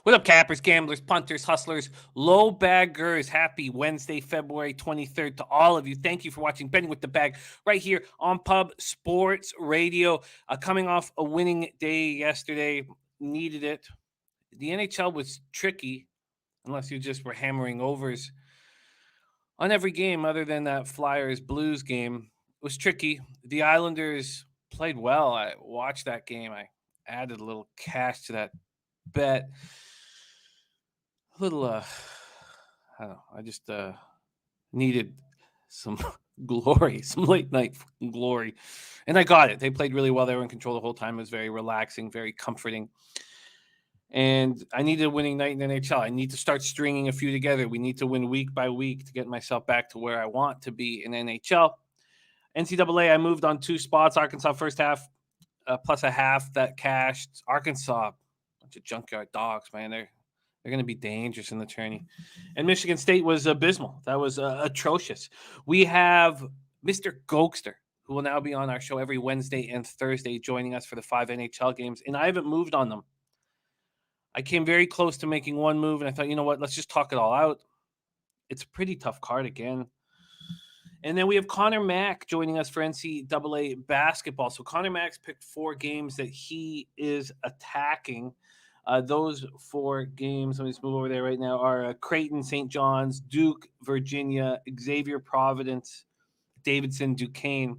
What up, cappers, gamblers, punters, hustlers, low baggers? Happy Wednesday, February 23rd to all of you. Thank you for watching Betting with the Bag right here on Pub Sports Radio. Coming off a winning day yesterday, needed it. The NHL was tricky, unless you just were hammering overs on every game other than that Flyers-Blues game. It was tricky. The Islanders played well. I watched that game. I added a little cash to that bet. A little, I don't know. I just needed some glory, some late night glory. And I got it. They played really well. They were in control the whole time. It was very relaxing, very comforting. And I needed a winning night in the NHL. I need to start stringing a few together. We need to win week by week to get myself back to where I want to be in NHL. NCAA, I moved on 2 spots. Arkansas first half plus a half that cashed. Arkansas, bunch of junkyard dogs, man. They're going to be dangerous in the tourney. And Michigan State was abysmal. That was atrocious. We have Mr. Gogster, who will now be on our show every Wednesday and Thursday, joining us for the 5 NHL games. And I haven't moved on them. I came very close to making one move, and I thought, you know what, let's just talk it all out. It's a pretty tough card again. And then we have Conor Mac joining us for NCAA basketball. So Conor Mac's picked 4 games that he is attacking. Those 4 games, let me just move over there right now, are Creighton, St. John's, Duke, Virginia, Xavier, Providence, Davidson, Duquesne.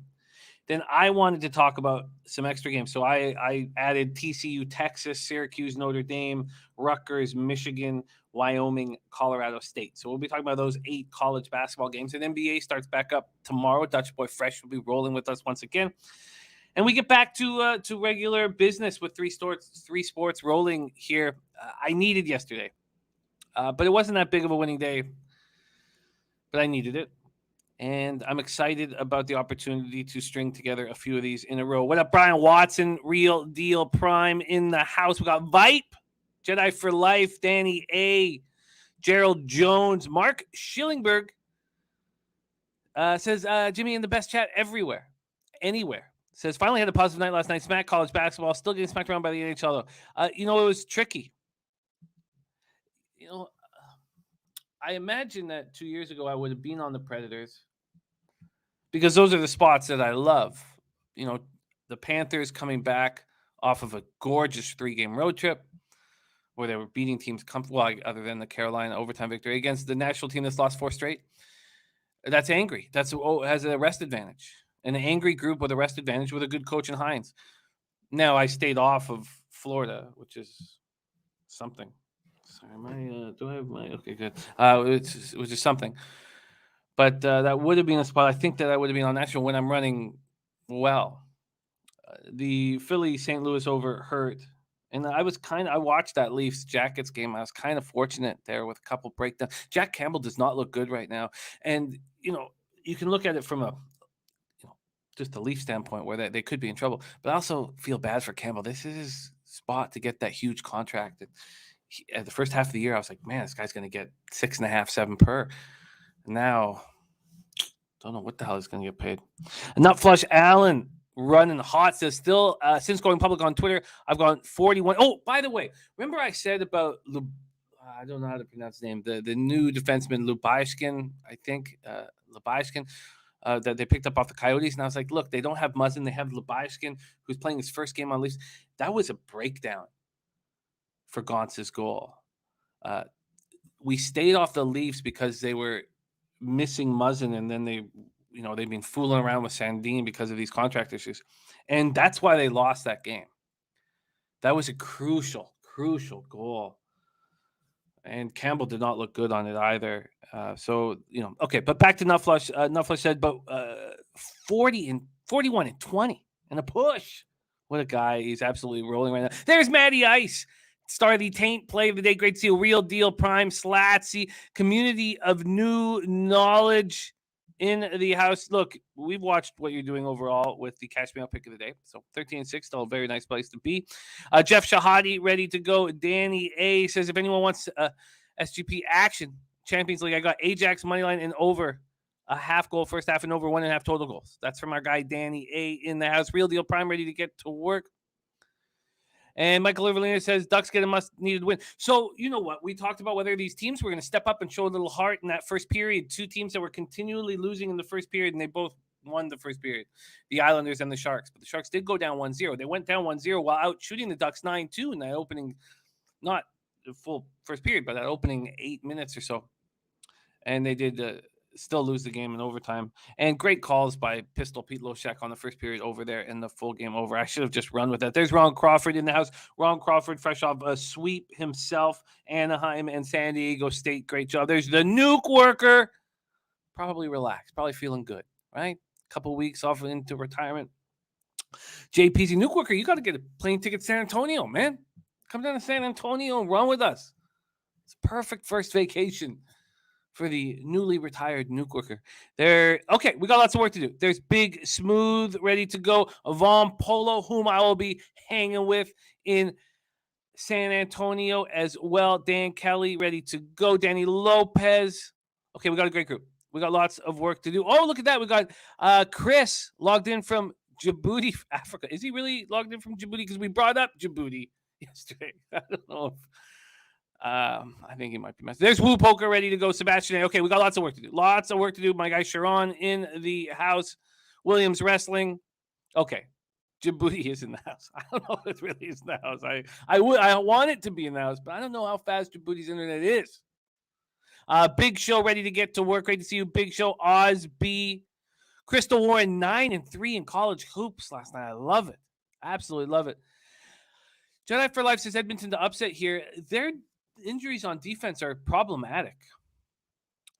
Then I wanted to talk about some extra games. So I added TCU, Texas, Syracuse, Notre Dame, Rutgers, Michigan, Wyoming, Colorado State. So we'll be talking about those 8 college basketball games. And NBA starts back up tomorrow. Dutch Boy Fresh will be rolling with us once again. And we get back to regular business with three sports rolling here. I needed yesterday, but it wasn't that big of a winning day. But I needed it. And I'm excited about the opportunity to string together a few of these in a row. What up, Brian Watson, Real Deal Prime in the house. We got Vipe, Jedi for Life, Danny A, Gerald Jones, Mark Schillingberg says, Jimmy in the best chat everywhere, anywhere. Says, finally had a positive night last night. Smack college basketball. Still getting smacked around by the NHL, though. It was tricky. I imagine that 2 years ago I would have been on the Predators because those are the spots that I love. The Panthers coming back off of a gorgeous 3-game road trip where they were beating teams other than the Carolina overtime victory against the national team that's lost 4 straight. That's angry. That's has a rest advantage. An angry group with a rest advantage with a good coach in Hines. Now I stayed off of Florida, which is something. Sorry, do I have my? Okay, good. Which is something. But that would have been a spot. I think that I would have been on national when I'm running well. The Philly St. Louis over hurt. And I watched that Leafs Jackets game. I was kind of fortunate there with a couple breakdowns. Jack Campbell does not look good right now. And, you can look at it from just a Leaf standpoint where they could be in trouble. But I also feel bad for Campbell. This is his spot to get that huge contract. And at the first half of the year, I was like, man, this guy's going to get 6.5, 7 per. Now, don't know what the hell he's going to get paid. Nut Flush Allen running hot says, still, since going public on Twitter, I've gone 41. Oh, by the way, remember I said about, I don't know how to pronounce his name, the new defenseman, Hellebuyck, I think, Hellebuyck, that they picked up off the Coyotes. And I was like, look, they don't have Muzzin. They have Hellebuyck, who's playing his first game on Leafs. That was a breakdown for Gauntz's goal. We stayed off the Leafs because they were missing Muzzin, and then they've been fooling around with Sandin because of these contract issues. And that's why they lost that game. That was a crucial goal. And Campbell did not look good on it either. Okay, but back to Nutflush. Nutflush said, but 41 and 20 and a push. What a guy. He's absolutely rolling right now. There's Matty Ice. Star of the Taint play of the day. Great to see you. Real Deal Prime Slatsy. Community of new knowledge in the house. Look, we've watched what you're doing overall with the Cash Me Out pick of the day. So 13-6, still a very nice place to be. Jeff Shahadi ready to go. Danny A says, if anyone wants SGP action, Champions League, I got Ajax moneyline and over a half goal first half and over 1.5 total goals. That's from our guy Danny A in the house. Real Deal Prime ready to get to work. And Michael Irvelina says Ducks get a must-needed win. So, you know what? We talked about whether these teams were going to step up and show a little heart in that first period. Two teams that were continually losing in the first period, and they both won the first period, the Islanders and the Sharks. But the Sharks did go down 1-0. They went down 1-0 while out shooting the Ducks 9-2 in that opening, not the full first period, but that opening 8 minutes or so. And they did still lose the game in overtime. And great calls by Pistol Pete Loshek on the first period over there in the full game over. I should have just run with that. There's Ron Crawford in the house. Ron Crawford, fresh off a sweep himself, Anaheim and San Diego State. Great job. There's the nuke worker. Probably relaxed, probably feeling good, right? Couple weeks off into retirement. JPZ nuke worker, you got to get a plane ticket to San Antonio, man. Come down to San Antonio and run with us. It's a perfect first vacation for the newly retired nuke worker. Okay, we got lots of work to do. There's Big Smooth ready to go. Yvonne Polo, whom I will be hanging with in San Antonio as well. Dan Kelly ready to go. Danny Lopez. Okay, we got a great group. We got lots of work to do. Oh, look at that. We got Chris logged in from Djibouti, Africa. Is he really logged in from Djibouti? Because we brought up Djibouti yesterday. I don't know if I think he might be messed. There's Woo Poker ready to go. Sebastian. Okay, we got lots of work to do. Lots of work to do. My guy Sharon in the house. Williams Wrestling. Okay. Djibouti is in the house. I don't know if it really is in the house. I want it to be in the house, but I don't know how fast Djibouti's internet is. Big Show ready to get to work. Great to see you, Big Show. Oz B. Crystal Warren 9-3 in college hoops last night. I love it. Absolutely love it. Jedi for Life says Edmonton to upset here. Their injuries on defense are problematic,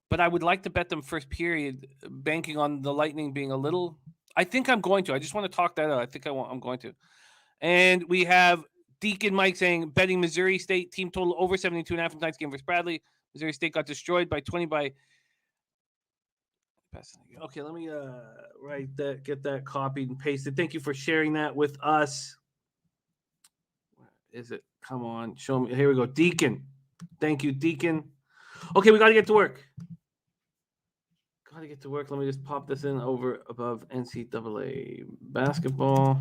but I would like to bet them first period, banking on the Lightning being a little. I think I'm going to. I just want to talk that out. I think I'm going to. And we have Deacon Mike saying betting Missouri State team total over 72.5 in tonight's game versus Bradley. Missouri State got destroyed by 20 by. Okay, let me write that, get that copied and pasted. Thank you for sharing that with us. Where is it? Come on, show me. Here we go. Deacon. Thank you, Deacon. Okay, we got to get to work. Let me just pop this in over above NCAA basketball.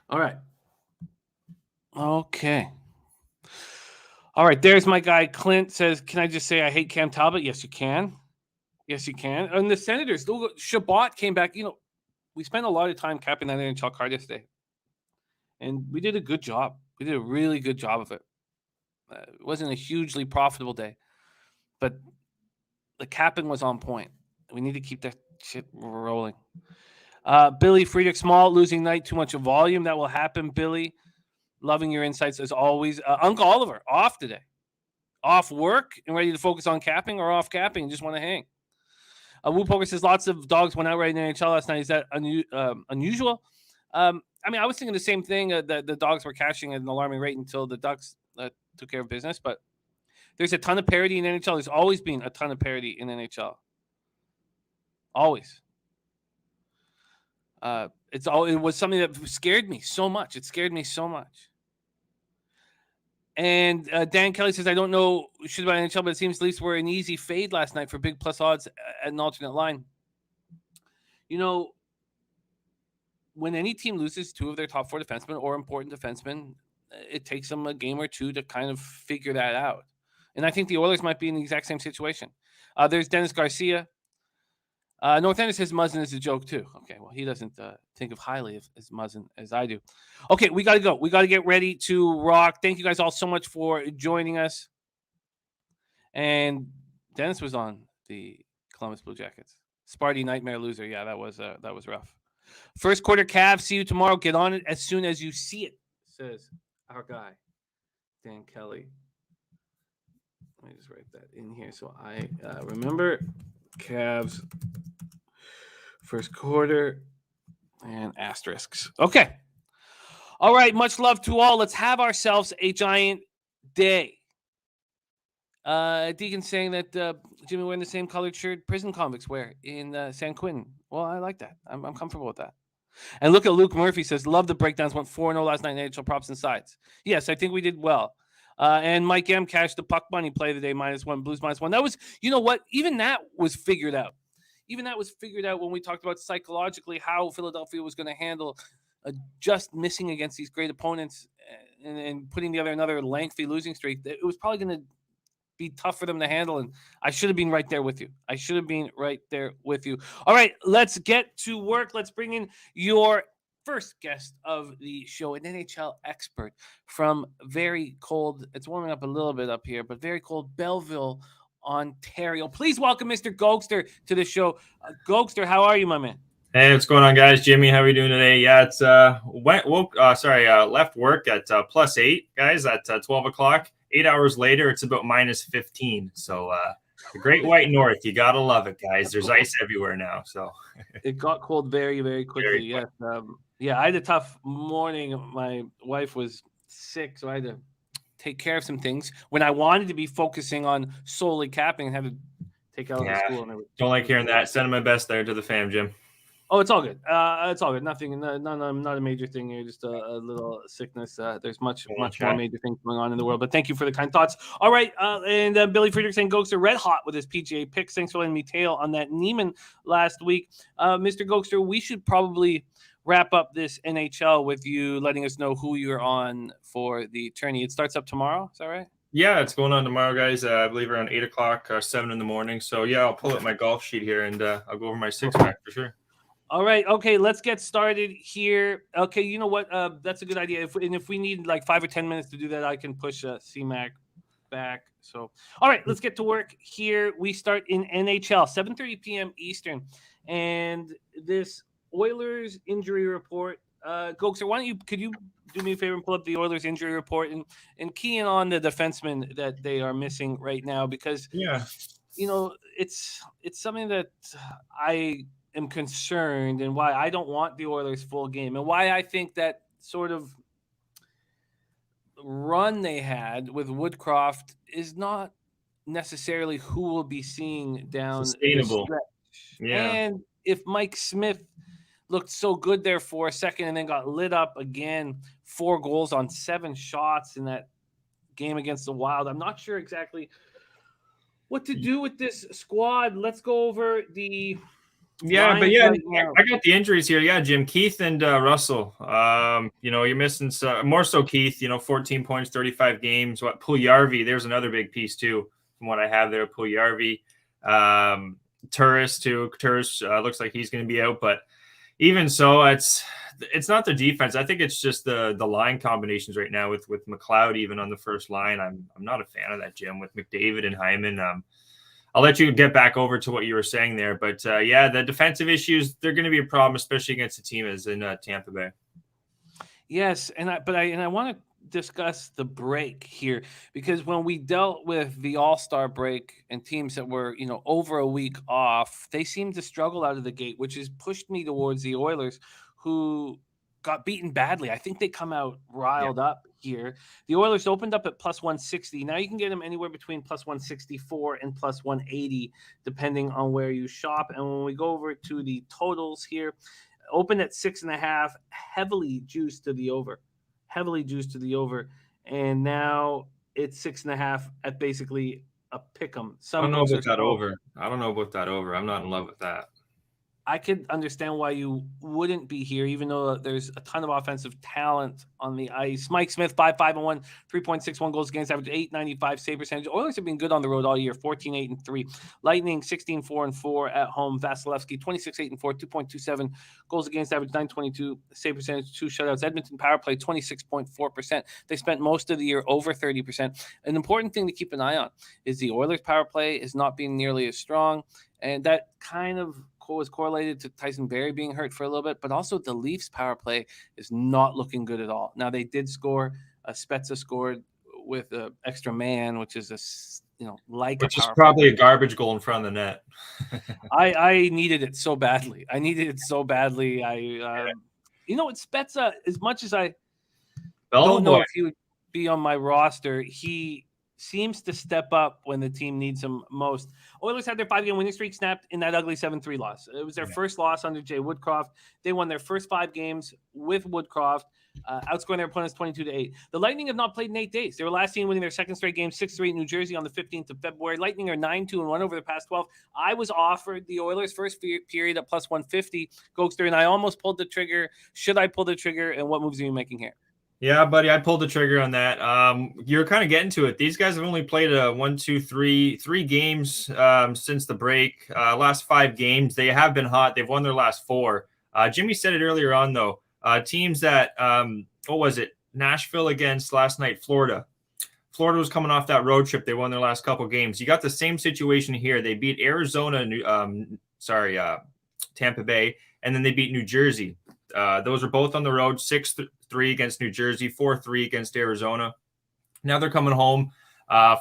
All right. Okay. All right, there's my guy. Clint says, can I just say I hate Cam Talbot? Yes, you can. Yes, you can. And the Senators, Shabbat came back. You know, we spent a lot of time capping that NHL card yesterday. And we did a good job. We did a really good job of it. It wasn't a hugely profitable day. But the capping was on point. We need to keep that shit rolling. Billy Friedrich Small, losing night, too much of volume. That will happen, Billy. Loving your insights as always. Uncle Oliver, off today. Off work and ready to focus on capping, or off capping and just want to hang. Woo Poker says lots of dogs went out right in the NHL last night. Is that unusual? I mean, I was thinking the same thing. The dogs were cashing at an alarming rate until the Ducks took care of business. But there's a ton of parity in NHL. There's always been a ton of parity in NHL. Always. It was something that scared me so much. It scared me so much. And Dan Kelly says, I don't know shit about NHL, but it seems Leafs were an easy fade last night for big plus odds at an alternate line. You know, when any team loses two of their top four defensemen or important defensemen, it takes them a game or two to kind of figure that out. And I think the Oilers might be in the exact same situation. There's Dennis Garcia. North End says Muzzin is a joke too. Okay, well, he doesn't think of highly of as Muzzin as I do. Okay, we got to go. We got to get ready to rock. Thank you guys all so much for joining us. And Dennis was on the Columbus Blue Jackets. Sparty Nightmare loser. Yeah, that was rough. First quarter Cavs. See you tomorrow. Get on it as soon as you see it, says our guy, Dan Kelly. Let me just write that in here so I remember. Cavs first quarter and asterisks. Okay. All right. Much love to all. Let's have ourselves a giant day. Deacon saying that Jimmy wearing the same colored shirt prison convicts wear in San Quentin. Well, I like that. I'm comfortable with that. And look at Luke Murphy says, love the breakdowns. Went 4-0 last night in NHL props and sides. Yes, I think we did well. And Mike M cashed the puck money play of the day, -1, Blues -1. That was, you know what? Even that was figured out. Even that was figured out when we talked about psychologically how Philadelphia was going to handle just missing against these great opponents and putting together another lengthy losing streak, it was probably going to be tough for them to handle. And I should have been right there with you. All right, let's get to work. Let's bring in your first guest of the show, an NHL expert from very cold, it's warming up a little bit up here, but very cold Belleville, Ontario. Please welcome Mr. Gogster to the show. Gogster, how are you, my man? Hey, what's going on, guys? Jimmy, how are we doing today? Yeah, it's left work at +8, guys, at 12 o'clock. 8 hours later, it's about -15. So the Great White North, you gotta love it, guys. There's ice everywhere now. So it got cold very, very quickly. Yes. I had a tough morning. My wife was sick, so I had to take care of some things when I wanted to be focusing on solely capping and had to take out of the school. And don't like hearing that. Send my best there to the fam, Jim. Oh, it's all good. It's all good. Nothing, not a major thing here. Just a little sickness. There's much more major things going on in the world. But thank you for the kind thoughts. All right, and Billy Friedrich saying Gogster red hot with his PGA picks. Thanks for letting me tail on that Neiman last week, Mr. Gogster. We should probably wrap up this NHL with you letting us know who you're on for the tourney. It starts up tomorrow. Is that right? Yeah, it's going on tomorrow, guys. I believe around 8 o'clock or 7 in the morning. So yeah, I'll pull up my golf sheet here and I'll go over my 6-pack for sure. All right. Okay, let's get started here. Okay, you know what? That's a good idea. If we need like 5 or 10 minutes to do that, I can push CMAC back. So, all right, let's get to work here. We start in NHL, 7:30 p.m. Eastern, and this Oilers injury report. Gogster, could you do me a favor and pull up the Oilers injury report and key in on the defensemen that they are missing right now, because it's something that I am concerned, and why I don't want the Oilers full game, and why I think that sort of run they had with Woodcroft is not necessarily who we'll be seeing down sustainable. The stretch. Yeah. And if Mike Smith looked so good there for a second and then got lit up again, 4 goals on 7 shots in that game against the Wild, I'm not sure exactly what to do with this squad. Let's go over the I got the injuries here. Yeah, Jim, Keith and Russell. You're missing more so Keith. 14 points, 35 games. Puljujarvi? There's another big piece too, from what I have there. Puljujarvi, Turris too. Turris looks like he's going to be out, but even so, it's not the defense. I think it's just the line combinations right now with McLeod even on the first line. I'm not a fan of that, Jim, with McDavid and Hyman. I'll let you get back over to what you were saying there. But, the defensive issues, they're going to be a problem, especially against a team as in Tampa Bay. Yes, and I want to discuss the break here, because when we dealt with the All-Star break and teams that were, over a week off, they seemed to struggle out of the gate, which has pushed me towards the Oilers, who got beaten badly. I think they come out riled up here. The Oilers opened up at +160. Now you can get them anywhere between +164 and +180, depending on where you shop. And when we go over to the totals here, opened at 6.5, heavily juiced to the over. And now it's 6.5 at basically a pick 'em. I don't know about that over. I'm not in love with that. I could understand why you wouldn't be here, even though there's a ton of offensive talent on the ice. Mike Smith, 5-5-1, 3.61 goals against average, .895 save percentage. Oilers have been good on the road all year, 14-8-3. Lightning, 16-4-4 at home. Vasilevsky, 26-8-4, 2.27 goals against average, .922 save percentage, 2 shutouts. Edmonton power play, 26.4%. They spent most of the year over 30%. An important thing to keep an eye on is the Oilers power play is not being nearly as strong, and that kind of was correlated to Tyson Barrie being hurt for a little bit, but also the Leafs power play is not looking good at all. Now they did score. Spezza scored with an extra man, which is which is probably a garbage goal in front of the net. I needed it so badly. Spezza, as much as I don't know if he would be on my roster, he seems to step up when the team needs him most. Oilers had their 5-game winning streak snapped in that ugly 7-3 loss. It was their first loss under Jay Woodcroft. They won their first 5 games with Woodcroft, outscoring their opponents 22-8. The Lightning have not played in 8 days. They were last seen winning their second straight game, 6-3 in New Jersey on the 15th of February. Lightning are 9-2-1 over the past 12. I was offered the Oilers' first period at plus 150, Gogster, and I almost pulled the trigger. Should I pull the trigger, and what moves are you making here? Yeah, buddy, I pulled the trigger on that. You're kind of getting to it. These guys have only played three games since the break. Last 5 games, they have been hot. They've won their last 4. Jimmy said it earlier on, though. Teams that, what was it? Nashville against last night, Florida. Florida was coming off that road trip. They won their last couple games. You got the same situation here. They beat Arizona, Tampa Bay, and then they beat New Jersey. Those are both on the road, 6-3 against New Jersey, 4-3 against Arizona. Now they're coming home.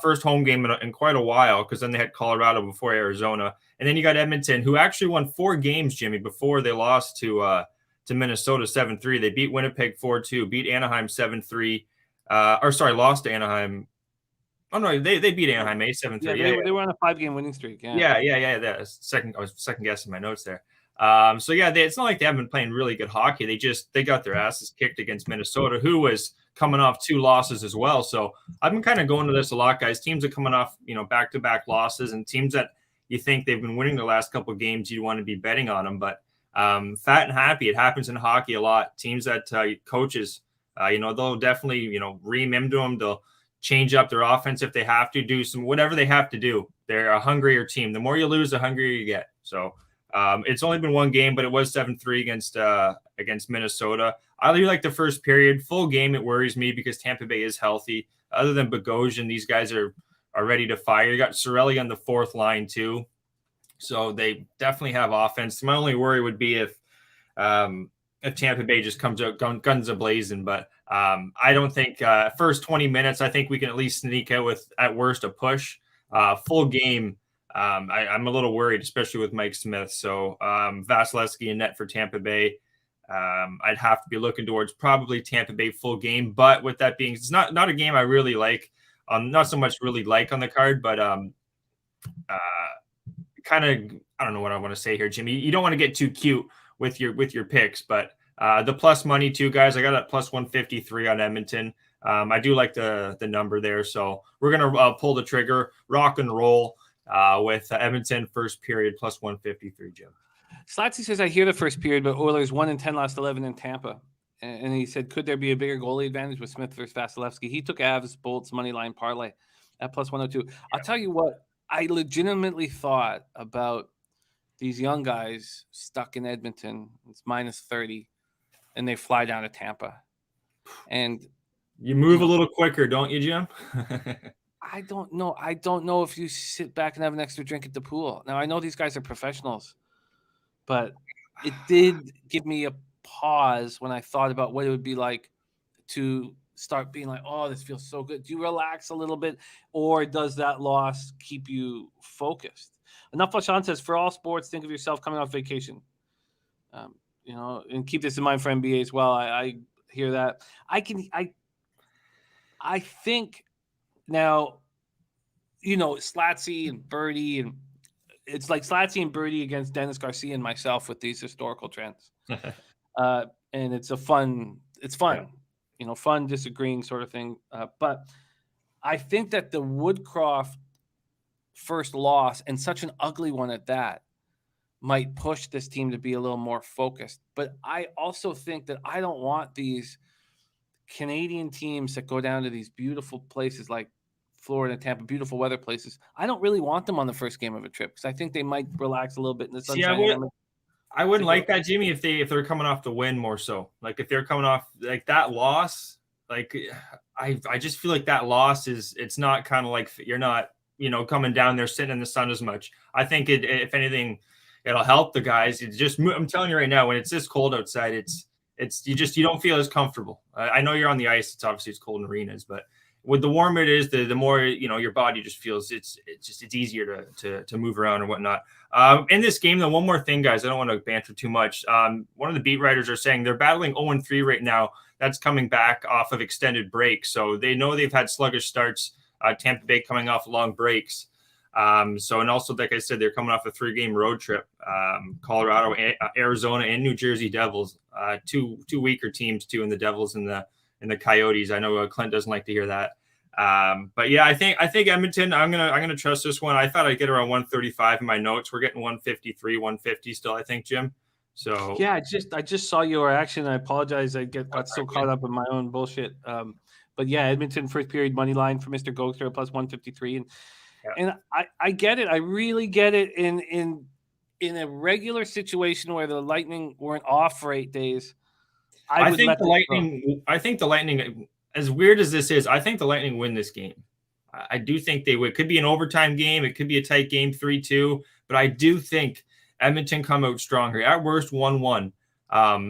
First home game in quite a while, because then they had Colorado before Arizona. And then you got Edmonton, who actually won 4 games, Jimmy, before they lost to Minnesota 7-3. They beat Winnipeg 4-2, beat Anaheim 7-3. Lost to Anaheim. Oh, no, they beat Anaheim 7-3. Yeah, they were on a 5-game winning streak. Yeah. I was second guessing my notes there. It's not like they haven't been playing really good hockey. They got their asses kicked against Minnesota, who was coming off 2 losses as well. So I've been kind of going to this a lot, guys. Teams are coming off, back-to-back losses, and teams that you think they've been winning their last couple of games, you want to be betting on them. But fat and happy, it happens in hockey a lot. Teams that coaches, they'll definitely, ream into them. They'll change up their offense if they have to, do whatever they have to do. They're a hungrier team. The more you lose, the hungrier you get. So it's only been 1 game, but it was 7-3 against Minnesota. I really like the first period. Full game, it worries me because Tampa Bay is healthy. Other than Bogosian, these guys are ready to fire. You got Cirelli on the 4th line too. So they definitely have offense. My only worry would be if Tampa Bay just comes out guns a-blazing. But I don't think first 20 minutes, I think we can at least sneak out with, at worst, a push. Full game, I'm a little worried, especially with Mike Smith. So Vasilevsky in net for Tampa Bay. I'd have to be looking towards probably Tampa Bay full game. But with that being, it's not a game I really like. Not so much really like on the card, but kind of, I don't know what I want to say here, Jimmy. You don't want to get too cute with your picks, but the plus money too, guys. I got a plus 153 on Edmonton. I do like the number there, so we're gonna pull the trigger, rock and roll with Edmonton first period plus 153. Jim Slatsy says, I hear the first period, but Oilers 1-10 lost 11 in Tampa. And he said, could there be a bigger goalie advantage with Smith versus Vasilevsky? He took Avs Bolts money line parlay at plus 102. I'll tell you what, I legitimately thought about these young guys stuck in Edmonton. It's minus 30, and they fly down to Tampa. And you move a little quicker, don't you, Jim? I don't know. I don't know if you sit back and have an extra drink at the pool. Now, I know these guys are professionals, but it did give me a pause when I thought about what it would be like to start being like, oh, this feels so good. Do you relax a little bit, or does that loss keep you focused? Enough Sean says, for all sports, think of yourself coming off vacation. And keep this in mind for NBA as well. I hear that. I think now, Slatsy and Birdie, and it's like Slatsy and Birdie against Dennis Garcia and myself with these historical trends. And it's fun, fun disagreeing sort of thing. But I think that the Woodcroft first loss, and such an ugly one at that, might push this team to be a little more focused. But I also think that I don't want these Canadian teams that go down to these beautiful places like Florida and Tampa, beautiful weather places. I don't really want them on the first game of a trip because I think they might relax a little bit in the sunshine. I wouldn't like that, Jimmy, if they're coming off the win more so. Like if they're coming off like that loss, like I just feel like that loss it's not kind of like you're not, coming down there sitting in the sun as much. I think if anything, it'll help the guys. I'm telling you right now, when it's this cold outside, you don't feel as comfortable. I know you're on the ice. It's cold in arenas, but with the warmer it is, the more, your body just feels it's easier to move around and whatnot. In this game, though, one more thing, guys, I don't want to banter too much. One of the beat writers are saying they're battling 0-3 right now. That's coming back off of extended break. So they know they've had sluggish starts Tampa Bay coming off long breaks. And also, like I said, they're coming off a 3-game road trip. Colorado, Arizona, and New Jersey Devils. Two weaker teams too in the Devils and the Coyotes. I know Clint doesn't like to hear that. But yeah, I think Edmonton. I'm gonna trust this one. I thought I'd get around 135 in my notes. We're getting 153, 150 still. I think, Jim. So yeah, I just saw your reaction. I apologize. I got so caught up in my own bullshit. But yeah, Edmonton first period money line for Mr Gogster plus 153, and I get it. I really get it. In a regular situation where the Lightning weren't off for 8 days, I think the Lightning, as weird as this is, I think the Lightning win this game. I do think they would. It could be an overtime game. It could be a tight game, 3-2. But I do think Edmonton come out stronger. At worst, 1-1.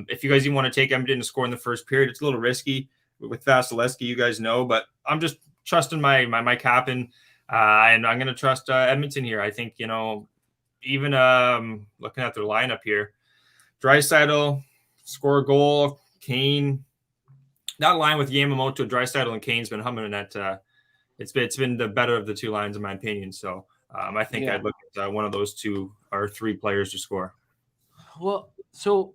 If you guys even want to take Edmonton to score in the first period, it's a little risky with Vasilevsky, you guys know. But I'm just trusting my captain, and I'm going to trust Edmonton here. I think, even looking at their lineup here, Draisaitl, score a goal, Kane. That line with Yamamoto, Draisaitl, and Kane's been humming in that. It's been the better of the two lines, in my opinion. So I think I'd look at one of those 2 or 3 players to score. Well, so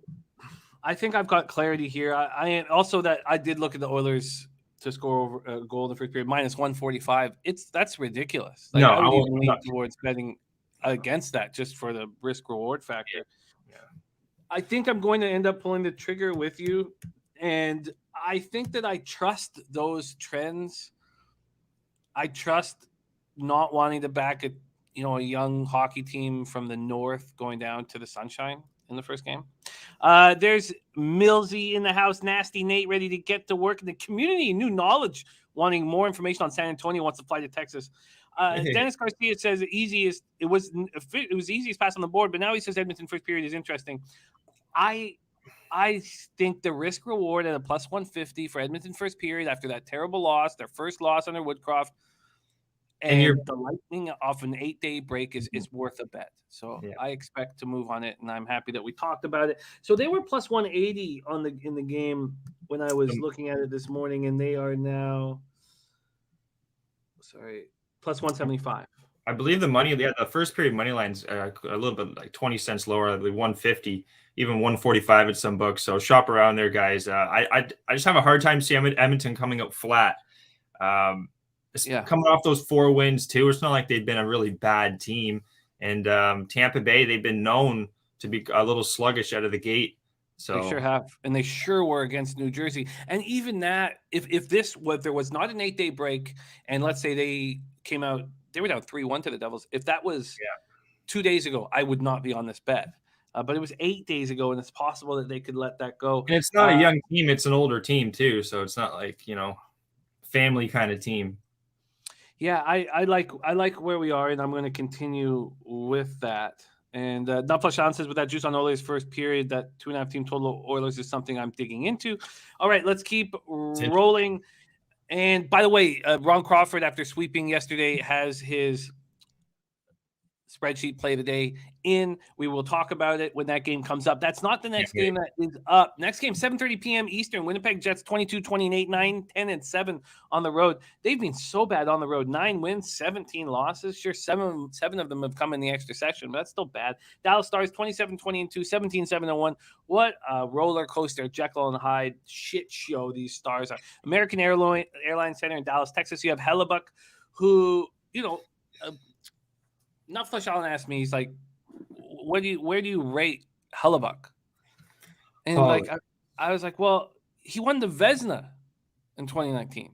I think I've got clarity here. I also that I did look at the Oilers to score over a goal in the first period, minus 145. That's ridiculous. Like, I would even lean towards betting against that just for the risk reward factor. Yeah. I think I'm going to end up pulling the trigger with you, and I think that I trust those trends. I trust not wanting to back a young hockey team from the north going down to the sunshine in the first game. There's Millsy in the house, Nasty Nate ready to get to work in the community, new knowledge, wanting more information on San Antonio, wants to fly to Texas. Dennis Garcia says it was easiest pass on the board, but now he says Edmonton first period is interesting. I think the risk reward at a plus 150 for Edmonton first period after that terrible loss, their first loss under Woodcroft, and the Lightning off an 8-day break is worth a bet. So I expect to move on it, and I'm happy that we talked about it. So they were plus 180 in the game when I was looking at it this morning, and they are now plus 175. I believe the first period money line's a little bit like 20 cents lower, I believe 150, even 145 at some books. So shop around there, guys. I just have a hard time seeing Edmonton coming out flat. Coming off those 4 wins too. It's not like they've been a really bad team. And Tampa Bay, they've been known to be a little sluggish out of the gate. So they sure have, and they sure were against New Jersey. And even that, if there was not an 8-day break, and let's say they came out, they were down 3-1 to the Devils. If that was 2 days ago, I would not be on this bet. But it was 8 days ago, and it's possible that they could let that go. And it's not a young team; it's an older team too. So it's not like family kind of team. Yeah, I like where we are, and I'm going to continue with that. And Nutflush says, with that juice on Oilers first period, that 2.5 team total Oilers is something I'm digging into. All right, let's keep rolling. And by the way, Ron Crawford, after sweeping yesterday, has his spreadsheet play of the day in. We will talk about it when that game comes up. That's not the next game that is up. Next game, 7:30 p.m. Eastern. Winnipeg Jets 22-28, 9, 10, and 7 on the road. They've been so bad on the road. 9 wins, 17 losses. Sure, seven of them have come in the extra session, but that's still bad. Dallas Stars 27-20-2, 17-7-1. What a roller coaster, Jekyll and Hyde shit show these Stars are. American Airlines Center in Dallas, Texas. You have Hellebuyck, who, Nutflush Allen asked me, he's like, where do you rate Hellebuyck? And I was like, well, he won the Vezina in 2019.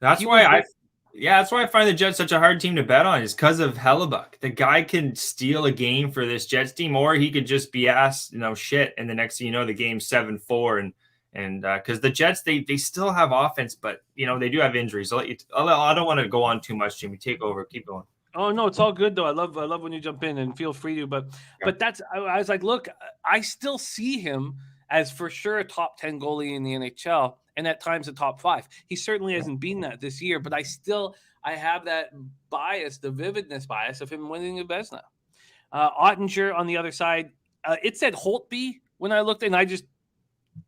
That's why I find the Jets such a hard team to bet on, is because of Hellebuyck. The guy can steal a game for this Jets team, or he could just be asked, shit, and the next thing you know, the game's 7-4, and because the Jets, they still have offense, but they do have injuries. I don't want to go on too much, Jimmy. Take over. Keep going. Oh no, it's all good though. I love when you jump in, and feel free to. But that's, I was like, look, I still see him as for sure a top 10 goalie in the NHL, and at times a top 5. He certainly hasn't been that this year, but I have that bias, the vividness bias of him winning the Vezina. Oettinger on the other side, it said Holtby when I looked, and I just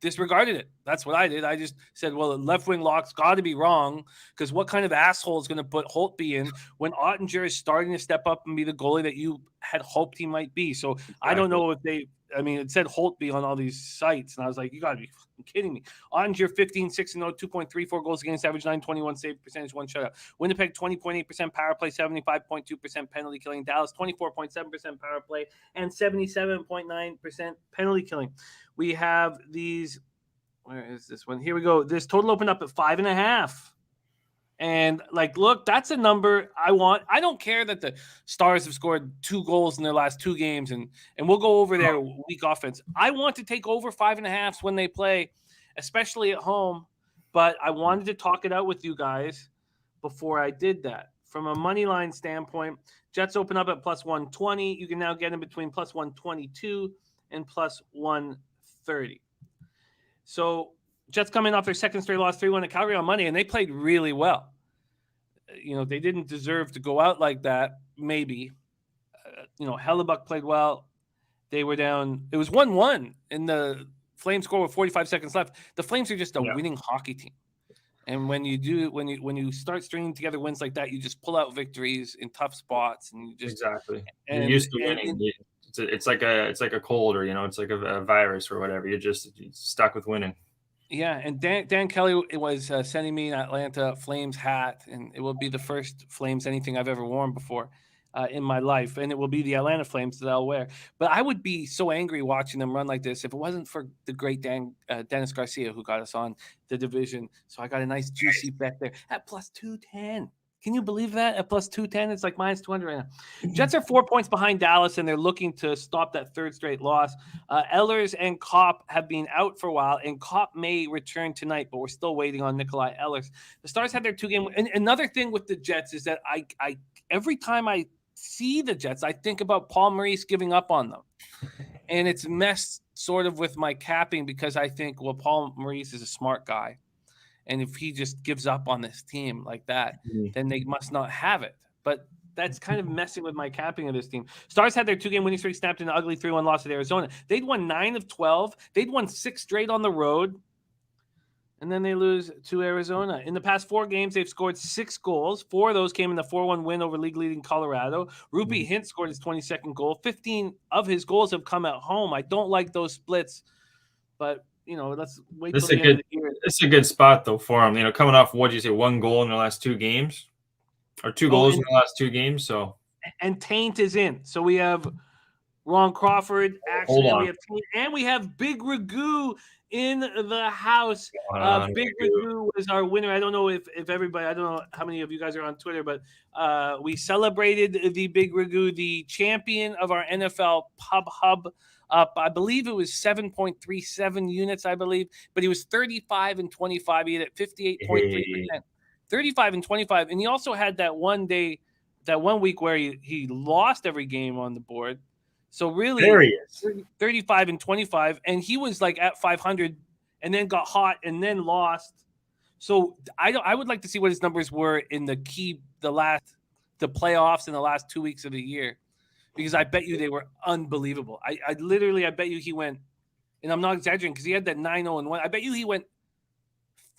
disregarded it. That's what I did. I just said, well, the left wing lock's got to be wrong, because what kind of asshole is going to put Holtby in when Oettinger is starting to step up and be the goalie that you had hoped he might be? So exactly. I don't know if it said Holtby on all these sites, and I was like, you got to be fucking kidding me. Oettinger 15-6-0, 2.34 goals against average, 921 save percentage, 1 shutout. Winnipeg 20.8% power play, 75.2% penalty killing. Dallas 24.7% power play and 77.9% penalty killing. We have these. Where is this one? Here we go. This total opened up at 5.5. And look, that's a number I want. I don't care that the Stars have scored 2 goals in their last 2 games, and we'll go over their weak offense. I want to take over 5.5s when they play, especially at home. But I wanted to talk it out with you guys before I did that. From a money line standpoint, Jets open up at plus 120. You can now get in between plus 122 and plus 130. So Jets coming off their second straight loss, 3-1 at Calgary on Monday, and they played really well. They didn't deserve to go out like that, maybe. Hellebuyck played well. They were down. It was 1-1, and the Flames scored with 45 seconds left. The Flames are just a winning hockey team. And when you start stringing together wins like that, you just pull out victories in tough spots, and you just exactly. You're used to winning. It's like a cold, or it's like a virus or whatever. You're stuck with winning. Yeah, and Dan Kelly was sending me an Atlanta Flames hat, and it will be the first Flames anything I've ever worn before in my life, and it will be the Atlanta Flames that I'll wear. But I would be so angry watching them run like this if it wasn't for the great Dennis Garcia, who got us on the division. So I got a nice juicy bet there at plus 210. Can you believe that? At plus 210, it's like minus 200 right now. Jets are 4 points behind Dallas, and they're looking to stop that third straight loss. Ehlers and Kopp have been out for a while, and Kopp may return tonight, but we're still waiting on Nikolai Ehlers. The Stars had their 2-game. And another thing with the Jets is that I every time I see the Jets, I think about Paul Maurice giving up on them. And it's messed sort of with my capping, because I think, well, Paul Maurice is a smart guy. And if he just gives up on this team like that, then they must not have it. But that's kind of messing with my capping of this team. Stars had their 2-game winning streak snapped in an ugly 3-1 loss at Arizona. They'd won 9 of 12. They'd won 6 straight on the road. And then they lose to Arizona. In the past 4 games, they've scored 6 goals. 4 of those came in the 4-1 win over league-leading Colorado. Rupi Hintz scored his 22nd goal. 15 of his goals have come at home. I don't like those splits, but let's wait till the end of the year. It's a good spot though for him. Coming off, what did you say, 1 goal in the last 2 games, or 2 goals in the last 2 games. So and Taint is in. So we have Ron Crawford, we have Big Ragu in the house. Big Ragu was our winner. I don't know if everybody. I don't know how many of you guys are on Twitter, but we celebrated the Big Ragu, the champion of our NFL Pub Hub. Up, I believe it was 7.37 units, I believe, but he was 35 and 25. He hit 58.3%, 35 and 25. And he also had that one week where he lost every game on the board. So really, there he is. 35 and 25. And he was at 500 and then got hot and then lost. So I would like to see what his numbers were in the playoffs in the last 2 weeks of the year. Because I bet you they were unbelievable. I bet you he went, and I'm not exaggerating, because he had that 9-0-1. I bet you he went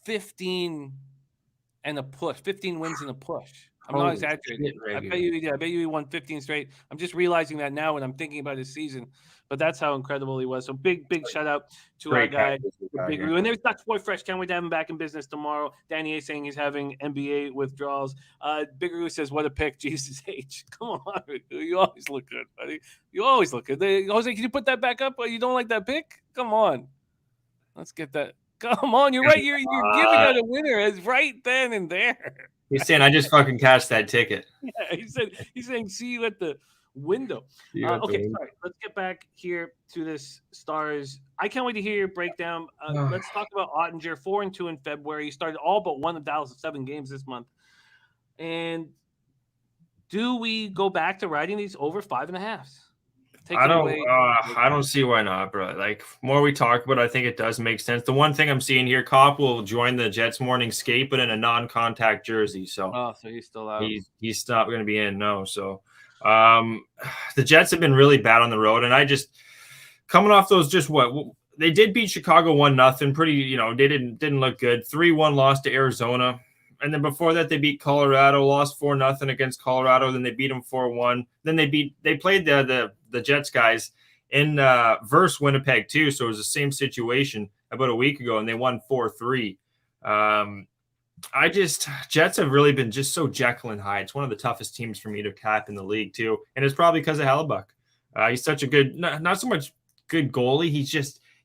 15 and a push, 15 wins and a push. I'm not exaggerating. I bet you he did. I bet you he won 15 straight. I'm just realizing that now when I'm thinking about his season. But that's how incredible he was. So big shout out to our guy. Big Roo. And there's Dr. Boy Fresh. Can't wait to have him back in business tomorrow. Danny A saying he's having NBA withdrawals. Big Roo says, what a pick, Jesus H. Come on, you always look good, buddy. You always look good. Jose, can you put that back up? You don't like that pick? Come on. Let's get that. Come on, you're right. You're giving out a winner as right then and there. He's saying, I just fucking cashed that ticket. Yeah, he's saying, see you at the window. Okay, sorry. Let's get back here to this Stars. I can't wait to hear your breakdown. Let's talk about Oettinger. 4-2 in February. He started all but one of Dallas' 7 games this month. And do we go back to riding these over 5.5? I don't see why not, bro. More we talk about, I think it does make sense. The one thing I'm seeing here, Kopp will join the Jets morning skate, but in a non-contact jersey. So he's still out. He's not going to be in. No. So the Jets have been really bad on the road, and I just coming off those they did beat Chicago 1-0. Pretty, they didn't look good. 3-1 loss to Arizona. And then before that, they beat Colorado, lost 4-0 against Colorado. Then they beat them 4-1. Then they played the Jets guys in versus Winnipeg too. So it was the same situation about a week ago, and they won 4-3. Jets have really been just so Jekyll and Hyde. It's one of the toughest teams for me to cap in the league too, and it's probably because of Hellebuyck. He's such a good, not so much good goalie.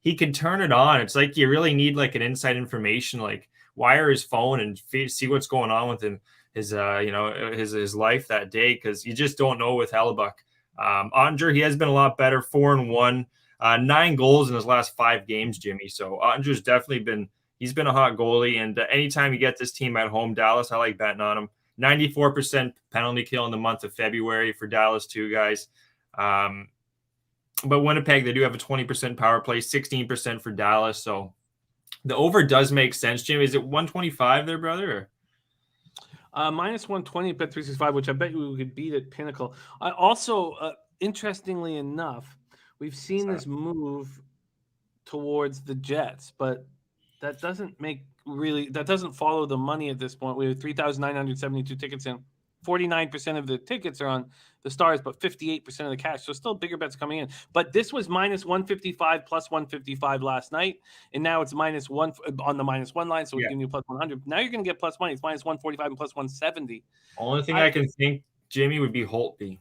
He can turn it on. It's like you really need like an inside information, like wire his phone and see what's going on with him, his life that day, because you just don't know with Hellebuyck. Oettinger, he has been a lot better, 4-1, 9 goals in his last 5 games, Jimmy. So Oettinger's definitely he's been a hot goalie, and anytime you get this team at home, Dallas, I like betting on him. 94% penalty kill in the month of February for Dallas too, guys. But Winnipeg, they do have a 20% power play, 16% for Dallas. So the over does make sense, Jim. Is it 125 there, brother? Minus 120 at Bet365, which I bet you we could beat at Pinnacle. I also, interestingly enough, we've seen this move towards the Jets, but that doesn't follow the money at this point. We have 3,972 tickets in. 49% of the tickets are on the Stars, but 58% of the cash. So still bigger bets coming in. But this was minus 155 plus 155 last night, and now it's minus 1 on the minus 1 line. So we're giving you plus 100. Now you're going to get plus money. It's minus 145 and plus 170. Only thing I can think, Jimmy, would be Holtby.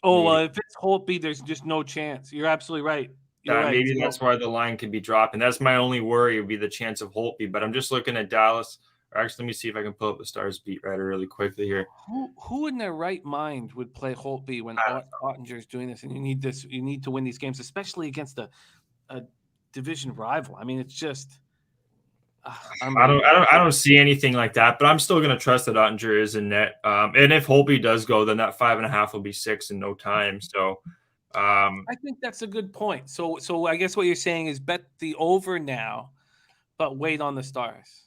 Oh, if it's Holtby, there's just no chance. You're absolutely right. Maybe that's why the line could be dropping. That's my only worry, would be the chance of Holtby. But I'm just looking at Dallas. Or actually, let me see if I can pull up the Stars beat writer really quickly here. Who in their right mind would play Holtby when Oettinger is doing this? And you need to win these games, especially against a division rival. I mean, it's just. I don't see anything like that, but I'm still going to trust that Oettinger is in net. And if Holtby does go, then that 5.5 will be 6 in no time. So. I think that's a good point. So I guess what you're saying is bet the over now, but wait on the Stars.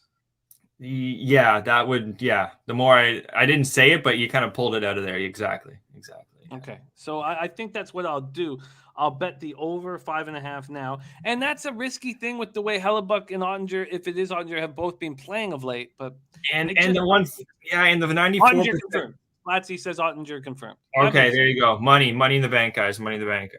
Yeah, that would. Yeah, the more I didn't say it, but you kind of pulled it out of there. Exactly. Okay, so I think that's what I'll do. I'll bet the over 5.5 now, and that's a risky thing with the way Hellebuyck and Oettinger, if it is Oettinger, have both been playing of late. But and the one, and the 94%. Latsy says Oettinger confirmed. Okay, there you go. Money in the bank, guys. Money in the bank.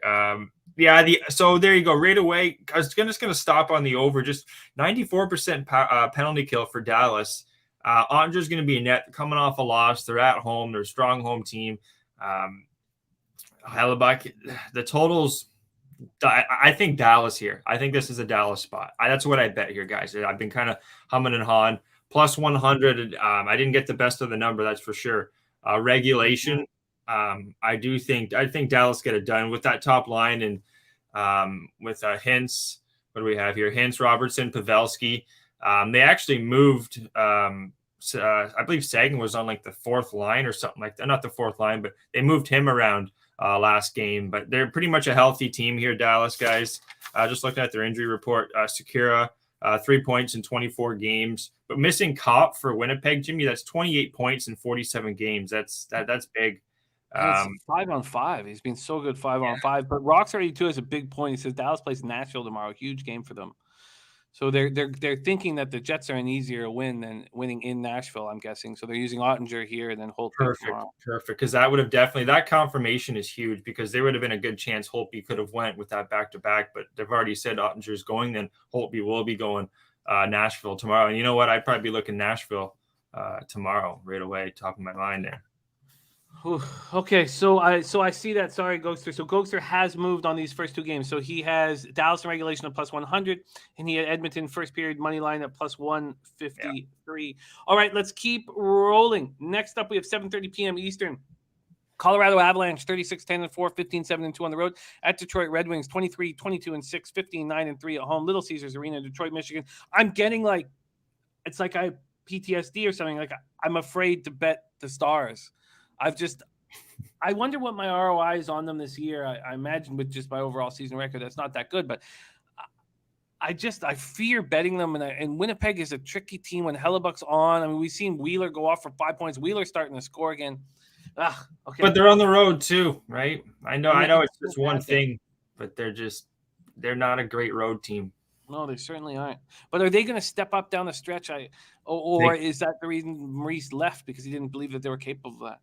So there you go. Right away, I was just going to stop on the over. Just 94% penalty kill for Dallas. Oettinger's going to be a net coming off a loss. They're at home. They're a strong home team. Hellebuyck, the totals. I think Dallas here. I think this is a Dallas spot. That's what I bet here, guys. I've been kind of humming and hawing. Plus 100. I didn't get the best of the number, that's for sure. Regulation. I think Dallas get it done with that top line, and with Hintz. What do we have here? Hintz, Robertson, Pavelski. They actually moved. I believe Sagan was on like the 4th line or something like that. Not the 4th line, but they moved him around last game. But they're pretty much a healthy team here, Dallas guys. Just looking at their injury report, Sekera, 3 points in 24 games, but missing Kopp for Winnipeg, Jimmy. That's 28 points in 47 games. That's big. 5-on-5. He's been so good 5-on-5. But Rox32 has a big point. He says Dallas plays Nashville tomorrow. Huge game for them. So they're thinking that the Jets are an easier win than winning in Nashville, I'm guessing. So they're using Oettinger here and then Holtby tomorrow. Perfect. Because that would have that confirmation is huge, because there would have been a good chance Holtby could have went with that back-to-back. But they've already said Oettinger's going, then Holtby will be going Nashville tomorrow. And you know what? I'd probably be looking Nashville tomorrow right away, top of my mind there. Okay, so I see that. Sorry, Gogster. So Gogster has moved on these first 2 games. So he has Dallas in regulation at plus 100, and he had Edmonton first period money line at plus 153. Yeah. All right, let's keep rolling. Next up, we have 7:30 p.m. Eastern. Colorado Avalanche 36-10-4, 15-7-2 on the road. At Detroit Red Wings 23-22-6, 15-9-3 at home. Little Caesars Arena, Detroit, Michigan. I'm getting it's like I have PTSD or something. Like I'm afraid to bet the Stars. I wonder what my ROI is on them this year. I imagine with just my overall season record, that's not that good, but I fear betting them. And Winnipeg is a tricky team when Hellebuyck's on. I mean, we've seen Wheeler go off for 5 points. Wheeler's starting to score again. Okay. But they're on the road too, right? I know it's just one thing, but they're just they're not a great road team. No, they certainly aren't. But are they going to step up down the stretch? Or is that the reason Maurice left, because he didn't believe that they were capable of that?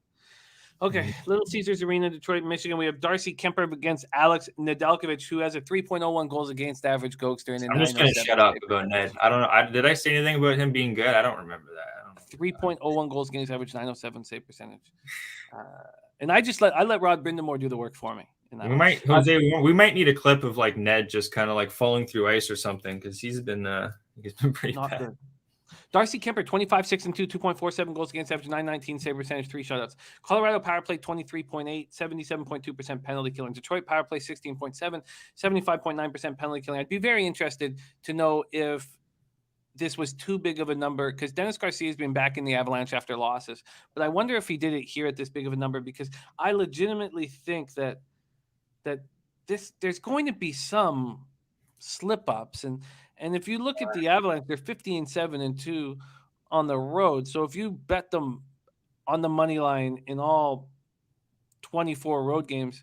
Okay, Little Caesars Arena, Detroit, Michigan. We have Darcy Kemper against Alex Nedeljkovic, who has a 3.01 goals against average Gogster. I'm just going to shut up about Ned. I don't know. Did I say anything about him being good? I don't remember that. 3.01 goals against average, 907 save percentage. And I let Rod Brindamore do the work for me. We might need a clip of like Ned just kind of like falling through ice or something, because he's been pretty not bad. Good. Darcy Kemper, 25, 6 and 2, 2.47 goals against average, 919 save percentage, 3 shutouts. Colorado power play 23.8, 77.2% penalty killing. Detroit power play 16.7, 75.9% penalty killing. I'd be very interested to know if this was too big of a number, because Dennis Garcia has been back in the Avalanche after losses. But I wonder if he did it here at this big of a number, because I legitimately think that there's going to be some slip-ups. And if you look at the Avalanche, they're 15-7 and 2 on the road. So if you bet them on the money line in all 24 road games,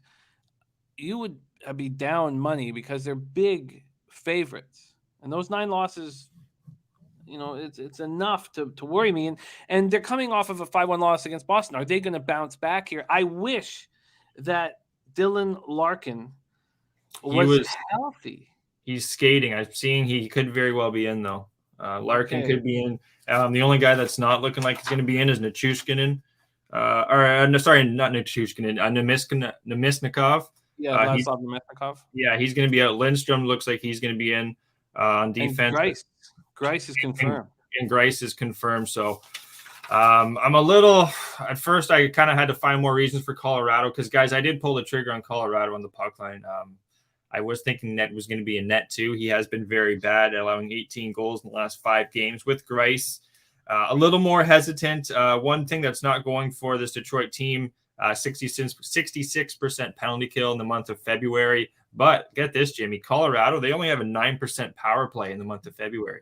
you would be down money, because they're big favorites. And those 9 losses, it's enough to worry me. And they're coming off of a 5-1 loss against Boston. Are they going to bounce back here? I wish that Dylan Larkin was healthy. He's skating. I'm seeing he could very well be in, though. Larkin could be in. The only guy that's not looking like he's going to be in is Nichushkinin. Sorry, not Nichushkinin. Nemesnikov. Yeah, Vladislav Nemesnikov. Yeah, he's going to be out. Lindstrom looks like he's going to be in on defense. And Grice is confirmed. And Grice is confirmed. So I'm a little – at first I kind of had to find more reasons for Colorado, because, guys, I did pull the trigger on Colorado on the puck line. I was thinking Net was going to be a net too. He has been very bad, allowing 18 goals in the last 5 games with Grice. A little more hesitant. One thing that's not going for this Detroit team, 66% penalty kill in the month of February. But get this, Jimmy, Colorado, they only have a 9% power play in the month of February.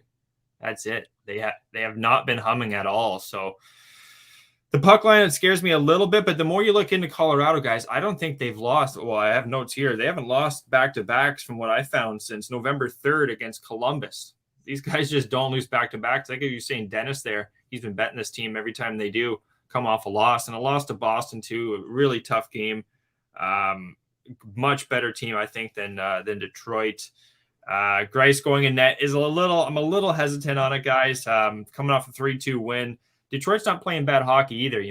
That's it. They have not been humming at all. So the puck line, it scares me a little bit, but the more you look into Colorado, guys, I don't think they've lost. Well, I have notes here. They haven't lost back-to-backs from what I found since November 3rd against Columbus. These guys just don't lose back-to-backs. I think you're saying Dennis there. He's been betting this team every time they do come off a loss, and a loss to Boston too. A really tough game. Much better team, I think, than Detroit. Grice going in net is I'm a little hesitant on it, guys. Coming off a 3-2 win. Detroit's not playing bad hockey either.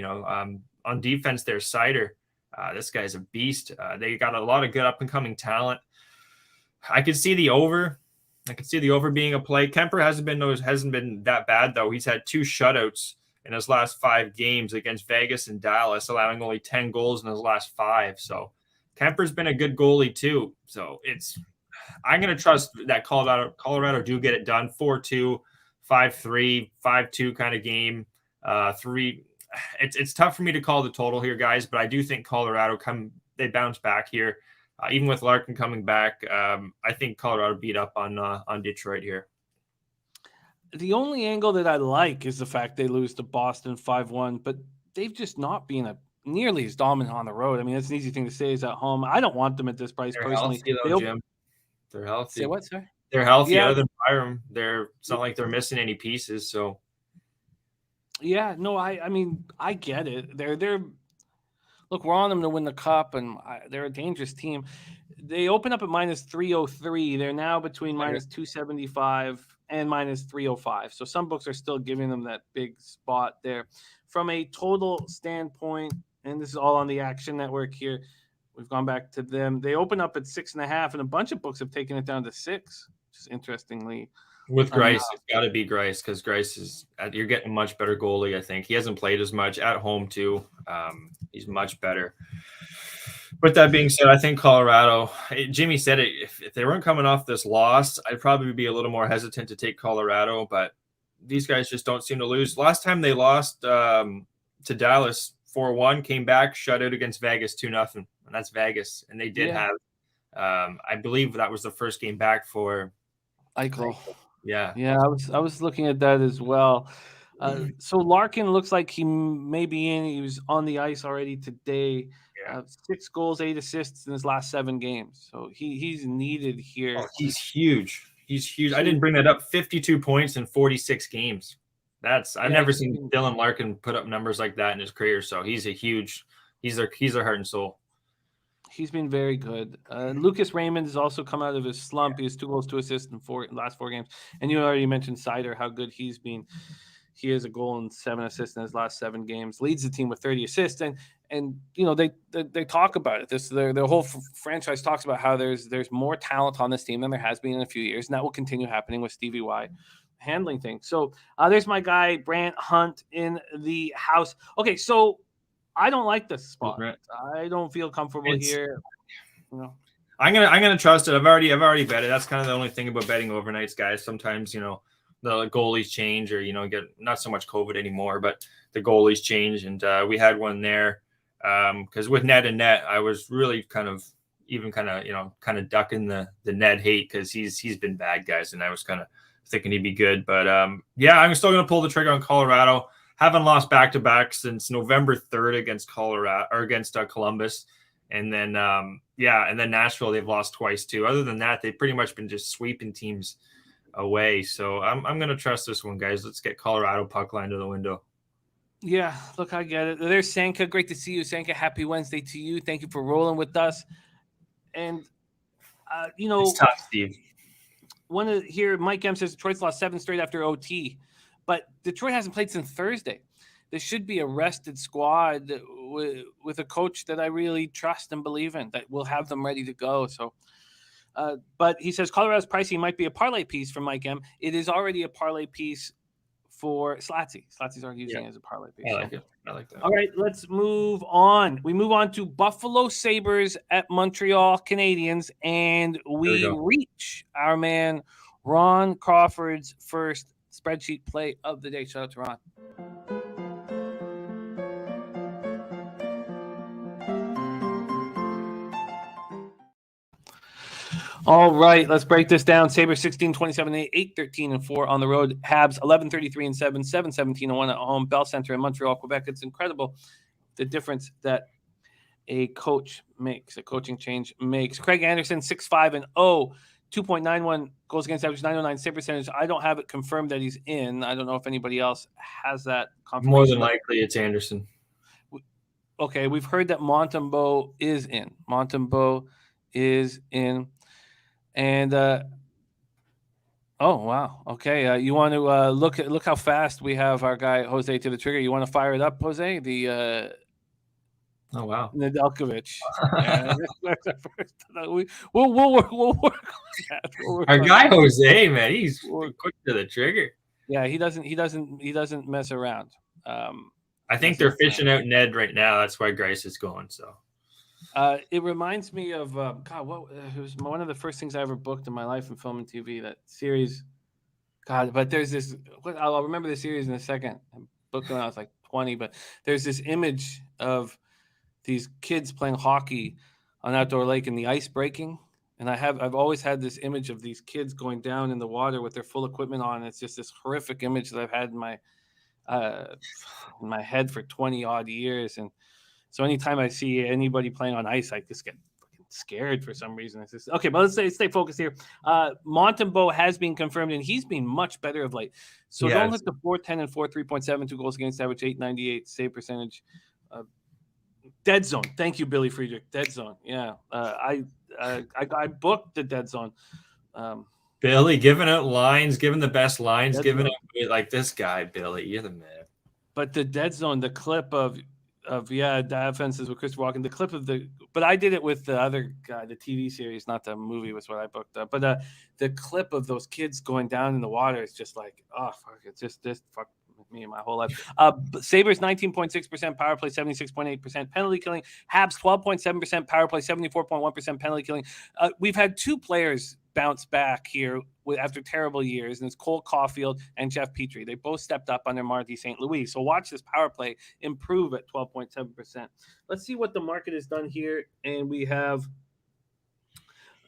On defense, there's Sider. This guy's a beast. They got a lot of good up-and-coming talent. I could see the over. Being a play. Kemper hasn't been that bad, though. He's had 2 shutouts in his last 5 games against Vegas and Dallas, allowing only 10 goals in his last 5. So Kemper's been a good goalie, too. So I'm going to trust that Colorado do get it done. 4-2, 5-3, 5-2 kind of game. 3. It's tough for me to call the total here, guys, but I do think Colorado they bounce back here, even with Larkin coming back. I think Colorado beat up on Detroit here. The only angle that I like is the fact they lose to Boston 5-1, but they've just not been nearly as dominant on the road. I mean, it's an easy thing to say is at home. I don't want them at this price personally. Healthy, though, Jim. They're healthy. Say what, sir? They're healthy. Other than Byram, it's not like they're missing any pieces. So. Yeah, no, I mean, I get it. They're look, we're on them to win the cup, and they're a dangerous team. They open up at -303. They're now between -275 and -305. So some books are still giving them that big spot there. From a total standpoint, and this is all on the Action Network here, we've gone back to them. They open up at 6.5, and a bunch of books have taken it down to 6, just interestingly. With Grice, it's got to be Grice, because Grice you're getting a much better goalie, I think. He hasn't played as much at home, too. He's much better. With that being said, I think Colorado, Jimmy said it, if they weren't coming off this loss, I'd probably be a little more hesitant to take Colorado, but these guys just don't seem to lose. Last time they lost to Dallas 4-1, came back, shut out against Vegas 2-0, and that's Vegas. And they did have, I believe that was the first game back for Eichel. Yeah. I was looking at that as well. So Larkin looks like he may be in. He was on the ice already today. Yeah. 6 goals, 8 assists in his last 7 games. So he's needed here. Oh, he's huge. He's huge. I didn't bring that up. 52 points in 46 games. I've never seen Dylan Larkin put up numbers like that in his career. So he's their heart and soul. He's been very good. Lucas Raymond has also come out of his slump. He has 2 goals, 2 assists in last 4 games. And you already mentioned Seider, how good he's been. He has a goal and 7 assists in his last 7 games. Leads the team with 30 assists. And they talk about it. Their whole franchise talks about how there's more talent on this team than there has been in a few years, and that will continue happening with Stevie Y handling things. So there's my guy Brant Hunt in the house. Okay, so I don't like this spot. I don't feel comfortable here. I'm gonna trust it. I've already bet it. That's kind of the only thing about betting overnights, guys. Sometimes the goalies change, or get not so much COVID anymore, but the goalies change, and we had one there. Because with Ned and Net, I was really kind of ducking the Ned hate because he's been bad, guys, and I was kind of thinking he'd be good. But yeah, I'm still gonna pull the trigger on Colorado. Haven't lost back-to-back since November 3rd against Columbus, and then and then Nashville they've lost twice too. Other than that, they've pretty much been just sweeping teams away. So I'm gonna trust this one, guys. Let's get Colorado puck line to the window. Yeah, look, I get it. There's Sanka. Great to see you, Sanka. Happy Wednesday to you. Thank you for rolling with us. And, it's tough, Steve. Mike M says Detroit's lost 7 straight after OT, but Detroit hasn't played since Thursday. There should be a rested squad with a coach that I really trust and believe in that will have them ready to go. So, but he says Colorado's pricing might be a parlay piece for Mike M. It is already a parlay piece for Slatsy. Slatsy's already using it as a parlay piece. I like it. I like that. All right, let's move on. We move on to Buffalo Sabres at Montreal Canadiens, and we reach our man Ron Crawford's first spreadsheet play of the day. Shout out to Ron. All right, let's break this down. Sabres 16-27-8, 8-13-4 on the road. Habs 11-33-7, 7-17-1 at home. Bell Center in Montreal, Quebec. It's incredible the difference that a coach makes, a coaching change makes. Craig Anderson 6-5-0, 2.91 goals against average, 909 save percentage. I don't have it confirmed that he's in. I don't know if anybody else has that confirmation. More than likely, it's Anderson. Okay, we've heard that Montembeault is in. And oh wow, okay. You want to look how fast we have our guy Jose to the trigger. You want to fire it up, Jose? Oh wow, Nedeljkovic. We'll work on that. Our guy Jose, man, he's quick to the trigger. Yeah, he doesn't mess around. I think they're fishing out Ned right now. That's why Grice is going. So. It reminds me of it was one of the first things I ever booked in my life in film and TV. That series, but there's this. I'll remember the series in a second. I booked when I was like 20, but there's this image of these kids playing hockey on an outdoor lake and the ice breaking. And I've always had this image of these kids going down in the water with their full equipment on. It's just this horrific image that I've had in my head for 20 odd years. And so anytime I see anybody playing on ice, I just get fucking scared for some reason. It's just, okay, but let's stay focused here. Montembeault has been confirmed, and he's been much better of late. So don't hit the 4.10 and 3.72 goals against average, 898 save percentage. Dead zone. Thank you, Billy Friedrich. Dead zone. Yeah, I booked the dead zone. Billy giving out lines, giving the best lines, giving out like this guy, Billy. You're the man. But the dead zone, the clip of the offenses with Christopher Walken, the clip of but I did it with the other guy, the TV series, not the movie was what I booked up. But the clip of those kids going down in the water is just like, oh fuck, it's just fuck me my whole life. Sabres 19.6% power play, 76.8% penalty killing. Habs 12.7% power play, 74.1% penalty killing. We've had 2 players bounce back here after terrible years, and it's Cole Caulfield and Jeff Petrie. They both stepped up under Marty St. Louis. So watch this power play improve at 12.7%. Let's see what the market has done here, and we have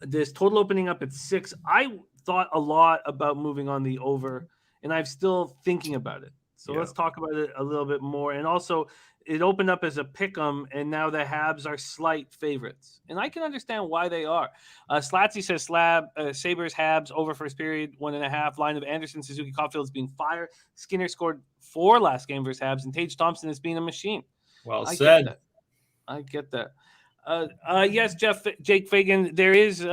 this total opening up at 6. I thought a lot about moving on the over, and I'm still thinking about it. So let's talk about it a little bit more. And also, it opened up as a pick'em, and now the Habs are slight favorites. And I can understand why they are. Slatsy says Sabres Habs over first period, 1.5. Line of Anderson, Suzuki, Caulfield is being fired. Skinner scored 4 last game versus Habs, and Tage Thompson is being a machine. Well said. I get that. Yes, Jake Fagan, there is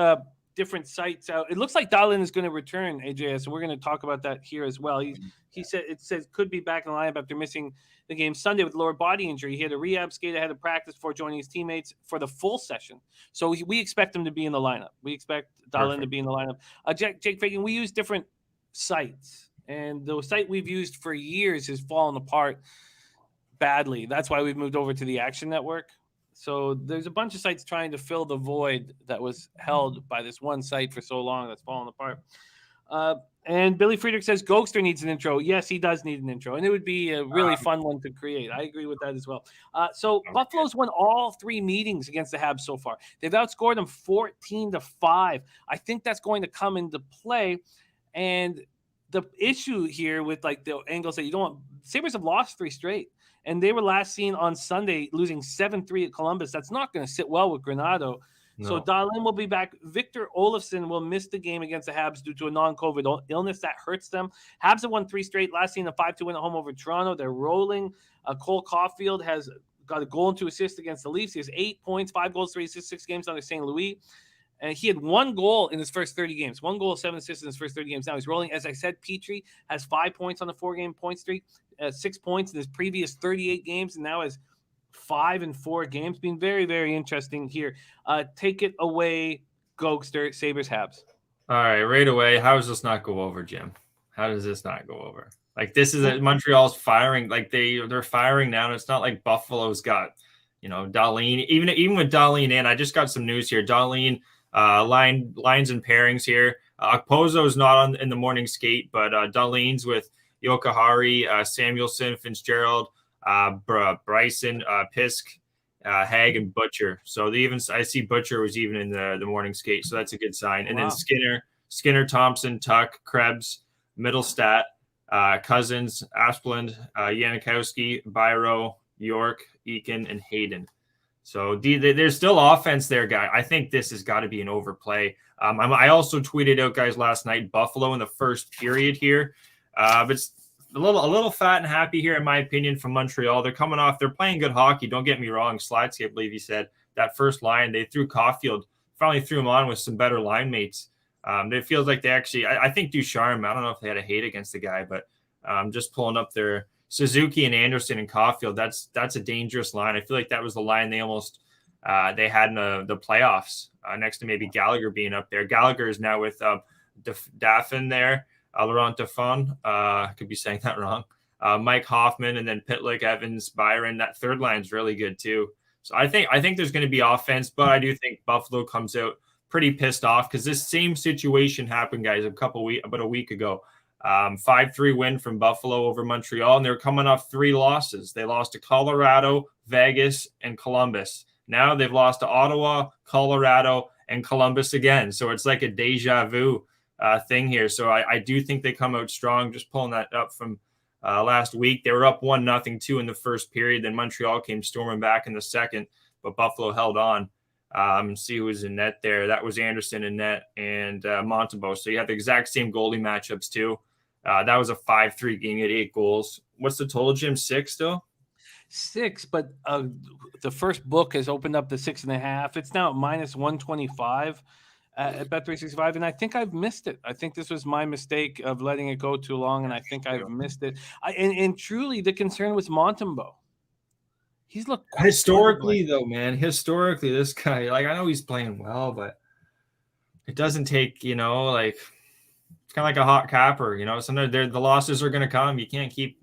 different sites out. It looks like Dahlin is going to return, AJ, so we're going to talk about that here as well. He says could be back in the lineup after missing the game Sunday with lower body injury. He had a rehab skate ahead of practice before joining his teammates for the full session. So we expect him to be in the lineup. We expect Dahlin to be in the lineup. Jake Fagan, we use different sites, and the site we've used for years has fallen apart badly. That's why we've moved over to the Action Network. So there's a bunch of sites trying to fill the void that was held by this one site for so long that's fallen apart. And Billy Friedrich says Gogster needs an intro. Yes, he does need an intro, and it would be a really fun one to create. I agree with that as well. So Buffalo's won all 3 meetings against the Habs so far. They've outscored them 14-5. I think that's going to come into play. And the issue here with like the angles that you don't want, Sabres have lost 3 straight. And they were last seen on Sunday losing 7-3 at Columbus. That's not going to sit well with Granato. No. So Dahlin will be back. Victor Olofsson will miss the game against the Habs due to a non-COVID illness. That hurts them. Habs have won 3 straight. Last seen a 5-2 win at home over Toronto. They're rolling. Cole Caulfield has got a goal and 2 assists against the Leafs. He has 8 points, 5 goals, 3 assists, 6 games under St. Louis. And he had 1 goal in his first 30 games. 1 goal, 7 assists in his first 30 games. Now he's rolling. As I said, Petrie has 5 points on the 4-game point streak, 6 points in his previous 38 games, and now has 5 in 4 games. Being very, very interesting here. Take it away, Gogster, Sabres Habs. All right away. How does this not go over, Jim? How does this not go over? Like, this is Montreal's firing. Like, they're firing now, and it's not like Buffalo's got, Dahlin. Even with Dahlin in, I just got some news here. Dahlin, lines and pairings here. Okpozo's not in the morning skate, but Dahlin's with Jokiharju, Samuelson, Fitzgerald, Bryson, Pisk, Hag, and Butcher. So I see Butcher was even in the morning skate, so that's a good sign. And then Skinner, Thompson, Tuck, Krebs, Middlestat, Cousins, Asplund, Janikowski, Byro, York, Eakin, and Hayden. So there's still offense there, guy. I think this has got to be an overplay. I also tweeted out, guys, last night, Buffalo in the first period here. But it's a little fat and happy here, in my opinion, from Montreal. They're playing good hockey. Don't get me wrong. Slatsky, I believe he said, that first line, they threw Caulfield, finally threw him on with some better line mates. It feels like they actually, I think Ducharme, I don't know if they had a hate against the guy, but just pulling up their Suzuki and Anderson and Caulfield, that's a dangerous line. I feel like that was the line they almost they had in the playoffs, next to maybe Gallagher being up there. Gallagher is now with Daffin there, Laurent Daffin. I could be saying that wrong. Mike Hoffman, and then Pitlick, Evans, Byron. That third line is really good too. So I think there's going to be offense, but I do think Buffalo comes out pretty pissed off because this same situation happened, guys, about a week ago. 5-3 win from Buffalo over Montreal, and they're coming off 3 losses. They lost to Colorado, Vegas, and Columbus. Now they've lost to Ottawa, Colorado, and Columbus again. So it's like a deja vu thing here. So I do think they come out strong. Just pulling that up from last week. They were up 1-2 in the first period. Then Montreal came storming back in the second, but Buffalo held on. See who was in net there. That was Anderson in net and Montembeault. So you have the exact same goalie matchups too. That was a 5-3 game at 8 goals. What's the total, Jim? 6 still? 6, but the first book has opened up to 6.5. It's now at -125 at Bet365, and I think I've missed it. I think this was my mistake of letting it go too long, and I think I've missed it. And truly, the concern was Montembeault. He's looked historically though, man. Historically, this guy, like, I know he's playing well, but it doesn't take, like, it's kind of like a hot capper, Sometimes the losses are going to come. You can't keep,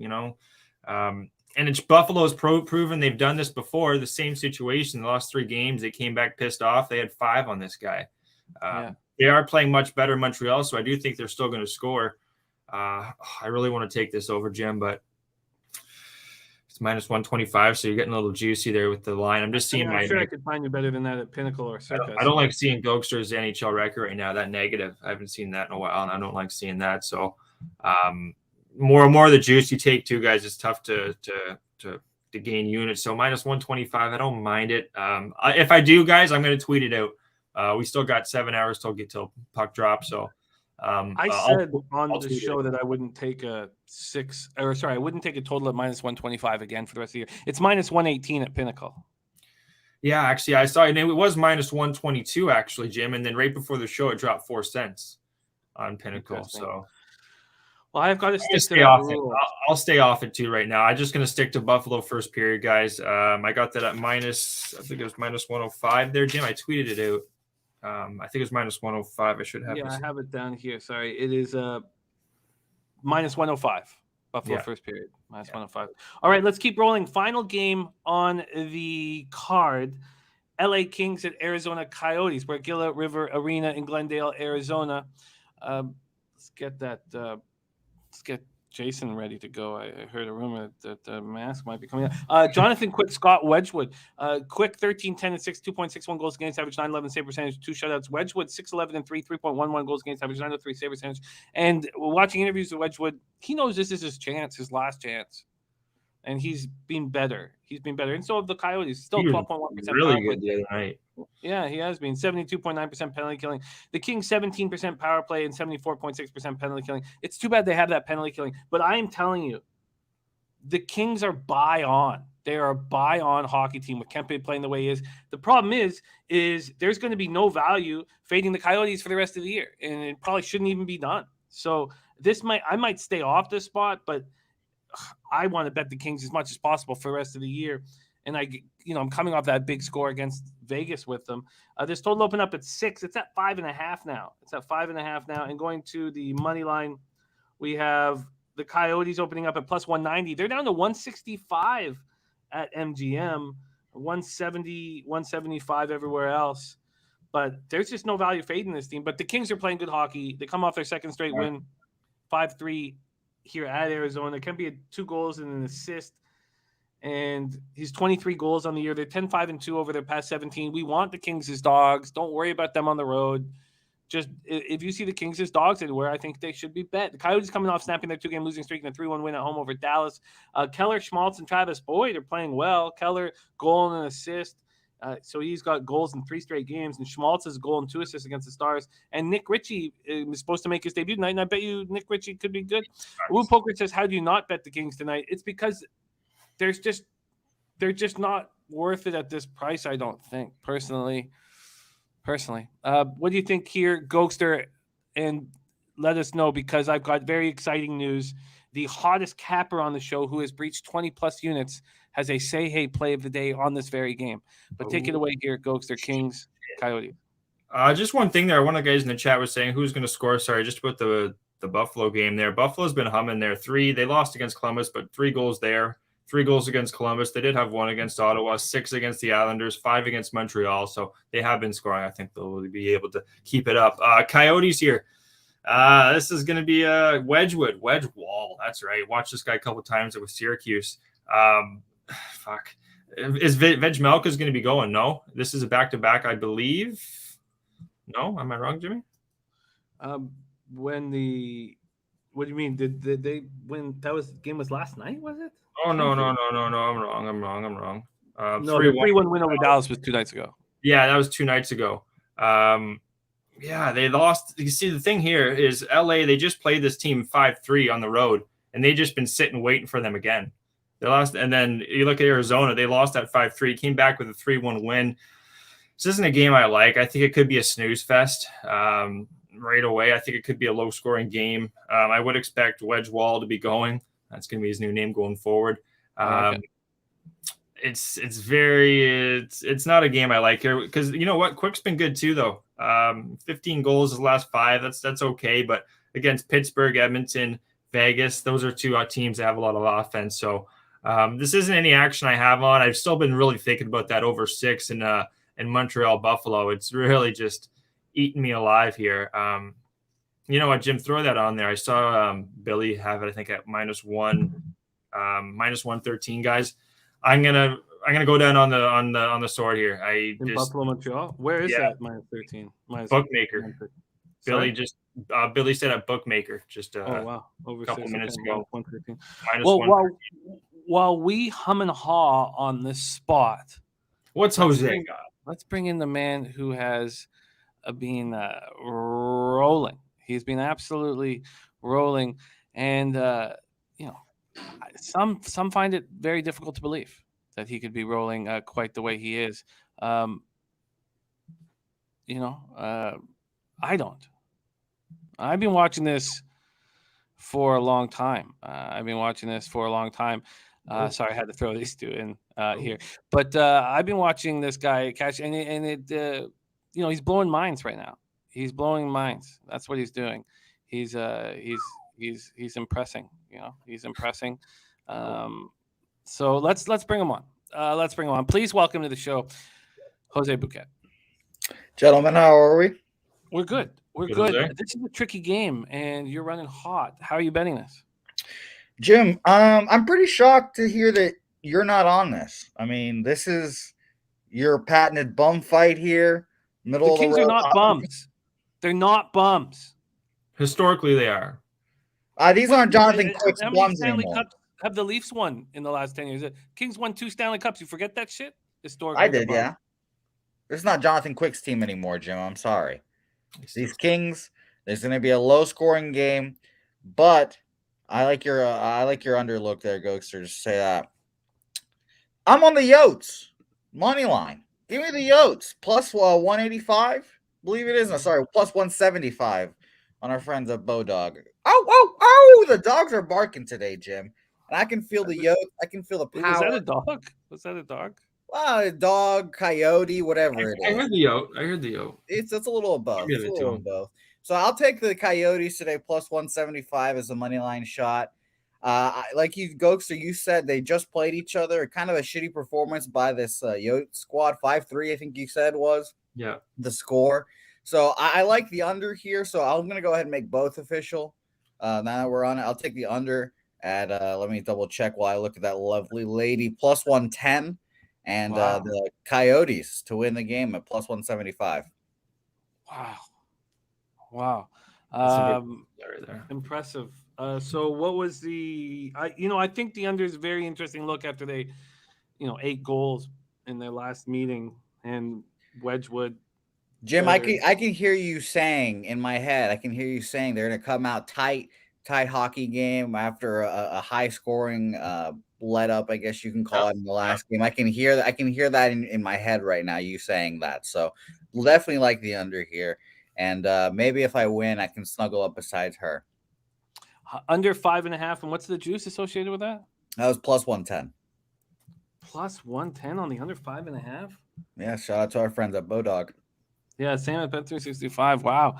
and it's Buffalo's proven they've done this before. The same situation. They lost 3 games. They came back pissed off. They had 5 on this guy. They are playing much better in Montreal, so I do think they're still going to score. I really want to take this over, Jim, but it's -125, so you're getting a little juicy there with the line. I'm just seeing I could find you better than that at Pinnacle or Circus. I don't like seeing Gogster's NHL record right now, that negative. I haven't seen that in a while, and I don't like seeing that. So more of the juice you take too, guys. It's tough to gain units. So -125, I don't mind it. If I do, guys, I'm going to tweet it out. We still got 7 hours till puck drop. So I said on the show that I wouldn't take I wouldn't take a total at -125 again for the rest of the year. It's -118 at Pinnacle. Yeah, actually, I saw it. It was -122 actually, Jim, and then right before the show, it dropped 4 cents on Pinnacle. So, well, I've got to stick to that rule. I'll stay off it too right now. I'm just going to stick to Buffalo first period, guys. I got that at minus. I think it was -105 there, Jim. I tweeted it out. I think it was -105. I should have. Yeah, I have it down here. Sorry, it is -105. Buffalo first period, -105. All right, let's keep rolling. Final game on the card. LA Kings at Arizona Coyotes. We're at Gila River Arena in Glendale, Arizona. Let's get that. Let's get Jason ready to go. I heard a rumor that the mask might be coming out. Jonathan Quick, Scott Wedgwood. Quick 13, 10, and 6, 2.61 goals against average, 911 save percentage, 2 shutouts. Wedgwood 6-11 and 3, 3.11 goals against average, 903 save percentage. And watching interviews with Wedgwood, he knows this is his chance, his last chance. And he's been better. And so have the Coyotes. Still 12.1%. Really good the other night. Yeah, he has been. 72.9% penalty killing. The Kings 17% power play and 74.6% penalty killing. It's too bad they have that penalty killing. But I am telling you, the Kings are buy on. They are a buy on hockey team with Kempe playing the way he is. The problem is there's going to be no value fading the Coyotes for the rest of the year, and it probably shouldn't even be done. So I might stay off this spot, but I want to bet the Kings as much as possible for the rest of the year. And I'm coming off that big score against Vegas with them. This total opened up at 6. It's at 5.5 now. And going to the money line, we have the Coyotes opening up at +190. They're down to 165 at MGM, 170, 175 everywhere else. But there's just no value fading this team. But the Kings are playing good hockey. They come off their second straight win, 5-3 here at Arizona. Kempe had 2 goals and an assist. And he's 23 goals on the year. They're 10-5-2 over their past 17. We want the Kings as dogs. Don't worry about them on the road. Just if you see the Kings as dogs anywhere, I think they should be bet. The Coyotes coming off snapping their 2-game losing streak and a 3-1 win at home over Dallas. Keller, Schmaltz, and Travis Boyd are playing well. Keller, goal and an assist. So he's got goals in 3 straight games. And Schmaltz has a goal and 2 assists against the Stars. And Nick Ritchie is supposed to make his debut tonight. And I bet you Nick Ritchie could be good. Woo Poker says, how do you not bet the Kings tonight? It's because they're just not worth it at this price, I don't think, personally. What do you think here, Gogster? And let us know, because I've got very exciting news. The hottest capper on the show, who has breached 20-plus units, has a say hey play of the day on this very game. But take it away here, Gogster. Kings, Coyote. Just one thing there. One of the guys in the chat was saying who's going to score. Sorry, just about the Buffalo game there. Buffalo's been humming there. 3. They lost against Columbus, but 3 goals there. 3 goals against Columbus. They did have 1 against Ottawa, 6 against the Islanders, 5 against Montreal. So they have been scoring. I think they'll be able to keep it up. Coyotes here. This is going to be Wedgwood. Wedgewall. That's right. Watched this guy a couple times with Syracuse. Fuck. Is Vejmelka's going to be going? No. This is a back-to-back, I believe. No? Am I wrong, Jimmy? What do you mean? Did they win? Game was last night, was it? Oh, no. I'm wrong. No, the 3-1 win over Dallas was 2 nights ago. Yeah, that was 2 nights ago. Yeah, they lost. You see, the thing here is LA, they just played this team 5-3 on the road, and they just been sitting waiting for them again. They lost, and then you look at Arizona, they lost that 5-3, came back with a 3-1 win. This isn't a game I like. I think it could be a snooze fest right away. I think it could be a low-scoring game. I would expect Wedgewall to be going. That's going to be his new name going forward. Okay. It's not a game I like here, because you know what? Quick's been good too, though. 15 goals the last 5. That's okay. But against Pittsburgh, Edmonton, Vegas, those are 2 teams that have a lot of offense. So this isn't any action I have on. I've still been really thinking about that over 6 in Montreal, Buffalo. It's really just eating me alive here. You know what, Jim? Throw that on there. I saw Billy have it, I think, at -1, -113. Guys, I'm gonna go down on the sword here. Buffalo, Montreal. Where is that -13? Bookmaker. Billy said at Bookmaker just Oh wow, a couple minutes ago. 113. Minus Well, 1. while we hum and haw on this spot, What's Jose got? Let's bring in the man who has been rolling. He's been absolutely rolling, and some find it very difficult to believe that he could be rolling quite the way he is. I don't. I've been watching this for a long time. Sorry, I had to throw these two in here. But I've been watching this guy catch, and he's blowing minds right now. He's blowing minds. That's what he's doing. He's impressing. He's impressing. So let's bring him on. Please welcome to the show, Jose Bouquet. Gentlemen, how are we? We're good. We're good. This is a tricky game, and you're running hot. How are you betting this? Jim, I'm pretty shocked to hear that you're not on this. I mean, this is your patented bum fight here. The Kings are not bums. They're not bums. Historically, they are. These aren't Jonathan Quick's bums Stanley anymore. Cups have the Leafs won in the last 10 years? The Kings won 2 Stanley Cups. You forget that shit? Historically, I did, yeah. It's not Jonathan Quick's team anymore, Jim. I'm sorry. These Kings, there's going to be a low-scoring game, but I like your underlook there, Gogster. Just say that. I'm on the Yotes money line. Give me the Yotes plus 185. Believe it is. No, sorry, plus 175 on our friends at Bodog. Oh! The dogs are barking today, Jim, and I can feel the Yotes. I can feel the power. Was that a dog? Was that a dog? Well, dog, coyote, whatever it is. I heard the Yote. It's a little of both. It's a little of both. So I'll take the Coyotes today plus 175 as a money line shot. Like you, Gogster, you said they just played each other. Kind of a shitty performance by this Yote squad. 5-3, I think you said was the score. So I like the under here. So I'm going to go ahead and make both official. Now that we're on it, I'll take the under at, let me double check while I look at that lovely lady, plus 110. And the Coyotes to win the game at plus 175. Wow. Impressive. So what was the I think the under is a very interesting look after they 8 goals in their last meeting, and Wedgwood. Jim, I can hear you saying in my head, they're going to come out tight hockey game after a high scoring let up, I guess you can call it, in the last game. I can hear that in my head right now, you saying that. So we'll definitely like the under here. And maybe if I win, I can snuggle up beside her. Under 5.5. And what's the juice associated with that? That was plus 110. Plus 110 on the under 5.5? Yeah, shout out to our friends at Bodog. Yeah, same at Bet365. Wow.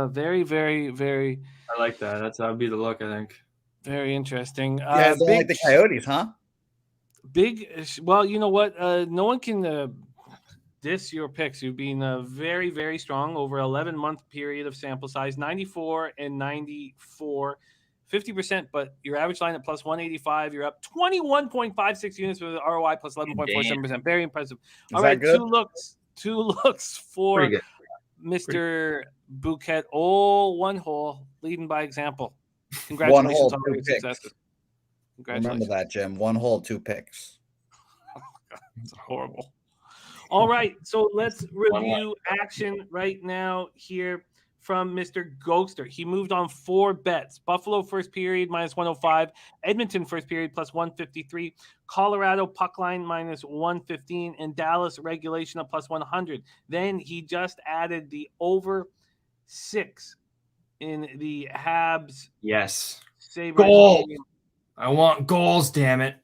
Very, very, very. I like that. That would be the look, I think. Very interesting. Yeah, don't like the Coyotes, huh? Well, you know what? No one can diss your picks. You've been very, very strong over 11-month period of sample size, 94 and 94, 50%, but your average line at plus 185. You're up 21.56 units with ROI plus 11.47%. Very impressive. All right, good? Two looks for Mr. Bouquet. One hole, leading by example. Congratulations on your successes. Remember that, Jim. 1 hole, 2 picks. It's horrible. All right, so let's review action right now here from Mr. Gogster. He moved on 4 bets. Buffalo first period minus 105. Edmonton first period plus 153. Colorado puck line minus 115. And Dallas regulation of plus 100. Then he just added the over 6 in the Habs. Yes. Goals. I want goals, damn it.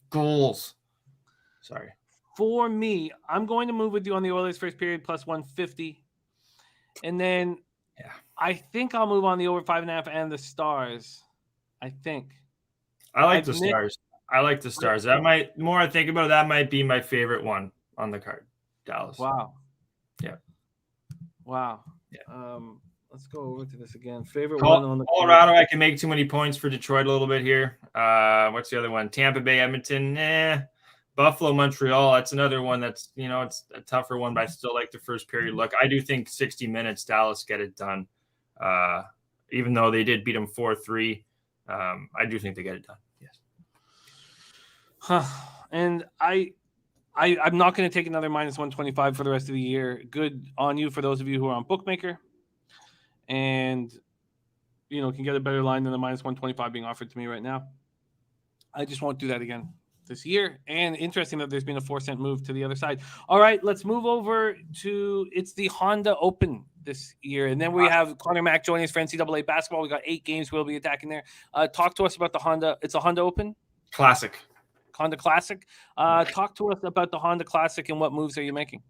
Goals. Sorry. For me, I'm going to move with you on the Oilers first period plus 150. And then I think I'll move on the over 5.5 and the Stars. I think. I like the Stars. That might, more I think about it, that might be my favorite one on the card. Dallas. Wow. Yeah. Wow. Yeah. Let's go over to this again. Favorite one on the Colorado. I can make too many points for Detroit a little bit here. What's the other one? Tampa Bay, Edmonton. Buffalo, Montreal. That's another one that's, it's a tougher one, but I still like the first period look. I do think 60 minutes, Dallas get it done. Even though they did beat them 4-3, I do think they get it done. Yes. And I'm not going to take another minus 125 for the rest of the year. Good on you for those of you who are on Bookmaker and, can get a better line than the minus 125 being offered to me right now. I just won't do that again this year. And interesting that there's been a 4-cent move to the other side. All right, let's move over to it's the Honda Open this year. And then we have Conor Mac joining us for NCAA basketball. We got 8 games we'll be attacking there. Talk to us about the Honda. It's a Honda Open? Classic. Honda Classic. Talk to us about the Honda Classic and what moves are you making?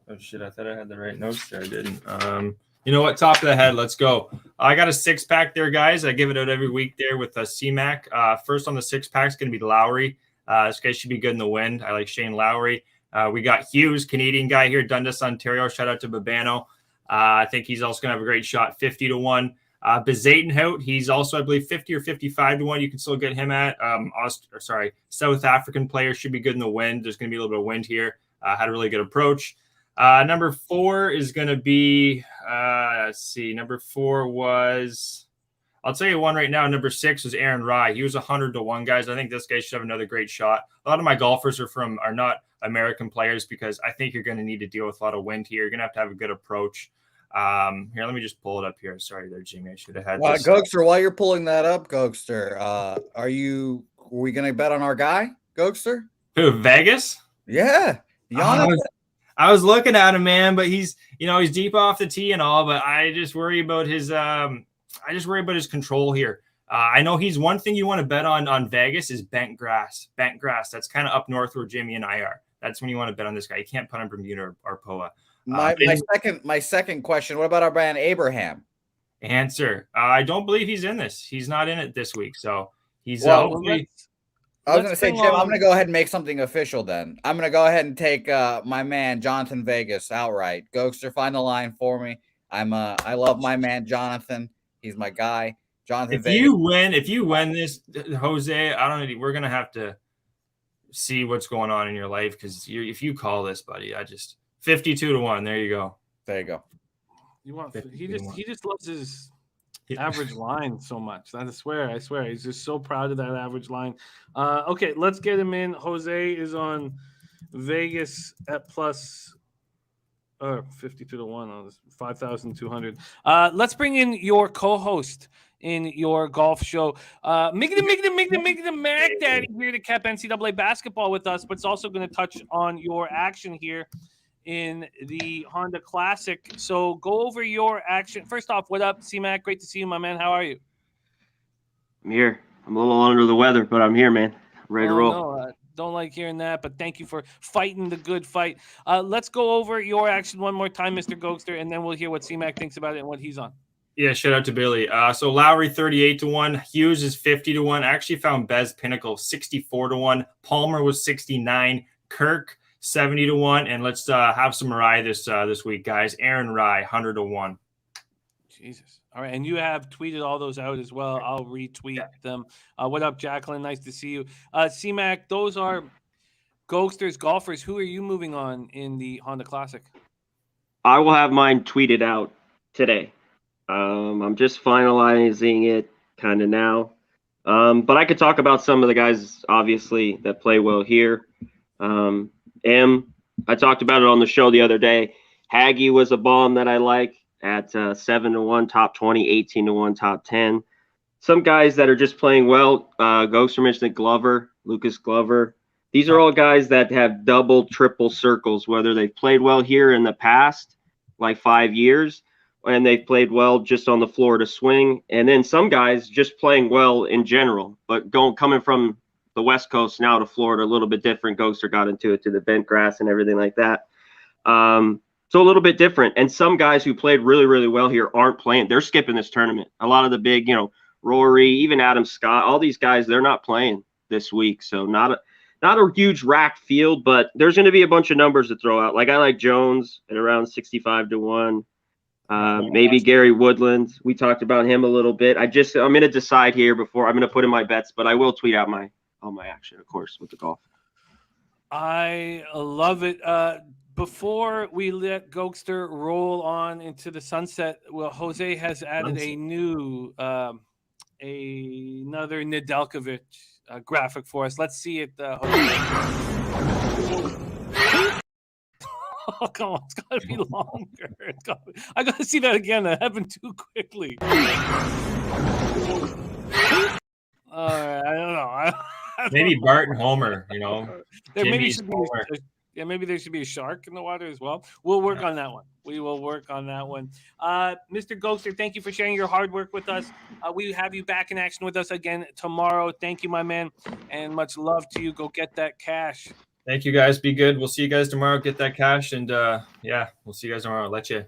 Oh, shit. I thought I had the right notes there. I didn't. You know what? Top of the head. Let's go. I got a 6-pack there, guys. I give it out every week there with C-Mac. First on the 6-pack is going to be Lowry. This guy should be good in the wind. I like Shane Lowry. We got Hughes, Canadian guy here, Dundas, Ontario. Shout out to Babano. I think he's also going to have a great shot, 50-1. Bezatenhout, he's also, I believe, 50 or 55-1. You can still get him at. South African player, should be good in the wind. There's going to be a little bit of wind here. Had a really good approach. Number 4 is going to be, let's see. Number 4 was, I'll tell you one right now. Number 6 was Aaron Rye. He was 100-1, guys. I think this guy should have another great shot. A lot of my golfers are not American players because I think you're going to need to deal with a lot of wind here. You're going to have a good approach. Here, let me just pull it up here. Sorry there, Jimmy. I should have had this. Gogster, while you're pulling that up, Gogster, are we going to bet on our guy, Gogster? Who, Vegas? Yeah. I was looking at him, man, but he's deep off the tee and all, but I just worry about his control here. I know he's one thing you want to bet on Vegas is bent grass. Bent grass. That's kind of up north where Jimmy and I are. That's when you want to bet on this guy. You can't put on Bermuda or POA. My second question. What about our man Abraham? Answer. I don't believe he's in this. He's not in it this week. So he's hopefully. I was going to say, Jim, I'm going to go ahead and make something official then. I'm going to go ahead and take my man, Jonathan Vegas, outright. Gogster, find the line for me. I love my man, Jonathan. He's my guy. Jonathan Vegas. If you win this, Jose, I don't know. We're going to have to see what's going on in your life because if you call this, buddy, 52-1. There you go. There you go. He just loves his average line so much. I swear. He's just so proud of that average line. Okay, let's get him in. Jose is on Vegas at plus 52-1. 5,200. Let's bring in your co-host in your golf show. Making the Mac Daddy here to cap NCAA basketball with us, but it's also going to touch on your action here in the Honda Classic. So go over your action. First off, what up, C-Mac? Great to see you, my man. How are you? I'm here. I'm a little under the weather, but I'm here, man. Ready to roll. No, don't like hearing that, but thank you for fighting the good fight. Let's go over your action one more time, Mr. Gogster, and then we'll hear what C-Mac thinks about it and what he's on. Yeah, shout out to Billy. So Lowry 38-1, Hughes is 50-1. I actually found Bez Pinnacle 64-1. Palmer was 69. Kirk 70-1, and let's have some Rye this week, guys. Aaron Rye 100-1. Jesus. All right, and you have tweeted all those out as well. I'll retweet them. What up, Jacqueline? Nice to see you. C-Mac, those are Gogster's golfers. Who are you moving on in the Honda Classic? I will have mine tweeted out today. I'm just finalizing it kind of now. But I could talk about some of the guys, obviously, that play well here. I talked about it on the show the other day. Haggy was a bomb that I like at 7-1, top 20, 18-1, top 10. Some guys that are just playing well. Gogster mentioned Glover, Lucas Glover. These are all guys that have double, triple circles, whether they've played well here in the past, like 5 years, and they've played well just on the floor to swing. And then some guys just playing well in general, but coming from the West Coast now to Florida, a little bit different. Gogster got into it to the bent grass and everything like that. So a little bit different. And some guys who played really, really well here aren't playing. They're skipping this tournament. A lot of the big, Rory, even Adam Scott, all these guys, they're not playing this week. So not a huge rack field, but there's going to be a bunch of numbers to throw out. Like I like Jones at around 65-1. Maybe Gary Woodland. We talked about him a little bit. I'm going to decide here before I'm going to put in my bets, but I will tweet out all my action, of course, with the golf. I love it. before we let Gogster roll on into the sunset, well, Jose has added a new, another Nedeljkovic graphic for us. Let's see it, Jose. Oh, come on. It's got to be longer. I got to see that again. That happened too quickly. I don't know. Maybe Bart and Homer, you know. Maybe there should be a shark in the water as well. We'll work on that one. We will work on that one. Mr. Gogster, thank you for sharing your hard work with us. We have you back in action with us again tomorrow. Thank you, my man, and much love to you. Go get that cash. Thank you, guys. Be good. We'll see you guys tomorrow. Get that cash, and we'll see you guys tomorrow. Let you.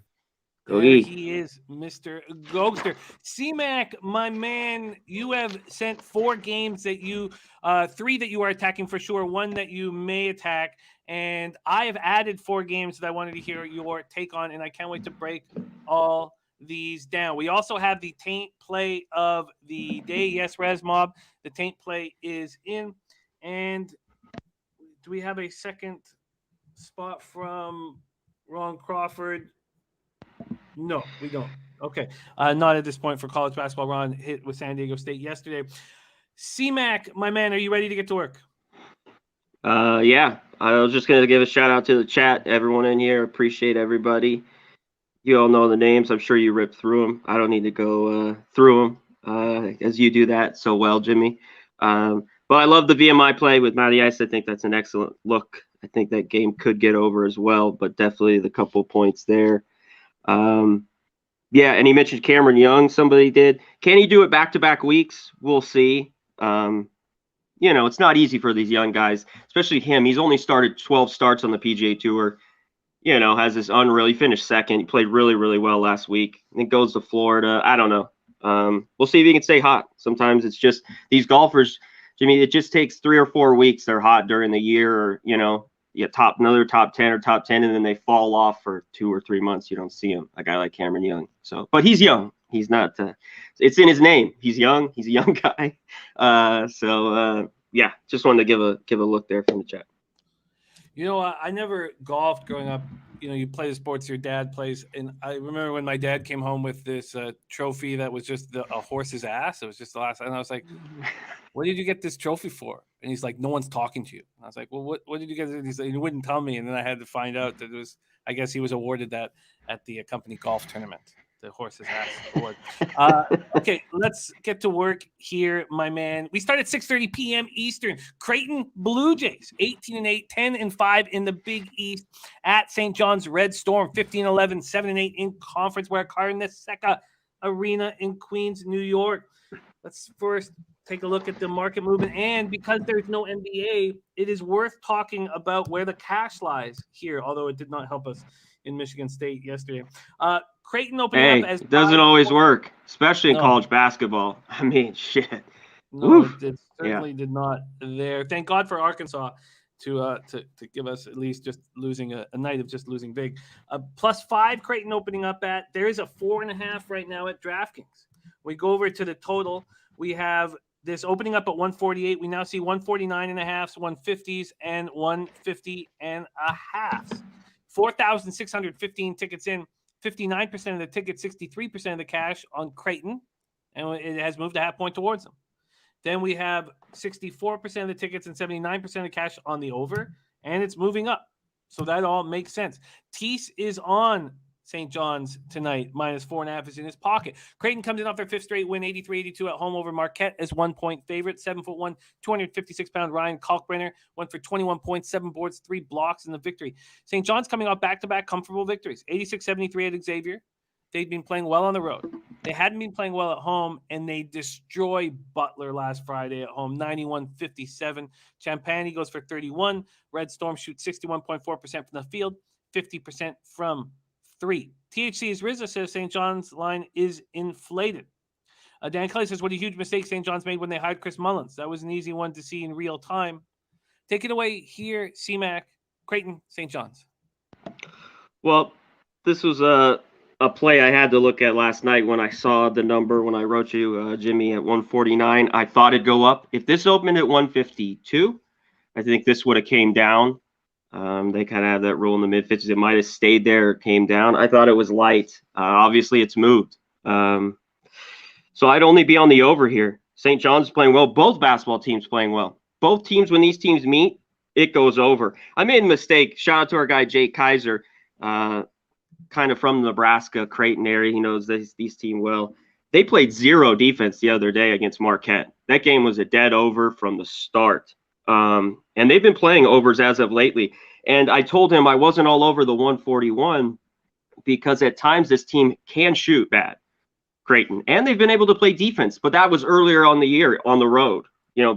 There he is, Mr. Gogster. C-Mac, my man, you have sent 4 games that you, 3 that you are attacking for sure, 1 that you may attack, and I have added 4 games that I wanted to hear your take on, and I can't wait to break all these down. We also have the taint play of the day. Yes, Resmob, the taint play is in, and do we have a second spot from Ron Crawford? No, we don't. Okay. Not at this point for college basketball. Ron hit with San Diego State yesterday. C-Mac, my man, are you ready to get to work? Yeah. I was just going to give a shout out to the chat. Everyone in here. Appreciate everybody. You all know the names. I'm sure you ripped through them. I don't need to go through them as you do that so well, Jimmy. But I love the VMI play with Matty Ice. I think that's an excellent look. I think that game could get over as well, but definitely the couple points there. And he mentioned Cameron Young. Somebody did. Can he do it back-to-back weeks? We'll see. It's not easy for these young guys, especially him. He's only started 12 starts on the PGA Tour. Has this unreal. He finished second. He played really, really well last week. I think goes to Florida. I don't know. We'll see if he can stay hot. Sometimes it's just these golfers, Jimmy, it just takes 3 or 4 weeks. They're hot during the year, or, another top 10 or top 10, and then they fall off for 2 or 3 months. You don't see him. A guy like Cameron Young. But he's young. He's not. It's in his name. He's young. He's a young guy. Just wanted to give a look there from the chat. I never golfed growing up. You play the sports your dad plays, and I remember when my dad came home with this trophy that was just a horse's ass. It was just the last, and I was like, "What did you get this trophy for?" And he's like, "No one's talking to you." And I was like, "Well, what did you get?" And he's like, "He wouldn't tell me," and then I had to find out that it was. I guess he was awarded that at the company golf tournament. The horse's ass award. Okay, let's get to work here, my man. We start at 6:30 p.m. Eastern. Creighton Blue Jays, 18-8, 10-5 in the Big East at St. John's Red Storm, 15-11, 7-8 in conference. We're at Carnesecca Arena in Queens, New York. Let's first take a look at the market movement. And because there's no NBA, it is worth talking about where the cash lies here, although it did not help us in Michigan State yesterday. Creighton opening up as it doesn't always work, especially in college basketball. I mean, shit. No, it certainly did not there. Thank God for Arkansas to give us at least just losing a night of just losing big. +5 Creighton opening up at. There is a 4.5 right now at DraftKings. We go over to the total. We have this opening up at 148. We now see 149.5s, 150s, and 150.5s. 4,615 tickets in. 59% of the tickets, 63% of the cash on Creighton, and it has moved a half point towards them. Then we have 64% of the tickets and 79% of the cash on the over, and it's moving up. So that all makes sense. Tease is on St. John's tonight, -4.5 is in his pocket. Creighton comes in off their 5th straight win, 83-82 at home over Marquette as 1-point favorite. 7'1", 256-pound Ryan Kalkbrenner went for 21 points, 7 boards, 3 blocks in the victory. St. John's coming off back-to-back comfortable victories, 86-73 at Xavier. They'd been playing well on the road. They hadn't been playing well at home, and they destroyed Butler last Friday at home, 91-57. Champagne goes for 31. Red Storm shoots 61.4% from the field, 50% from 3. THC's Rizza says St. John's line is inflated. Dan Kelly says, what a huge mistake St. John's made when they hired Chris Mullins. That was an easy one to see in real time. Take it away here, C-Mac, Creighton, St. John's. Well, this was a play I had to look at last night when I saw the number, when I wrote you, Jimmy, at 149. I thought it'd go up. If this opened at 152, I think this would have came down. They kind of have that rule in the mid-50s. It might have stayed there or came down. I thought it was light. Obviously, it's moved. So I'd only be on the over here. St. John's playing well. Both basketball teams playing well. Both teams, when these teams meet, it goes over. I made a mistake. Shout out to our guy, Jake Kaiser, kind of from the Nebraska, Creighton area. He knows these team well. They played zero defense the other day against Marquette. That game was a dead over from the start. And they've been playing overs as of lately. And I told him I wasn't all over the 141 because at times this team can shoot bad, Creighton. And they've been able to play defense. But that was earlier on the year on the road,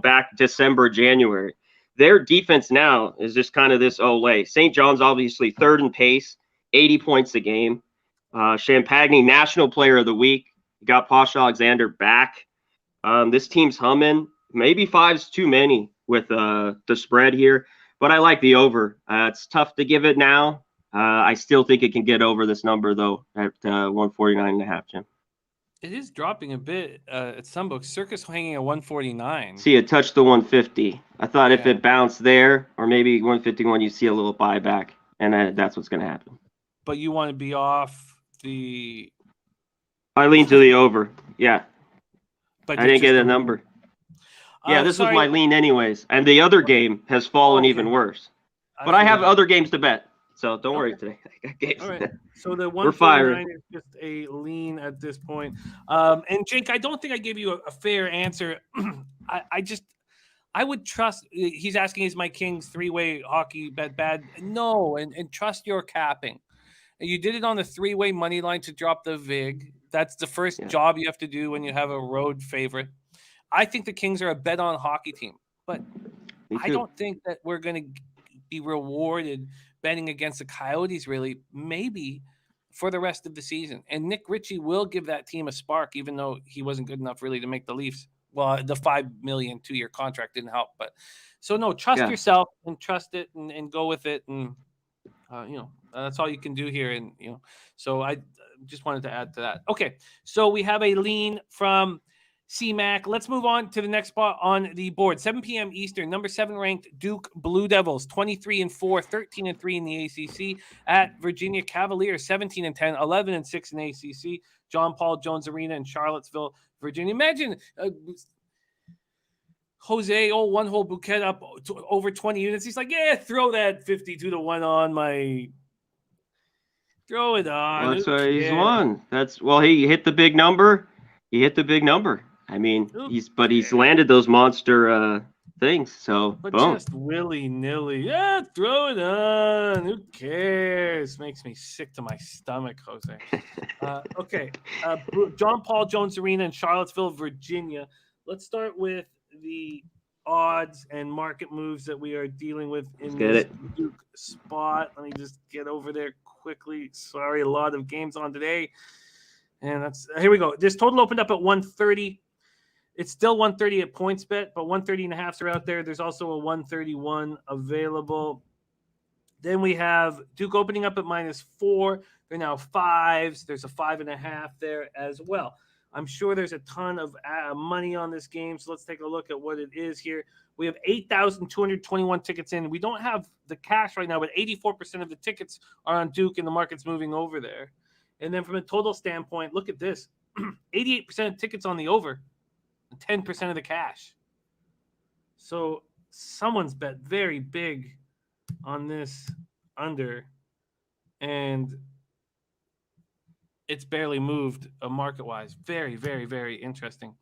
back December, January. Their defense now is just kind of this Olay. St. John's obviously third in pace, 80 points a game. Champagne, National Player of the Week. You got Posh Alexander back. This team's humming. Maybe 5's too many with the spread here, but I like the over. It's tough to give it now. I still think it can get over this number, though, at 149.5, Jim. It is dropping a bit at some books. Circus hanging at 149. See, it touched the 150. I thought if it bounced there or maybe 151, you see a little buyback, and that's what's going to happen. But you want to be off the... I lean to the over, yeah. But I didn't get a number. Yeah, this was my lean anyways. And the other game has fallen even worse. But I have other games to bet. So don't worry today. I got games. All right. So the 149 is just a lean at this point. And Jake, I don't think I gave you a fair answer. I would trust. He's asking, is my Kings three-way hockey bet bad? No, and trust your capping. You did it on the three-way money line to drop the VIG. That's the first job you have to do when you have a road favorite. I think the Kings are a bet-on hockey team, but I don't think that we're going to be rewarded betting against the Coyotes, really, maybe for the rest of the season. And Nick Ritchie will give that team a spark, even though he wasn't good enough really to make the Leafs. Well, the $5 million 2-year contract didn't help. But so, no, trust yourself and trust it and go with it. And, that's all you can do here. And, so I just wanted to add to that. Okay, so we have a lean from C-Mac. Let's move on to the next spot on the board. 7 p.m. Eastern, number 7 ranked Duke Blue Devils, 23-4, 13-3 in the ACC. At Virginia Cavaliers, 17-10, 11-6 in the ACC. John Paul Jones Arena in Charlottesville, Virginia. Imagine Jose, one whole bouquet up to over 20 units. He's like, throw that 52-1 on my. Throw it on. Well, that's why he's won. He hit the big number. I mean, he's landed those monster things. So, but boom. Just willy-nilly. Throw it on. Who cares? Makes me sick to my stomach, Jose. Okay. John Paul Jones Arena in Charlottesville, Virginia. Let's start with the odds and market moves that we are dealing with in this Duke spot. Let me just get over there quickly. Sorry, a lot of games on today. And here we go. This total opened up at 130. It's still 130 at PointsBet, but 130.5s are out there. There's also a 131 available. Then we have Duke opening up at -4. They're now 5s. There's a 5.5 there as well. I'm sure there's a ton of money on this game, so let's take a look at what it is here. We have 8,221 tickets in. We don't have the cash right now, but 84% of the tickets are on Duke, and the market's moving over there. And then from a total standpoint, look at this. 88% of tickets on the over and 10% of the cash. So someone's bet very big on this under, and it's barely moved market-wise. Very, very, very interesting.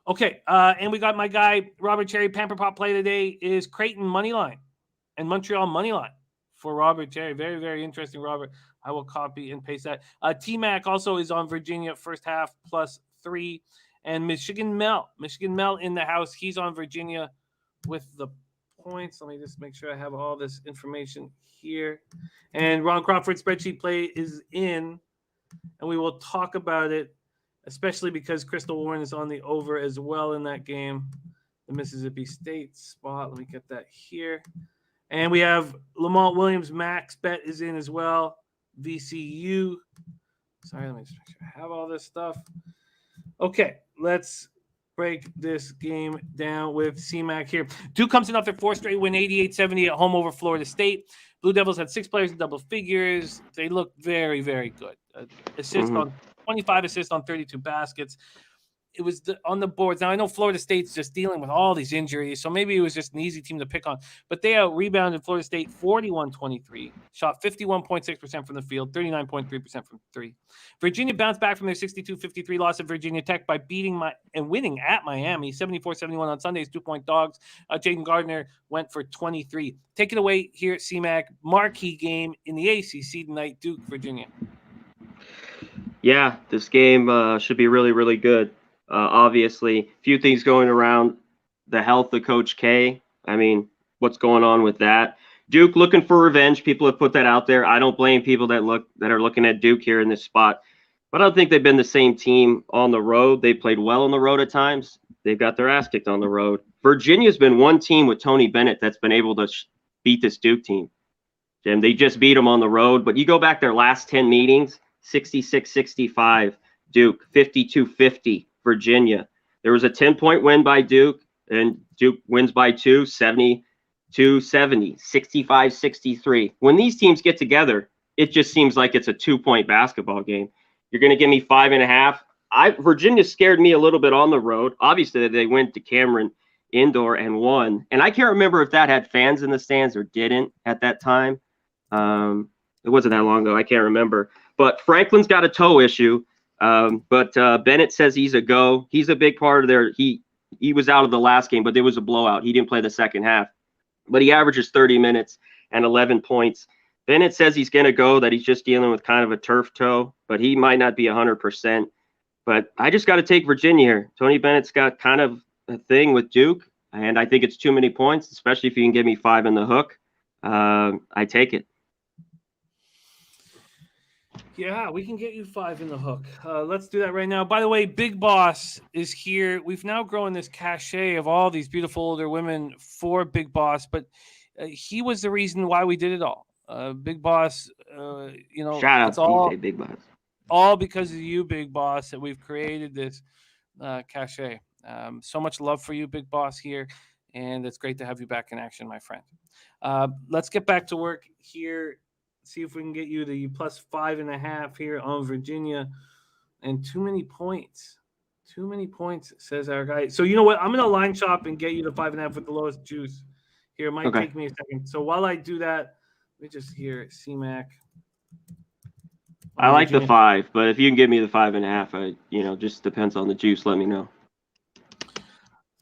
Okay, and we got my guy, Robert Cherry. Pamper Pop play today is Creighton moneyline and Montreal moneyline for Robert Cherry. Very, very interesting, Robert. I will copy and paste that. T-Mac also is on Virginia first half +3. And Michigan Mel in the house. He's on Virginia with the points. Let me just make sure I have all this information here. And Ron Crawford's spreadsheet play is in, and we will talk about it, especially because Crystal Warren is on the over as well in that game. The Mississippi State spot. Let me get that here. And we have Lamont Williams. Max bet is in as well. VCU. Sorry, let me just make sure I have all this stuff. Okay, let's break this game down with C-Mac here. Duke comes in off their 4th straight win, 88-70 at home over Florida State. Blue Devils had 6 players in double figures. They look very, very good. On 25 assists on 32 baskets. It was on the boards. Now, I know Florida State's just dealing with all these injuries, so maybe it was just an easy team to pick on. But they out-rebounded Florida State 41-23, shot 51.6% from the field, 39.3% from 3. Virginia bounced back from their 62-53 loss at Virginia Tech by winning at Miami, 74-71 on Sunday's 2-point dogs. Jaden Gardner went for 23. Take it away here at CMAC. Marquee game in the ACC tonight, Duke, Virginia. Yeah, this game should be really, really good. Obviously, a few things going around. The health of Coach K. I mean, what's going on with that? Duke looking for revenge. People have put that out there. I don't blame people that are looking at Duke here in this spot. But I don't think they've been the same team on the road. They played well on the road at times. They've got their ass kicked on the road. Virginia's been one team with Tony Bennett that's been able to beat this Duke team. And they just beat them on the road. But you go back their last 10 meetings, 66-65, Duke, 52-50. Virginia. There was a 10-point win by Duke, and Duke wins by 2, 70-70, 65-63. When these teams get together, it just seems like it's a 2-point basketball game. You're going to give me 5.5. Virginia scared me a little bit on the road. Obviously, they went to Cameron Indoor and won. And I can't remember if that had fans in the stands or didn't at that time. It wasn't that long ago. I can't remember. But Franklin's got a toe issue. But Bennett says he's a go. He's a big part of he was out of the last game, but there was a blowout. He didn't play the second half. But he averages 30 minutes and 11 points. Bennett says he's going to go, that he's just dealing with kind of a turf toe, but he might not be 100%. But I just got to take Virginia here. Tony Bennett's got kind of a thing with Duke, and I think it's too many points, especially if you can give me 5 in the hook. I take it. Yeah, we can get you 5 in the hook. Let's do that right now. By the way, Big Boss is here. We've now grown this cachet of all these beautiful older women for Big Boss, but he was the reason why we did it all. Big Boss, shout out it's all DJ Big Boss. All because of you, Big Boss, that we've created this cachet. So much love for you, Big Boss, here, and it's great to have you back in action, my friend. Let's get back to work here. See if we can get you the plus 5.5 here on Virginia. And too many points. Too many points, says our guy. So you know what? I'm going to line chop and get you the 5.5 with the lowest juice. Here, it might take me a second. So while I do that, let me just hear CMAC. I like the 5, but if you can give me the 5.5, just depends on the juice. Let me know.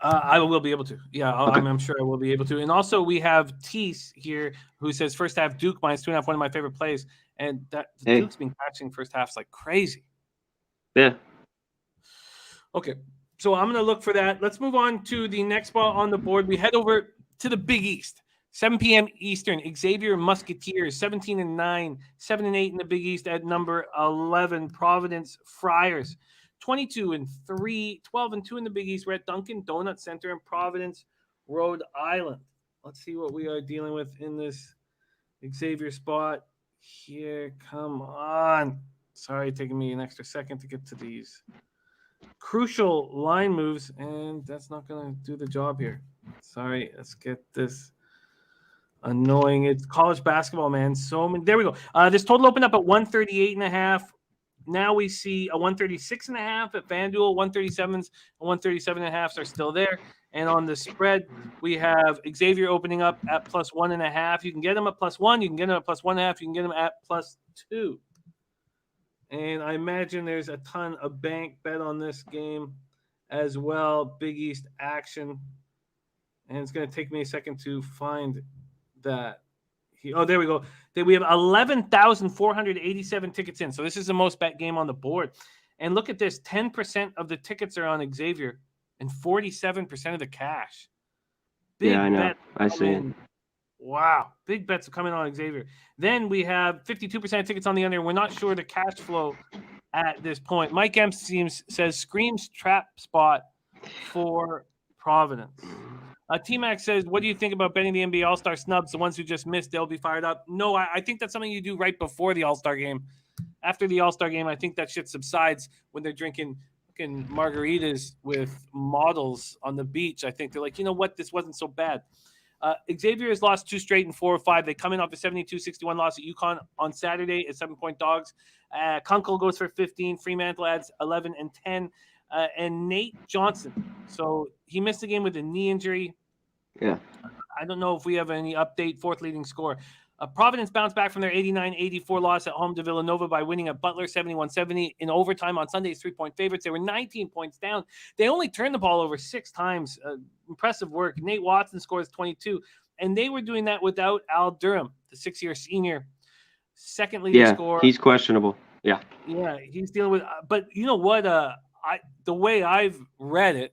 I will be able to. Yeah, I'm sure I will be able to. And also, we have Tease here who says first half Duke minus 2.5, one of my favorite plays. And Duke's been catching first halves like crazy. Yeah. Okay, so I'm going to look for that. Let's move on to the next spot on the board. We head over to the Big East. 7 p.m. Eastern, Xavier Musketeers, 17-9, 7-8 in the Big East at number 11. Providence Friars, 22-3, 12-2 in the Big East. We're at Dunkin' Donut Center in Providence, Rhode Island. Let's see what we are dealing with in this Xavier spot here. Come on. Sorry, taking me an extra second to get to these crucial line moves, and that's not going to do the job here. Sorry, let's get this annoying. It's college basketball, man. So many. There we go. This total opened up at 138.5. Now we see a 136.5 at FanDuel. 137s and 137.5s are still there. And on the spread, we have Xavier opening up at plus 1.5. You can get them at plus 1. You can get them at plus 1.5. You can get them at plus 2. And I imagine there's a ton of bank bet on this game as well. Big East action. And it's going to take me a second to find that. Oh, there we go. We have 11,487 tickets in. So this is the most bet game on the board. And look at this. 10% of the tickets are on Xavier and 47% of the cash. Big I know. I see it. Wow. Big bets are coming on Xavier. Then we have 52% of tickets on the under. We're not sure the cash flow at this point. Mike M says screams trap spot for Providence. T-Mac says, what do you think about betting the NBA All-Star snubs? The ones who just missed, they'll be fired up. No, I think that's something you do right before the All-Star game. After the All-Star game, I think that shit subsides when they're drinking fucking margaritas with models on the beach. I think they're like, you know what? This wasn't so bad. Xavier has lost 2 straight in 4 or 5. They come in off a 72-61 loss at UConn on Saturday at 7-point dogs. Kunkel goes for 15. Fremantle adds 11 and 10. And Nate Johnson. So he missed the game with a knee injury. Yeah. I don't know if we have any update. 4th leading score. Providence bounced back from their 89-84 loss at home to Villanova by winning at Butler 71-70 in overtime on Sunday's 3-point favorites. They were 19 points down. They only turned the ball over 6 times. Impressive work. Nate Watson scores 22, and they were doing that without Al Durham, the 6-year senior. 2nd leading scorer. He's questionable. Yeah, he's dealing with. But you know what? The way I've read it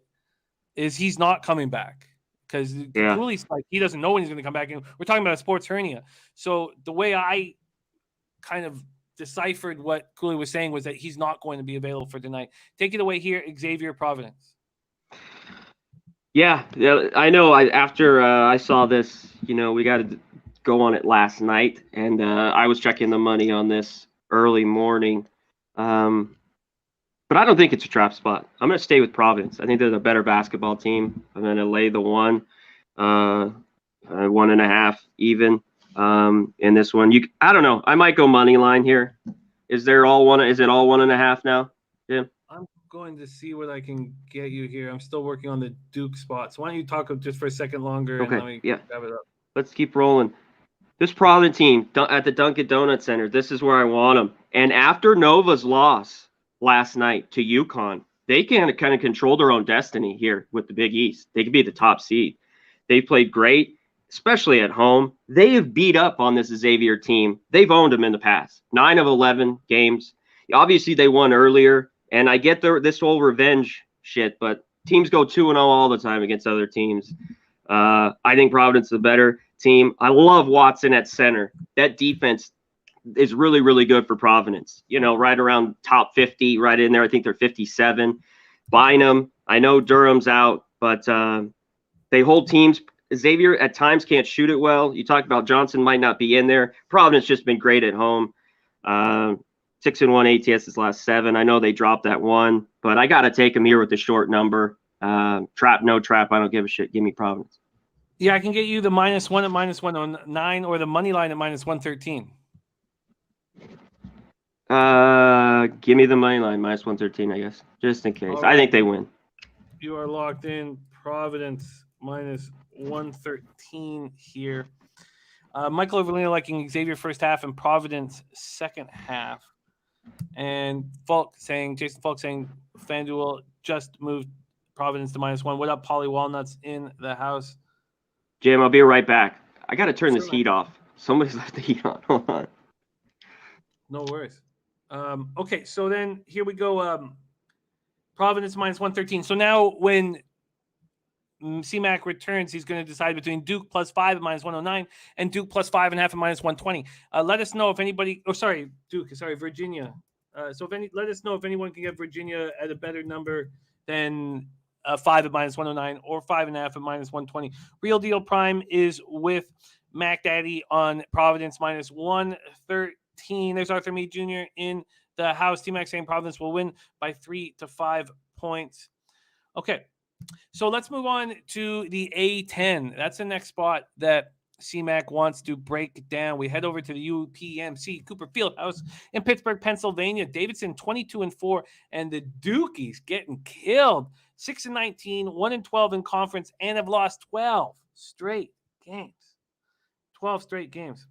is he's not coming back. Because Cooley's like, he doesn't know when he's going to come back. And we're talking about a sports hernia. So the way I kind of deciphered what Cooley was saying was that he's not going to be available for tonight. Take it away here, Xavier Providence. Yeah, I know. After I saw this, we got to go on it last night. And I was checking the money on this early morning. But I don't think it's a trap spot. I'm going to stay with Providence. I think they're the better basketball team. I'm going to lay the 1.5 even in this one. I don't know. I might go money line here. Is it all 1.5 now, Jim? I'm going to see what I can get you here. I'm still working on the Duke spots. Why don't you talk just for a second longer? Okay. And let me grab it up. Let's keep rolling. This Providence team at the Dunkin' Donuts Center. This is where I want them. And after Nova's loss last night to UConn, they can kind of control their own destiny here with the Big East. They could be the top seed. They played great, especially at home. They have beat up on this Xavier team. They've owned them in the past. 9 of 11 games. Obviously, they won earlier, and I get this whole revenge shit, but teams go 2-0 all the time against other teams. I think Providence is a better team. I love Watson at center. That defense is really, really good for Providence. Right around top 50, right in there. I think they're 57. Bynum, I know Durham's out, but they hold teams. Xavier at times can't shoot it well. You talked about Johnson might not be in there. Providence just been great at home. 6-1 ATS his last 7. I know they dropped that one, but I got to take them here with the short number. Trap, no trap. I don't give a shit. Give me Providence. Yeah, I can get you the -1 at -109 or the money line at -113. Give me the money line -113, I guess, just in case. I think they win. You are locked in. Providence -113 here. Michael Overlina liking Xavier first half and Providence second half. And Jason Falk saying FanDuel just moved Providence to -1. What up, Polly Walnuts in the house? Jim, I'll be right back. I got to turn this heat off. Somebody's left the heat on. Hold on. No worries. Okay, so then here we go. Providence -113. So now when CMAC returns, he's going to decide between Duke +5 at -109 and Duke +5.5 at -120. Let us know if anybody. Virginia. Let us know if anyone can get Virginia at a better number than 5 at -109 or 5.5 at -120. Real Deal Prime is with Mac Daddy on Providence -113. There's Arthur Meade Jr. in the house. T-Mac saying Providence will win by 3 to 5 points. Okay, so let's move on to the A10. That's the next spot that C-Mac wants to break down. We head over to the UPMC Cooper Fieldhouse in Pittsburgh, Pennsylvania. Davidson 22-4, and the Dukies getting killed. 6-19, 1-12 in conference, and have lost 12 straight games. 12 straight games.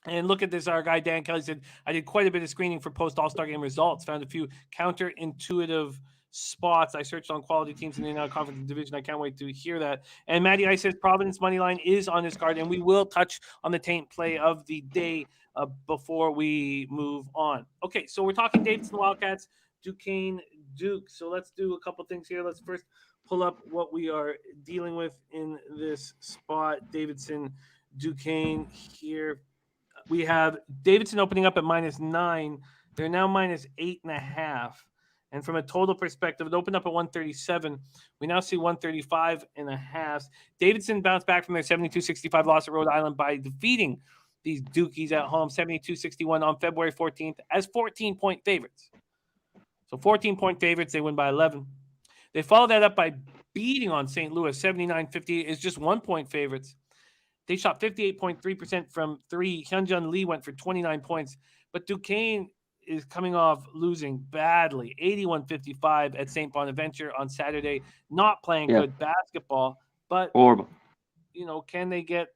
And look at this. Our guy Dan Kelly said, I did quite a bit of screening for post All-Star game results. Found a few counterintuitive spots. I searched on quality teams in the conference division. I can't wait to hear that. And Matty I says Providence money line is on this card, and we will touch on the taint play of the day before we move on. Okay, so we're talking Davidson Wildcats, Duquesne, Duke. So let's do a couple things here. Let's first pull up what we are dealing with in this spot. Davidson, Duquesne here. We have Davidson opening up at -9. They're now -8.5. And from a total perspective, it opened up at 137. We now see 135.5. Davidson bounced back from their 72-65 loss at Rhode Island by defeating these Dukies at home, 72-61 on February 14th as 14-point favorites. So 14-point favorites. They win by 11. They follow that up by beating on St. Louis. 79-58 is just 1-point favorites. They shot 58.3% from three. Hyunjin Lee went for 29 points. But Duquesne is coming off losing badly. 81-55 at St. Bonaventure on Saturday. Not playing good basketball. But, horrible. Can they get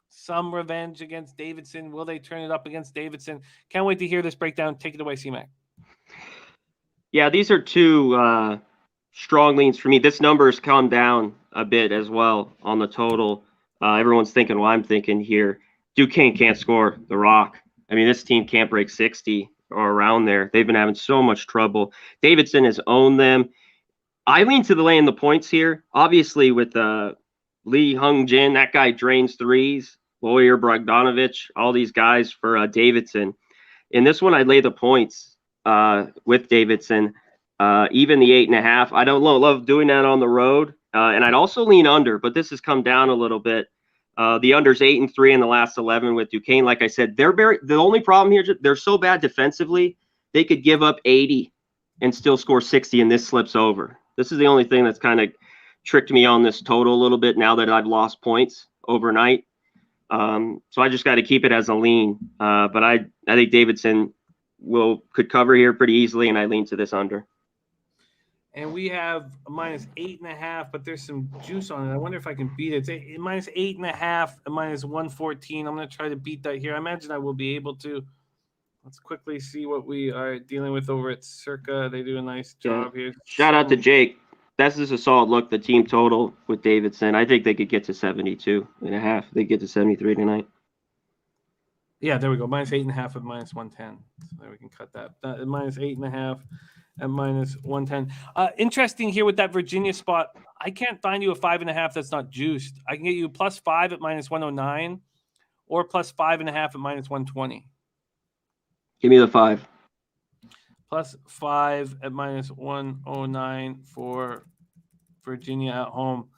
some revenge against Davidson? Will they turn it up against Davidson? Can't wait to hear this breakdown. Take it away, C-Mac. Yeah, these are two strong leans for me. This number has come down a bit as well on the total. Everyone's thinking what I'm thinking here. Duquesne can't score the rock. I mean, this team can't break 60 or around there. They've been having so much trouble. Davidson has owned them. I lean to the laying the points here. Obviously, with Lee Hyunjin, that guy drains threes. Lawyer, Bogdanovich, all these guys for Davidson. In this one, I'd lay the points with Davidson, even the 8.5. I don't love doing that on the road. And I'd also lean under, but this has come down a little bit. The under's 8-3 in the last 11 with Duquesne. Like I said, the only problem here, they're so bad defensively, they could give up 80 and still score 60, and this slips over. This is the only thing that's kind of tricked me on this total a little bit now that I've lost points overnight. So I just got to keep it as a lean. But I think Davidson could cover here pretty easily, and I lean to this under. And we have a minus 8.5, but there's some juice on it. I wonder if I can beat it. It's minus 8.5 and minus 114. I'm going to try to beat that here. I imagine I will be able to. Let's quickly see what we are dealing with over at Circa. They do a nice job here. Shout out to Jake. This is a solid look. The team total with Davidson, I think they could get to 72.5. They get to 73 tonight. Yeah, there we go. Minus 8.5 and minus 110. So there we can cut that. Minus 8.5 and minus 110. Interesting here with that Virginia spot. I can't find you a 5.5 that's not juiced. I can get you plus 5 at minus 109 or plus 5.5 at minus 120. Give me the 5. Plus 5 at minus 109 for Virginia at home.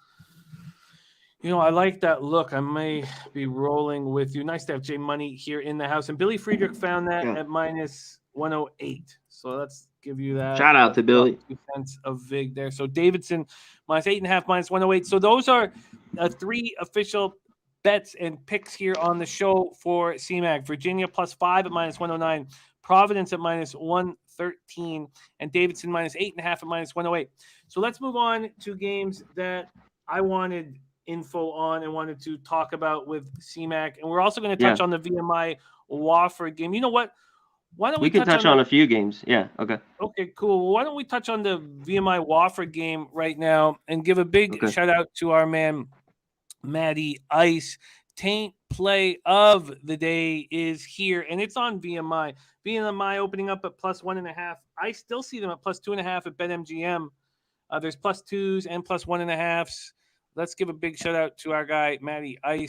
I like that look. I may be rolling with you. Nice to have Jay Money here in the house. And Billy Friedrich found that at minus 108. So let's give you that. Shout out to Billy. 2 cents of VIG there. So Davidson minus 8.5, minus 108. So those are 3 official bets and picks here on the show for CMAC. Virginia plus 5 at minus 109. Providence at minus 113. And Davidson minus 8.5 at minus 108. So let's move on to games that I wanted info on and wanted to talk about with CMAC. And we're also going to touch on the VMI Wofford game. You know what? Why don't we touch on a few games? Yeah. Okay. Okay, cool. Well, why don't we touch on the VMI Wofford game right now and give a big shout out to our man, Matty Ice. Taint play of the day is here, and it's on VMI. VMI opening up at plus 1.5. I still see them at plus 2.5 at BetMGM. There's plus 2s and plus 1.5s. Let's give a big shout out to our guy, Matty Ice.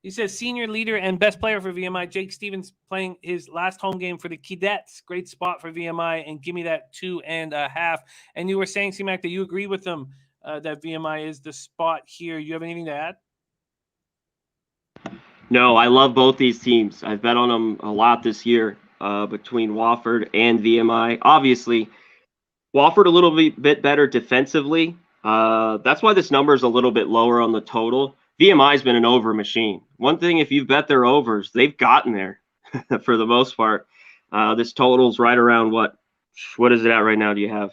He says, senior leader and best player for VMI, Jake Stevens, playing his last home game for the Cadets. Great spot for VMI, and give me that 2.5. And you were saying, C-Mac, that you agree with them that VMI is the spot here. You have anything to add? No, I love both these teams. I've bet on them a lot this year between Wofford and VMI. Obviously, Wofford a little bit better defensively. That's why this number is a little bit lower on the total. VMI's been an over machine. One thing, if you've bet their overs, they've gotten there for the most part. This total's right around what is it at right now? Do you have?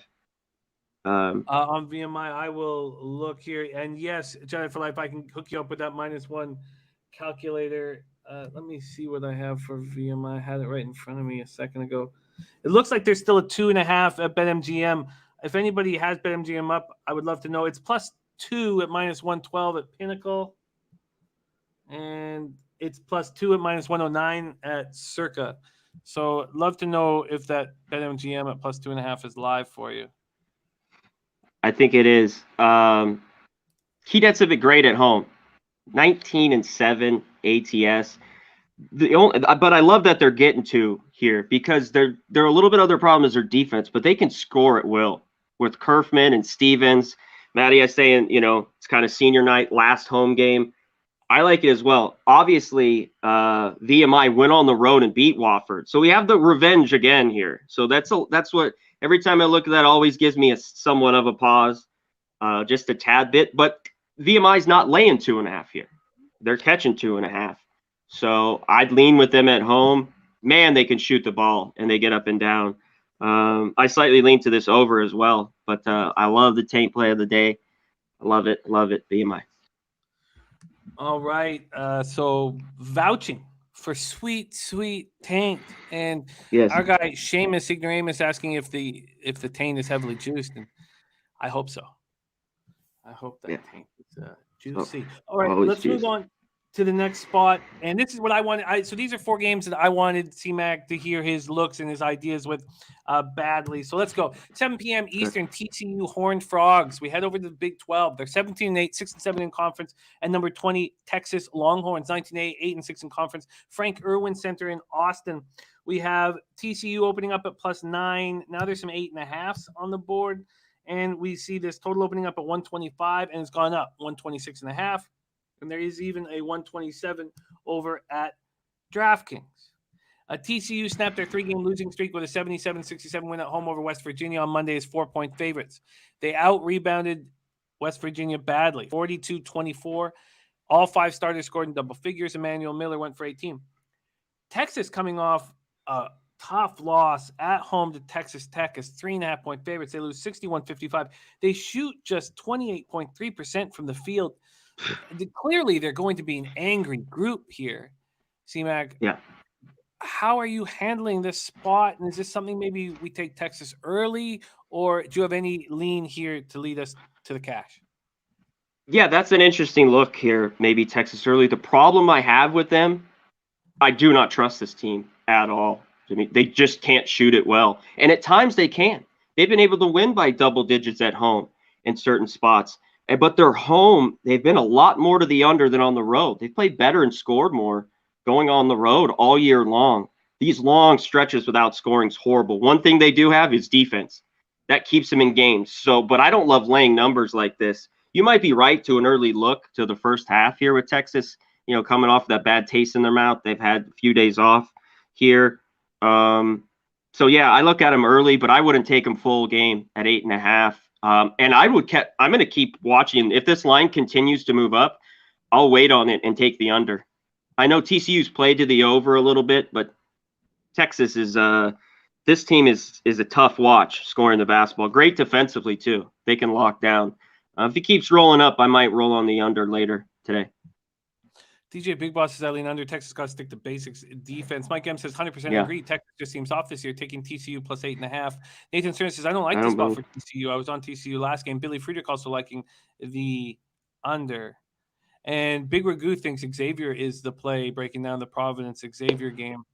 On VMI, I will look here. And yes, Jennifer Life, I can hook you up with that -1 calculator. Let me see what I have for VMI. I had it right in front of me a second ago. It looks like there's still a 2.5 at BetMGM. If anybody has BetMGM up, I would love to know. It's plus 2 at -112 at Pinnacle. And it's plus 2 at -109 at Circa. So love to know if that BetMGM at plus 2.5 is live for you. I think it is. Cadets have been great at home. 19-7 ATS. But I love that they're getting to here because they're a little bit of their problem is their defense, but they can score at will with Kerfman and Stevens. Maddie, I saying, it's kind of senior night, last home game. I like it as well. Obviously, VMI went on the road and beat Wofford. So we have the revenge again here. So that's what every time I look at that always gives me a somewhat of a pause, just a tad bit. But VMI's not laying 2.5 here. They're catching 2.5. So I'd lean with them at home. Man, they can shoot the ball and they get up and down. I slightly lean to this over as well, but I love the Taint play of the day. I love it. Love it. VMI. All right. So vouching for sweet Taint, and yes. Our guy Seamus Ignoramus asking if the Taint is heavily juiced, and I hope so. I hope that Taint is juicy. All right, let's move on to the next spot, and this is what I wanted. So these are 4 games that I wanted C-Mac to hear his looks and his ideas with badly. So let's go. 7 p.m. Eastern, TCU Horned Frogs. We head over to the Big 12. They're 17-8, 6-7 in conference, and number 20 Texas Longhorns, 19-8, 8-6 in conference. Frank Irwin Center in Austin. We have TCU opening up at +9. Now there's some 8.5s on the board, and we see this total opening up at 125, and it's gone up 126.5. And there is even a 127 over at DraftKings. TCU snapped their 3-game losing streak with a 77-67 win at home over West Virginia on Monday as 4-point favorites. They out-rebounded West Virginia badly, 42-24. All 5 starters scored in double figures. Emmanuel Miller went for 18. Texas coming off a tough loss at home to Texas Tech as 3.5-point favorites. They lose 61-55. They shoot just 28.3% from the field. Clearly, they're going to be an angry group here. C-Mac, yeah. How are you handling this spot? And is this something maybe we take Texas early, or do you have any lean here to lead us to the cash? Yeah, that's an interesting look here. Maybe Texas early. The problem I have with them, I do not trust this team at all. I mean, they just can't shoot it well. And at times they can. They've been able to win by double digits at home in certain spots. But they're home. They've been a lot more to the under than on the road. They played better and scored more going on the road all year long. These long stretches without scoring is horrible. One thing they do have is defense. That keeps them in games. So, but I don't love laying numbers like this. You might be right to an early look to the first half here with Texas, coming off that bad taste in their mouth. They've had a few days off here. So, yeah, I look at them early, but I wouldn't take them full game at 8.5. And I'm going to keep watching. If this line continues to move up, I'll wait on it and take the under. I know TCU's played to the over a little bit, but Texas is this team is a tough watch scoring the basketball. Great defensively too. They can lock down. If he keeps rolling up, I might roll on the under later today. DJ Big Boss says I lean under. Texas got to stick to basics defense. Mike M says 100% agree. Texas just seems off this year, taking TCU plus 8.5. Nathan Stern says I don't like this spot for TCU. I was on TCU last game. Billy Friedrich also liking the under. And Big Ragu thinks Xavier is the play, breaking down the Providence Xavier game.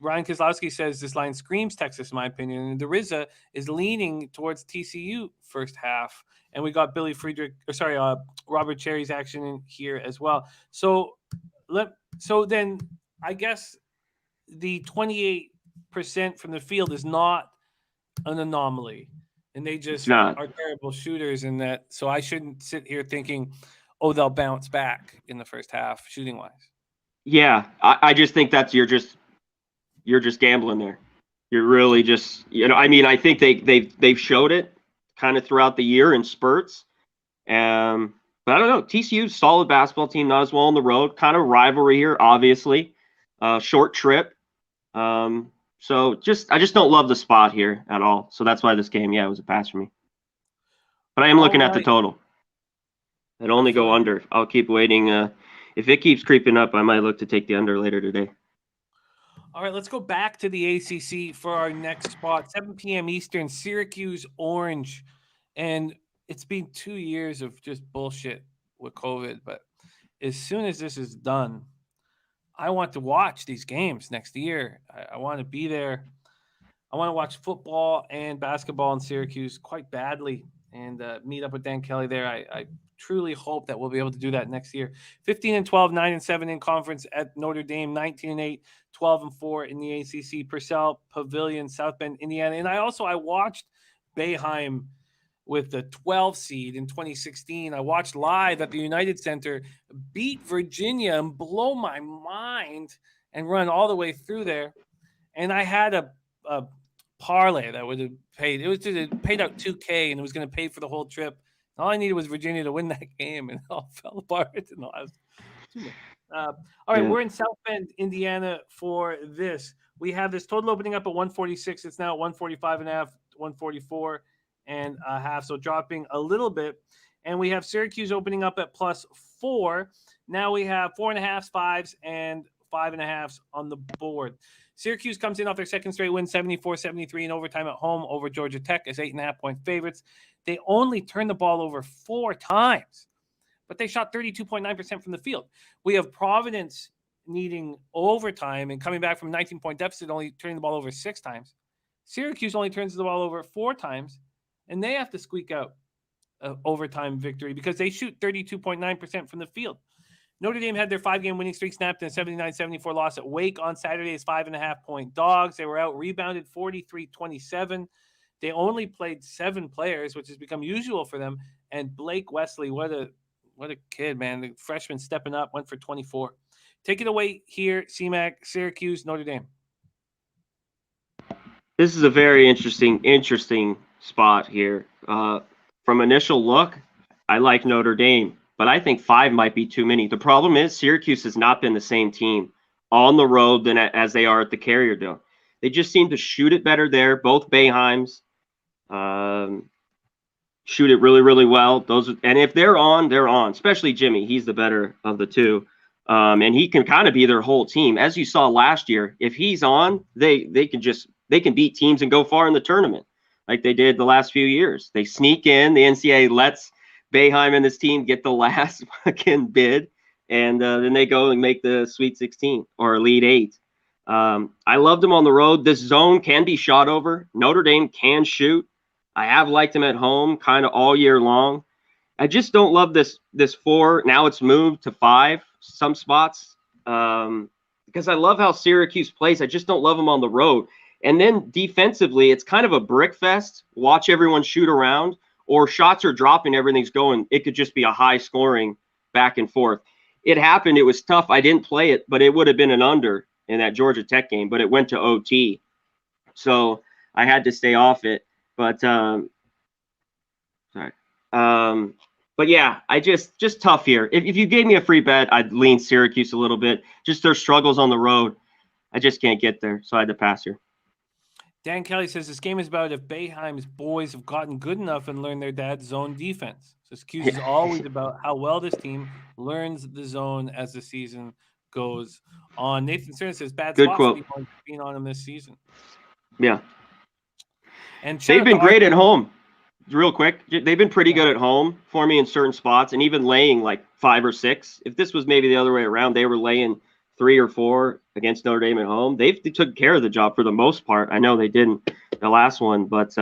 Ryan Kozlowski says this line screams Texas, in my opinion. And DeRizza is leaning towards TCU first half. And we got Robert Cherry's action in here as well. So then I guess the 28% from the field is not an anomaly. And they just are terrible shooters in that. So I shouldn't sit here thinking, they'll bounce back in the first half shooting wise. Yeah, I just think that's you're just gambling there. You're really just I think they've showed it kind of throughout the year in spurts. But I don't know. TCU's solid basketball team, not as well on the road. Kind of rivalry here, obviously. Short trip. So I just don't love the spot here at all. So that's why this game, it was a pass for me. But I am looking at the total. I'd only go under. I'll keep waiting. If it keeps creeping up, I might look to take the under later today. All right, let's go back to the ACC for our next spot. 7 p.m. Eastern, Syracuse Orange. And it's been 2 years of just bullshit with COVID. But as soon as this is done, I want to watch these games next year. I want to be there. I want to watch football and basketball in Syracuse quite badly and meet up with Dan Kelly there. I truly hope that we'll be able to do that next year. 15-12, 9-7 in conference at Notre Dame, 19-8, 12-4 in the ACC, Purcell Pavilion, South Bend, Indiana. And I watched Boeheim with the 12th seed in 2016. I watched live at the United Center, beat Virginia and blow my mind and run all the way through there. And I had a parlay that would have paid. It paid out $2,000 and it was going to pay for the whole trip. All I needed was Virginia to win that game, and it all fell apart in the last 2 minutes. All right, we're in South Bend, Indiana for this. We have this total opening up at 146. It's now at 145.5, 144 and a half, so dropping a little bit. And we have Syracuse opening up at +4. Now we have 4.5s, 5s, and 5.5s on the board. Syracuse comes in off their second straight win, 74-73 in overtime at home over Georgia Tech as 8.5-point favorites. They only turned the ball over 4 times, but they shot 32.9% from the field. We have Providence needing overtime and coming back from a 19-point deficit, only turning the ball over 6 times. Syracuse only turns the ball over 4 times, and they have to squeak out an overtime victory because they shoot 32.9% from the field. Notre Dame had their 5-game winning streak snapped in a 79-74 loss at Wake on Saturday as 5.5-point dogs. They were out rebounded 43-27. They only played 7 players, which has become usual for them. And Blake Wesley, what a kid, man. The freshman stepping up, went for 24. Take it away here, CMAC, Syracuse, Notre Dame. This is a very interesting spot here. From initial look, I like Notre Dame, but I think 5 might be too many. The problem is Syracuse has not been the same team on the road as they are at the Carrier Dome. They just seem to shoot it better there. Both Boeheims shoot it really, really well. And if they're on, they're on. Especially Jimmy, he's the better of the two, and he can kind of be their whole team. As you saw last year, if he's on, they can beat teams and go far in the tournament, like they did the last few years. They sneak in. The NCAA lets Boeheim and his team get the last fucking bid, and then they go and make the Sweet 16 or Elite 8. I loved them on the road. This zone can be shot over. Notre Dame can shoot. I have liked them at home kind of all year long. I just don't love this 4. Now it's moved to 5 some spots because I love how Syracuse plays. I just don't love them on the road. And then defensively, it's kind of a brick fest. Watch everyone shoot around, or shots are dropping, everything's going. It could just be a high scoring back and forth. It happened. It was tough. I didn't play it, but it would have been an under in that Georgia Tech game, but it went to OT. So I had to stay off it. But but yeah, I just tough here. If you gave me a free bet, I'd lean Syracuse a little bit. Just their struggles on the road, I just can't get there, so I had to pass here. Dan Kelly says this game is about if Boeheim's boys have gotten good enough and learned their dad's zone defense. So Syracuse is always about how well this team learns the zone as the season goes on. Nathan Stern says bad good spots quote. Being on him this season. Yeah. And they've been great at home. Real quick, they've been pretty good at home for me in certain spots, and even laying like 5 or 6. If this was maybe the other way around, they were laying 3 or 4 against Notre Dame at home. They took care of the job for the most part. I know they didn't the last one, but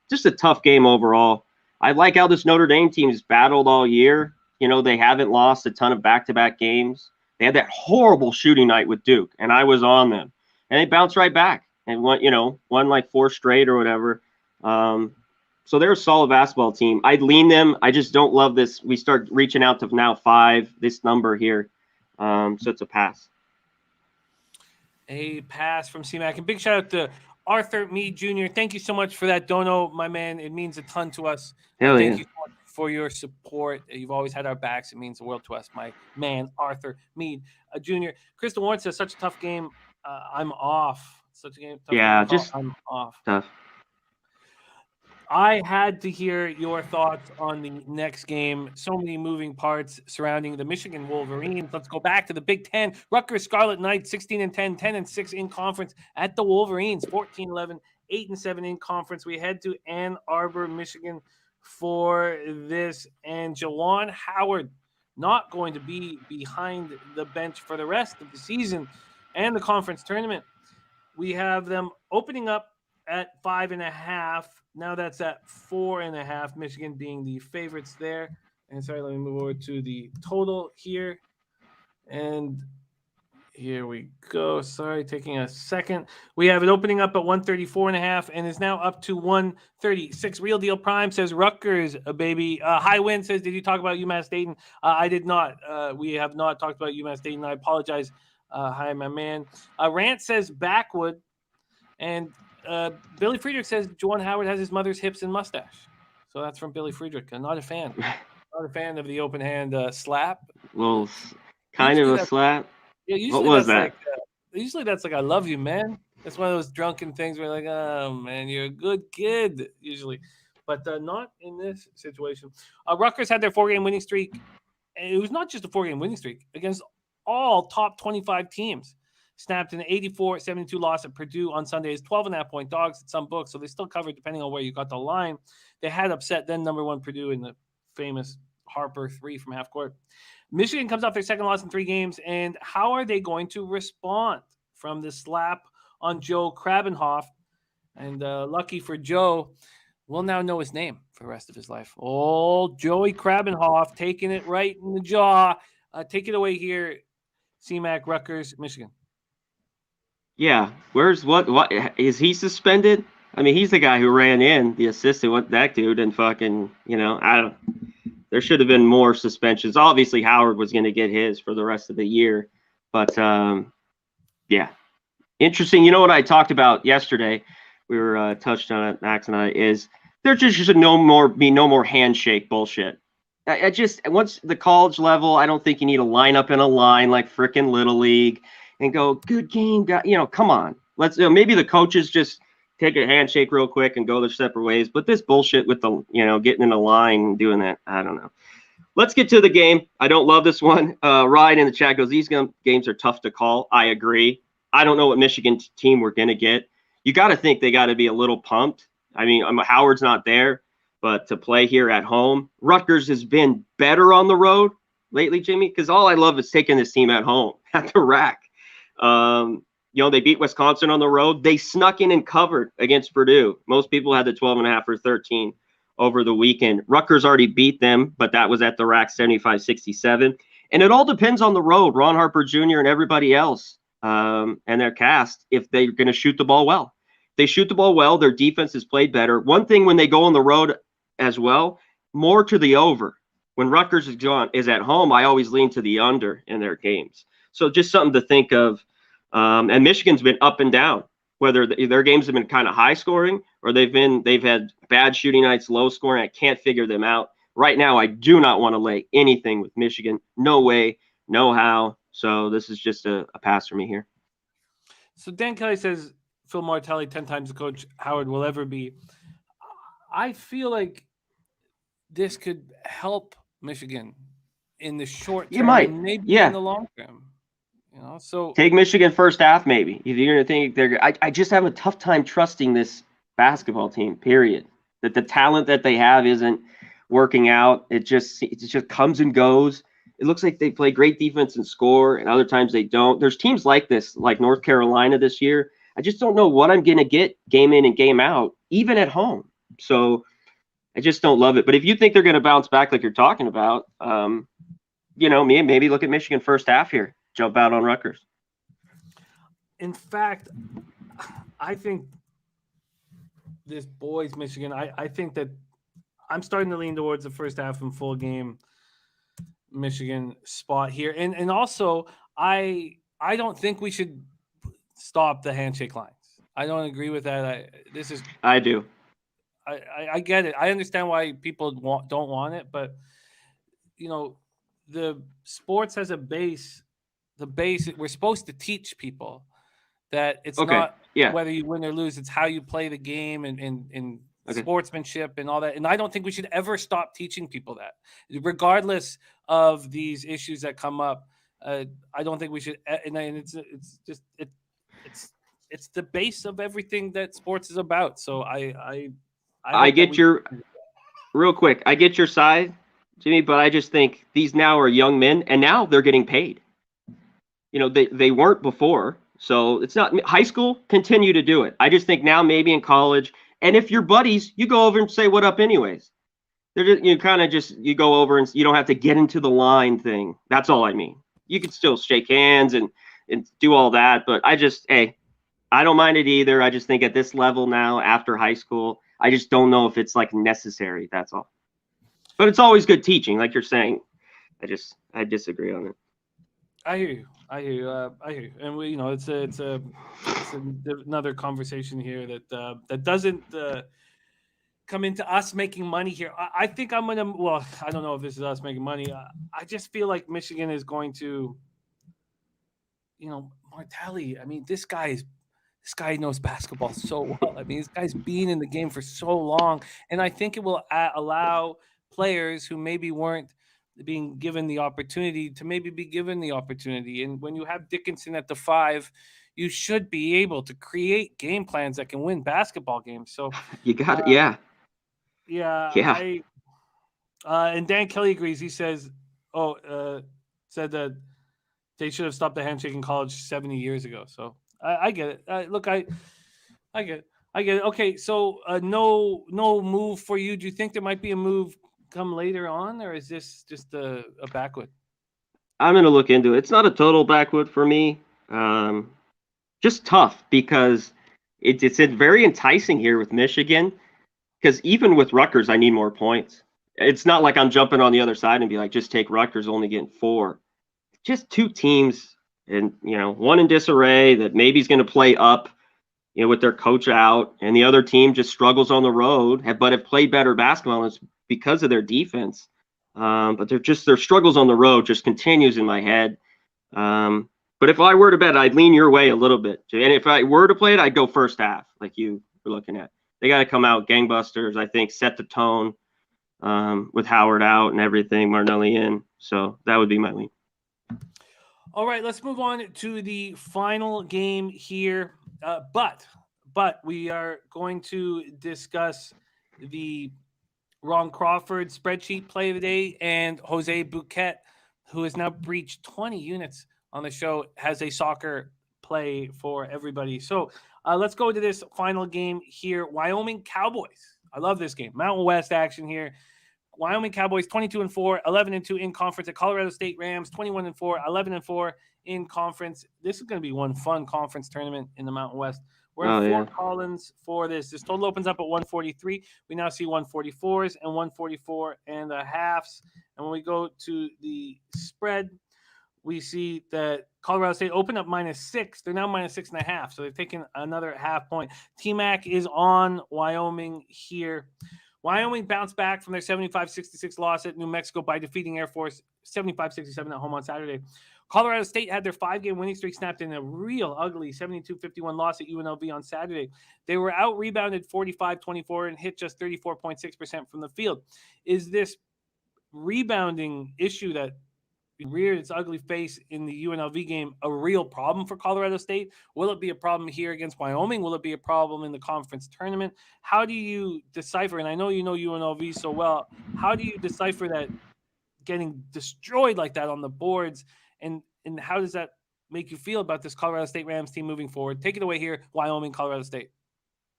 just a tough game overall. I like how this Notre Dame team has battled all year. You know, they haven't lost a ton of back-to-back games. They had that horrible shooting night with Duke, and I was on them, and they bounced right back and won like 4 straight or whatever. So they're a solid basketball team. I'd lean them. I just don't love this. We start reaching out to now 5, this number here. So it's a pass. A pass from CMAC. And big shout out to Arthur Meade Jr. Thank you so much for that dono, my man. It means a ton to us. Thank you so much for your support. You've always had our backs. It means the world to us, my man, Arthur Meade Jr. Crystal Warren says, such a tough game. I'm off. Such a game. I'm off. Tough. I had to hear your thoughts on the next game. So many moving parts surrounding the Michigan Wolverines. Let's go back to the Big Ten. Rutgers Scarlet Knights, 16-10, 10-6 in conference at the Wolverines, 14-11, 8-7 in conference. We head to Ann Arbor, Michigan for this. And Jawan Howard not going to be behind the bench for the rest of the season and the conference tournament. We have them opening up at 5.5. Now that's at 4.5. Michigan being the favorites there. And sorry, let me move over to the total here. And Here we go. Sorry, taking a second. We have it opening up at 134.5 and is now up to 136. Real Deal Prime says Rutgers, baby. High Wind says, did you talk about UMass Dayton? I did not. We have not talked about UMass Dayton. I apologize. Hi, my man. Rant says Backwood. And Billy Friedrich says Juwan Howard has his mother's hips and mustache. So that's from Billy Friedrich. I'm not a fan. Not a fan of the open hand slap. Well, kind of a slap. Yeah, usually what was that's that? Usually that's like, I love you, man. That's one of those drunken things where you're like, oh, man, you're a good kid, usually. But not in this situation. Rutgers had their 4-game winning streak. And it was not just a 4-game winning streak. Against all top 25 teams. Snapped an 84-72 loss at Purdue on Sunday. It's 12.5-point dogs at some books, so they still covered depending on where you got the line. They had upset then number 1 Purdue in the famous Harper 3 from half court. Michigan comes off their second loss in 3 games, and how are they going to respond from the slap on Joe Krabenhoff? And lucky for Joe, we'll now know his name for the rest of his life. Oh, Joey Krabenhoff taking it right in the jaw. Take it away here, CMAC, Rutgers, Michigan. Yeah, where's what is he suspended? I mean, he's the guy who ran in the assistant with that dude and fucking, I don't. There should have been more suspensions. Obviously, Howard was going to get his for the rest of the year, but yeah, interesting. You know what I talked about yesterday? We were touched on it, Max and I. Is there just should no more handshake bullshit. I just once the college level, I don't think you need to line up in a line like frickin' Little League and go, good game, come on. Let's maybe the coaches just take a handshake real quick and go their separate ways. But this bullshit with the, getting in a line and doing that, I don't know. Let's get to the game. I don't love this one. Ryan in the chat goes, these games are tough to call. I agree. I don't know what Michigan team we're going to get. You got to think they got to be a little pumped. I mean, Howard's not there, but to play here at home, Rutgers has been better on the road lately, Jimmy, because all I love is taking this team at home at the rack. They beat Wisconsin on the road. They snuck in and covered against Purdue. Most people had the 12.5 or 13 over the weekend. Rutgers already beat them, but that was at the rack 75-67. And it all depends on the road. Ron Harper Jr. and everybody else and their cast, if they're going to shoot the ball well. If they shoot the ball well, their defense has played better. One thing when they go on the road as well, more to the over. When Rutgers is at home, I always lean to the under in their games. So just something to think of. And Michigan's been up and down, whether their games have been kind of high scoring or they've had bad shooting nights, low scoring. I can't figure them out. Right now, I do not want to lay anything with Michigan. No way, no how. So this is just a pass for me here. So Dan Kelly says Phil Martelli 10 times the coach Howard will ever be. I feel like this could help Michigan in the short term. You might, maybe in the long term. So take Michigan first half, maybe. If you're gonna think I just have a tough time trusting this basketball team. Period. That the talent that they have isn't working out. It just comes and goes. It looks like they play great defense and score, and other times they don't. There's teams like this, like North Carolina this year. I just don't know what I'm gonna get game in and game out, even at home. So I just don't love it. But if you think they're gonna bounce back like you're talking about, maybe look at Michigan first half here. Jump out on Rutgers. In fact, I think this boys Michigan, I think that I'm starting to lean towards the first half and full game Michigan spot here. And also I don't think we should stop the handshake lines. I don't agree with that. I do. I get it. I understand why people don't want it, but the sports has a base. The base, we're supposed to teach people that it's not whether you win or lose, it's how you play the game and sportsmanship and all that. And I don't think we should ever stop teaching people that, regardless of these issues that come up. I don't think we should. And it's the base of everything that sports is about. So I get your side, Jimmy, but I just think these now are young men and now they're getting paid. They weren't before, so it's not high school. Continue to do it. I just think now maybe in college, and if you're buddies, you go over and say what up anyways. They're just, you go over and you don't have to get into the line thing. That's all I mean. You can still shake hands and and do all that. But I don't mind it either. I just think at this level now, after high school, I just don't know if it's like necessary. That's all. But it's always good teaching, like you're saying. I disagree on it. I hear you. I hear you. And we, it's another conversation here that doesn't come into us making money here. I think I'm gonna. Well, I don't know if this is us making money. I just feel like Michigan is going to. Martelli. I mean, this guy knows basketball so well. I mean, this guy's been in the game for so long, and I think it will allow players who maybe weren't being given the opportunity to maybe be given the opportunity. And when you have Dickinson at the 5, you should be able to create game plans that can win basketball games. So you got it. Yeah. And Dan Kelly agrees. He says, said that they should have stopped the handshake in college 70 years ago. So I get it. Look, I get it. Okay, so no move for you. Do you think there might be a move come later on, or is this just a backwood? I'm going to look into it. It's not a total backwood for me. Just tough because it's very enticing here with Michigan, because even with Rutgers, I need more points. It's not like I'm jumping on the other side and be like, just take Rutgers, only getting 4. Just 2 teams, and one in disarray that maybe is going to play up, with their coach out, and the other team just struggles on the road, but have played better basketball. It's because of their defense. But their struggles on the road just continues in my head. But if I were to bet, I'd lean your way a little bit. And if I were to play it, I'd go first half, like you were looking at. They got to come out gangbusters, I think, set the tone with Howard out and everything, Martinelli in. So that would be my lean. All right, let's move on to the final game here. But we are going to discuss the Ron Crawford spreadsheet play of the day, and Jose Bouquet, who has now breached 20 units on the show, has a soccer play for everybody. So let's go to this final game here. Wyoming Cowboys. I love this game. Mountain West action here. Wyoming Cowboys 22-4, 11-2 in conference at Colorado State Rams 21-4, 11-4 in conference. This is going to be one fun conference tournament in the Mountain West. We're in Fort Collins for this. This total opens up at 143. We now see 144s and 144 and a halves. And when we go to the spread, we see that Colorado State opened up -6. They're now -6.5. So they've taken another half point. T-Mac is on Wyoming here. Wyoming bounced back from their 75-66 loss at New Mexico by defeating Air Force 75-67 at home on Saturday. Colorado State had their 5-game winning streak snapped in a real ugly 72-51 loss at UNLV on Saturday. They were out-rebounded 45-24 and hit just 34.6% from the field. Is this rebounding issue that reared its ugly face in the UNLV game a real problem for Colorado State? Will it be a problem here against Wyoming? Will it be a problem in the conference tournament? How do you decipher, and I know you know UNLV so well, how do you decipher that getting destroyed like that on the boards, and how does that make you feel about this Colorado State Rams team moving forward? Take it away here, Wyoming, Colorado State.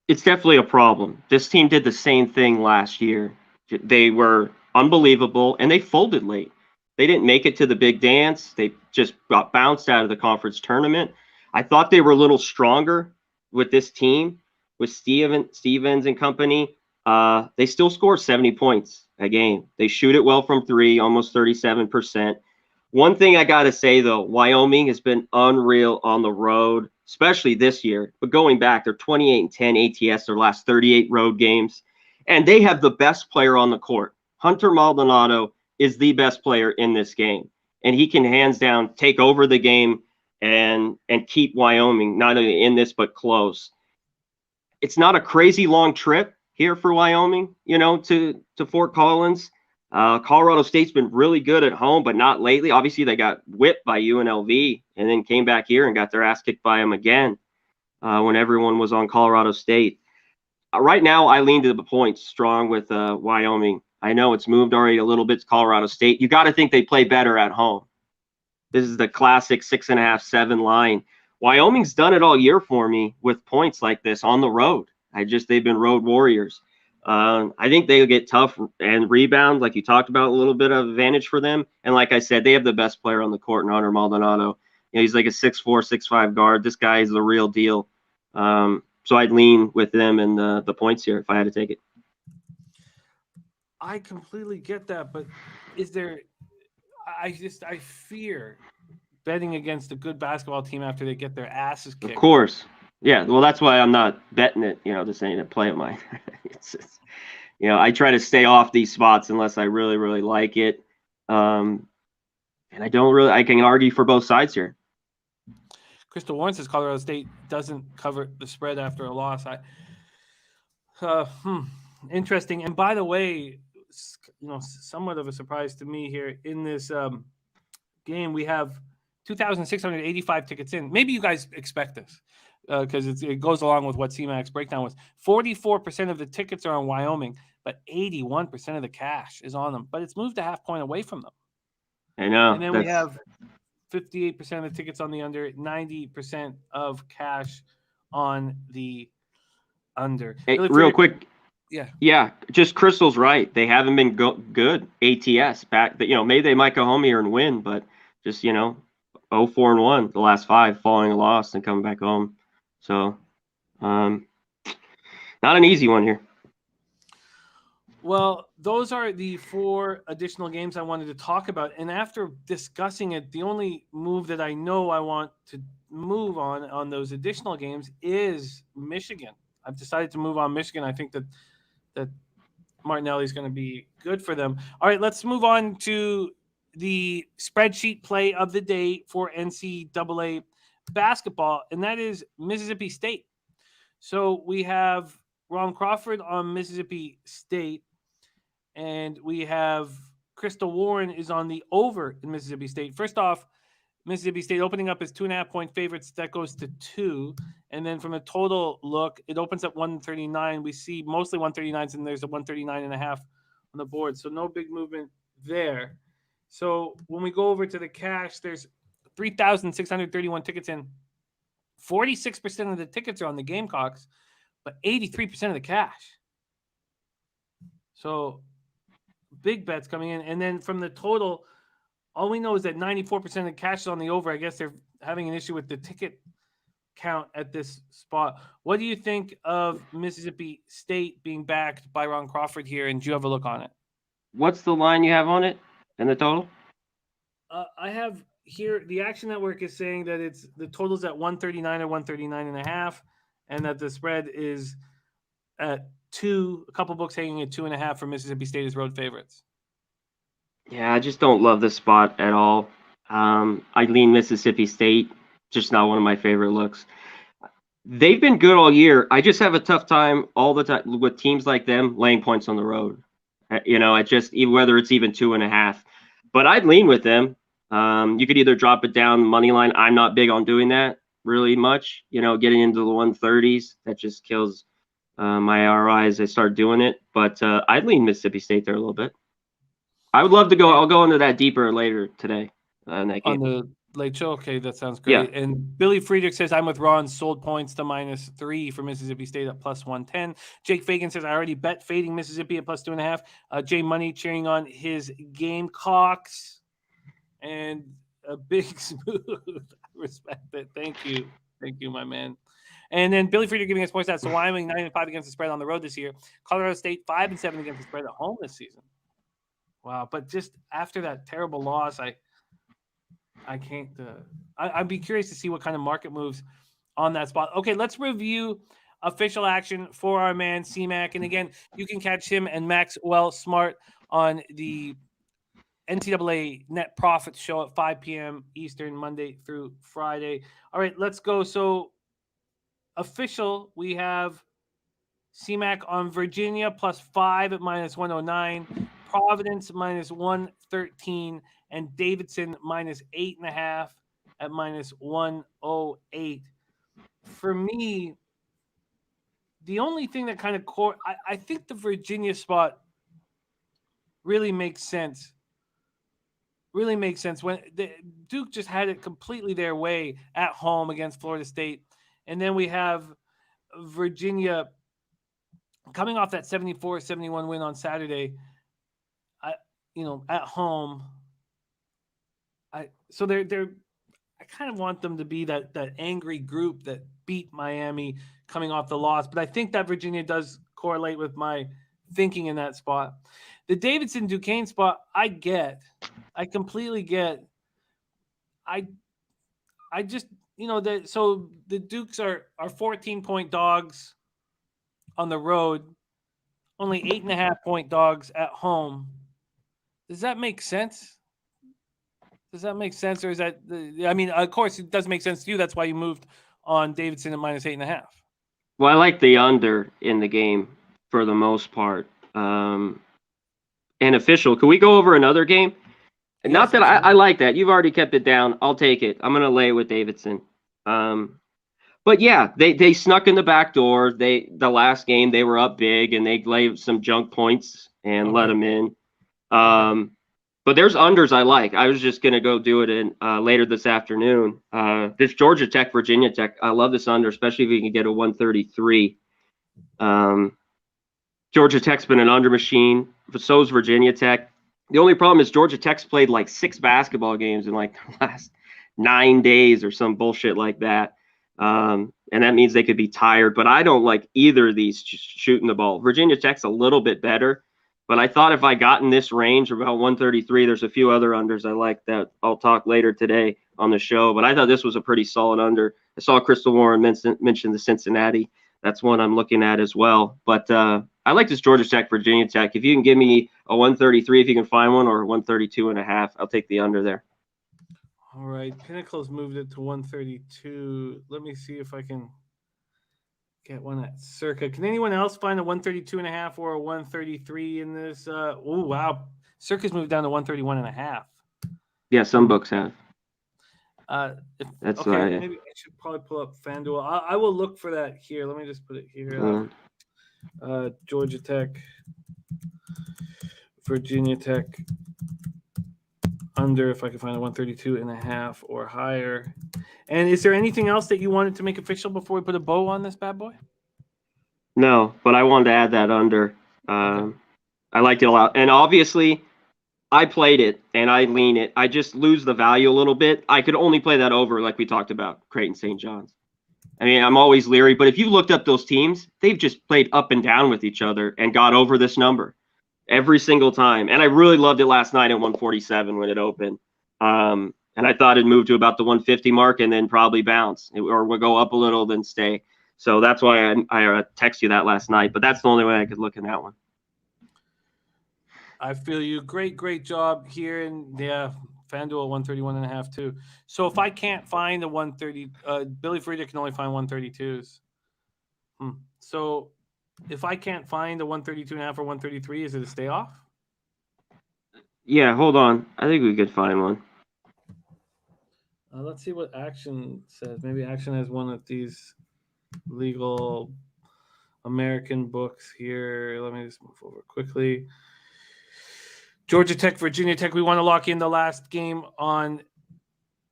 It's definitely a problem. This team did the same thing last year. They were unbelievable, and they folded late. They didn't make it to the big dance. They just got bounced out of the conference tournament. I thought they were a little stronger with this team, with Stevens and company. They still score 70 points a game. They shoot it well from 3, almost 37%. One thing I got to say, though, Wyoming has been unreal on the road, especially this year. But going back, they're 28-10 ATS, their last 38 road games. And they have the best player on the court. Hunter Maldonado is the best player in this game. And he can hands down take over the game and keep Wyoming not only in this, but close. It's not a crazy long trip here for Wyoming, to Fort Collins. Colorado State's been really good at home, but not lately. Obviously, they got whipped by UNLV and then came back here and got their ass kicked by them again when everyone was on Colorado State. Right now, I lean to the points strong with Wyoming. I know it's moved already a little bit to Colorado State. You got to think they play better at home. This is the classic 6.5, 7 line. Wyoming's done it all year for me with points like this on the road. They've been road warriors. I think they'll get tough and rebound, like you talked about, a little bit of advantage for them. And like I said, they have the best player on the court in Hunter Maldonado. You know, he's like a 6'4", 6'5" guard. This guy is the real deal. So I'd lean with them and the points here if I had to take it. I completely get that, but is there? I fear betting against a good basketball team after they get their asses kicked. Of course, yeah. Well, that's why I'm not betting it. You know, this ain't a play of mine. It's you know, I try to stay off these spots unless I really, really like it. And I can argue for both sides here. Crystal Warren says Colorado State doesn't cover the spread after a loss. Interesting. And by the way, you know, somewhat of a surprise to me here in this game, we have 2,685 tickets in. Maybe you guys expect this because it goes along with what CMAC's breakdown was. 44% of the tickets are on Wyoming, but 81% of the cash is on them. But it's moved a half point away from them. I know. And then we have 58% of the tickets on the under, 90% of cash on the under. Hey, real quick. Yeah. Yeah. Just Crystal's right. They haven't been good ATS back. You know, maybe they might go home here and win, but just, you know, 0-4-1 the last 5, following a loss and coming back home. So, not an easy one here. Well, those are the 4 additional games I wanted to talk about. And after discussing it, the only move that I know I want to move on those additional games is Michigan. I've decided to move on Michigan. I think that Martinelli is going to be good for them. All right, let's move on to the spreadsheet play of the day for NCAA basketball, and that is Mississippi State. So we have Ron Crawford on Mississippi State, and we have Crystal Warren is on the over in Mississippi State. First off, Mississippi State opening up as 2.5-point favorites. That goes to 2. And then from a total look, it opens at 139. We see mostly 139s, and there's a 139.5 on the board. So no big movement there. So when we go over to the cash, there's 3,631 tickets in. 46% of the tickets are on the Gamecocks, but 83% of the cash. So big bets coming in. And then from the total, all we know is that 94% of the cash is on the over. I guess they're having an issue with the ticket count at this spot. What do you think of Mississippi State being backed by Ron Crawford here? And do you have a look on it? What's the line you have on it and the total? I have here, the Action Network is saying that it's the total's at 139 or 139.5, and that the spread is at 2. A couple books hanging at 2.5 for Mississippi State as road favorites. Yeah, I just don't love this spot at all. I lean Mississippi State. Just not one of my favorite looks. They've been good all year. I just have a tough time all the time with teams like them laying points on the road. You know, whether it's even 2.5. But I'd lean with them. You could either drop it down the money line. I'm not big on doing that really much. You know, getting into the 130s, that just kills my ROI as I start doing it. But I'd lean Mississippi State there a little bit. I would love to go. I'll go into that deeper later today in that game. On the late show? Okay, that sounds great. Yeah. And Billy Friedrich says, I'm with Ron, sold points to -3 for Mississippi State at +110. Jake Fagan says, I already bet fading Mississippi at +2.5. Jay Money cheering on his Gamecocks. And a big smooth. Respect it. Thank you. Thank you, my man. And then Billy Friedrich giving us points out. So Wyoming 9-5 against the spread on the road this year. Colorado State 5-7 against the spread at home this season. Wow. But just after that terrible loss, I can't. I'd be curious to see what kind of market moves on that spot. Okay, let's review official action for our man CMAC. And again, you can catch him and Maxwell Smart on the NCAA Net Profits show at 5 p.m. Eastern, Monday through Friday. All right, let's go. So official, we have CMAC on Virginia +5 at -109, Providence -113, and Davidson -8.5 at -108. For me, the only thing that kind of I think the Virginia spot really makes sense. Really makes sense when Duke just had it completely their way at home against Florida State. And then we have Virginia coming off that 74-71 win on Saturday, at home. So they're kind of want them to be that angry group that beat Miami coming off the loss. But I think that Virginia does correlate with my thinking in that spot. The Davidson Duquesne spot, I completely get. I just, so the Dukes are 14-point dogs on the road, only 8.5-point dogs at home. Does that make sense? Or is that? Of course, it does make sense to you. That's why you moved on Davidson at -8.5. Well, I like the under in the game for the most part. And official, can we go over another game? Yes, not that I like that. You've already kept it down. I'll take it. I'm going to lay with Davidson. But yeah, they snuck in the back door. The last game they were up big and they laid some junk points and let them in. But there's unders I like. I was just going to go do it in later this afternoon. This Georgia Tech, Virginia Tech, I love this under, especially if you can get a 133. Georgia Tech's been an under machine, but so is Virginia Tech. The only problem is Georgia Tech's played like 6 basketball games in like the last 9 days or some bullshit like that. And that means they could be tired. But I don't like either of these shooting the ball. Virginia Tech's a little bit better. But I thought if I got in this range about 133, there's a few other unders I like that I'll talk later today on the show. But I thought this was a pretty solid under. I saw Crystal Warren mention the Cincinnati. That's one I'm looking at as well. But I like this Georgia Tech, Virginia Tech. If you can give me a 133, if you can find one, or 132.5, I'll take the under there. All right. Pinnacle's moved it to 132. Let me see if I can get one at Circa. Can anyone else find a 132.5 or a 133 in this? Oh, wow. Circa's moved down to 131.5. Yeah, some books have. That's okay. Maybe I should probably pull up FanDuel. I will look for that here. Let me just put it here. Georgia Tech, Virginia Tech under, if I can find a 132.5 or higher. And is there anything else that you wanted to make official before we put a bow on this bad boy? No, but I wanted to add that under. Okay. I liked it a lot. And obviously, I played it and I lean it. I just lose the value a little bit. I could only play that over, like we talked about, Creighton St. John's. I mean, I'm always leery, but if you looked up those teams, they've just played up and down with each other and got over this number every single time. And I really loved it last night at 147 when it opened. And I thought it'd move to about the 150 mark and then probably bounce or would go up a little, then stay. So that's why I text you that last night. But that's the only way I could look in that one. I feel you. Great job here. And yeah, FanDuel 131.5 too. So if I can't find a 130, Billy Frieda can only find 132s. So if I can't find a 132.5 or 133, is it a stay off? Yeah, hold on. I think we could find one. Let's see what Action says. Maybe Action has one of these legal American books here. Let me just move over quickly. Georgia Tech, Virginia Tech. We want to lock in the last game on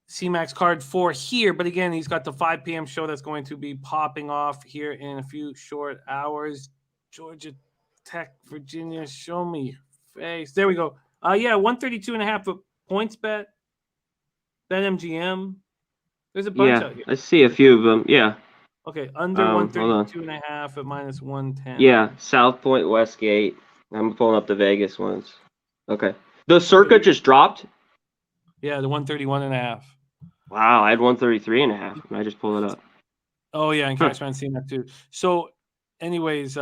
CMAX card 4 here. But again, he's got the 5 p.m. show that's going to be popping off here in a few short hours. Georgia Tech, Virginia, show me your face. There we go. 132.5 points bet. BetMGM. There's a bunch out here. I see a few of them. Yeah. Okay, under 132.5 at -110. Yeah, South Point, Westgate. I'm pulling up the Vegas ones. Okay. The Circa just dropped? Yeah, the 131.5. Wow, I had 133.5. I just pulled it up. Oh, yeah, and Cashman's seen that too. So, anyways,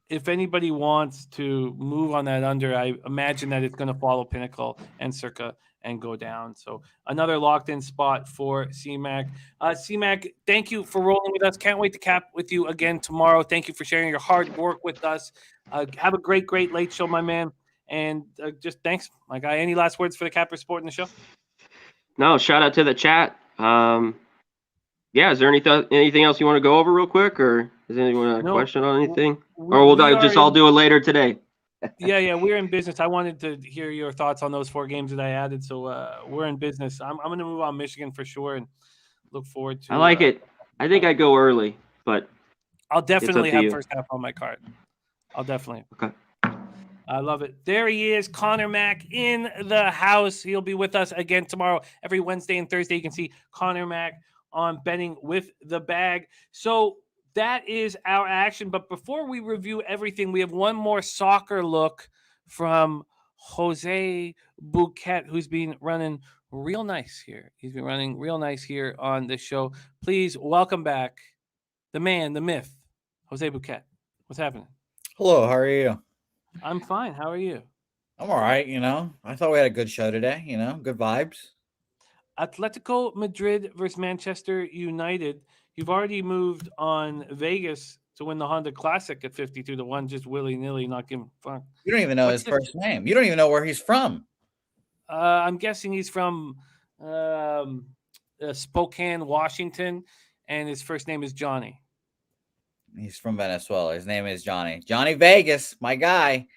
if anybody wants to move on that under, I imagine that it's going to follow Pinnacle and Circa and go down. So another locked-in spot for CMAC. CMAC, thank you for rolling with us. Can't wait to cap with you again tomorrow. Thank you for sharing your hard work with us. Have a great late show, my man. And just thanks, my guy. Any last words for the Capper Sport in the show? No, shout out to the chat. Is there anything else you want to go over real quick, or is anyone a question on anything? Or we'll all do it later today. Yeah, we're in business. I wanted to hear your thoughts on those 4 games that I added. So we're in business. I'm going to move on Michigan for sure and look forward to. I like it. I think I go early, but I'll definitely have first half on my card. I'll definitely. Okay. I love it. There he is, Conor Mac in the house. He'll be with us again tomorrow. Every Wednesday and Thursday, you can see Conor Mac on Betting with the Bag. So that is our action. But before we review everything, we have one more soccer look from Jose Bouquet, who's been running real nice here. He's been running real nice here on the show. Please welcome back the man, the myth, Jose Bouquet. What's happening? Hello, how are you? I'm fine. How are you? I'm all right, I thought we had a good show today, good vibes. Atletico Madrid versus Manchester United. You've already moved on Vegas to win the Honda Classic at 52-1, just willy-nilly, not giving a fuck. You don't even know his first name. You don't even know where he's from. I'm guessing he's from Spokane, Washington, and his first name is Johnny. He's from Venezuela. His name is Johnny. Johnny Vegas, my guy.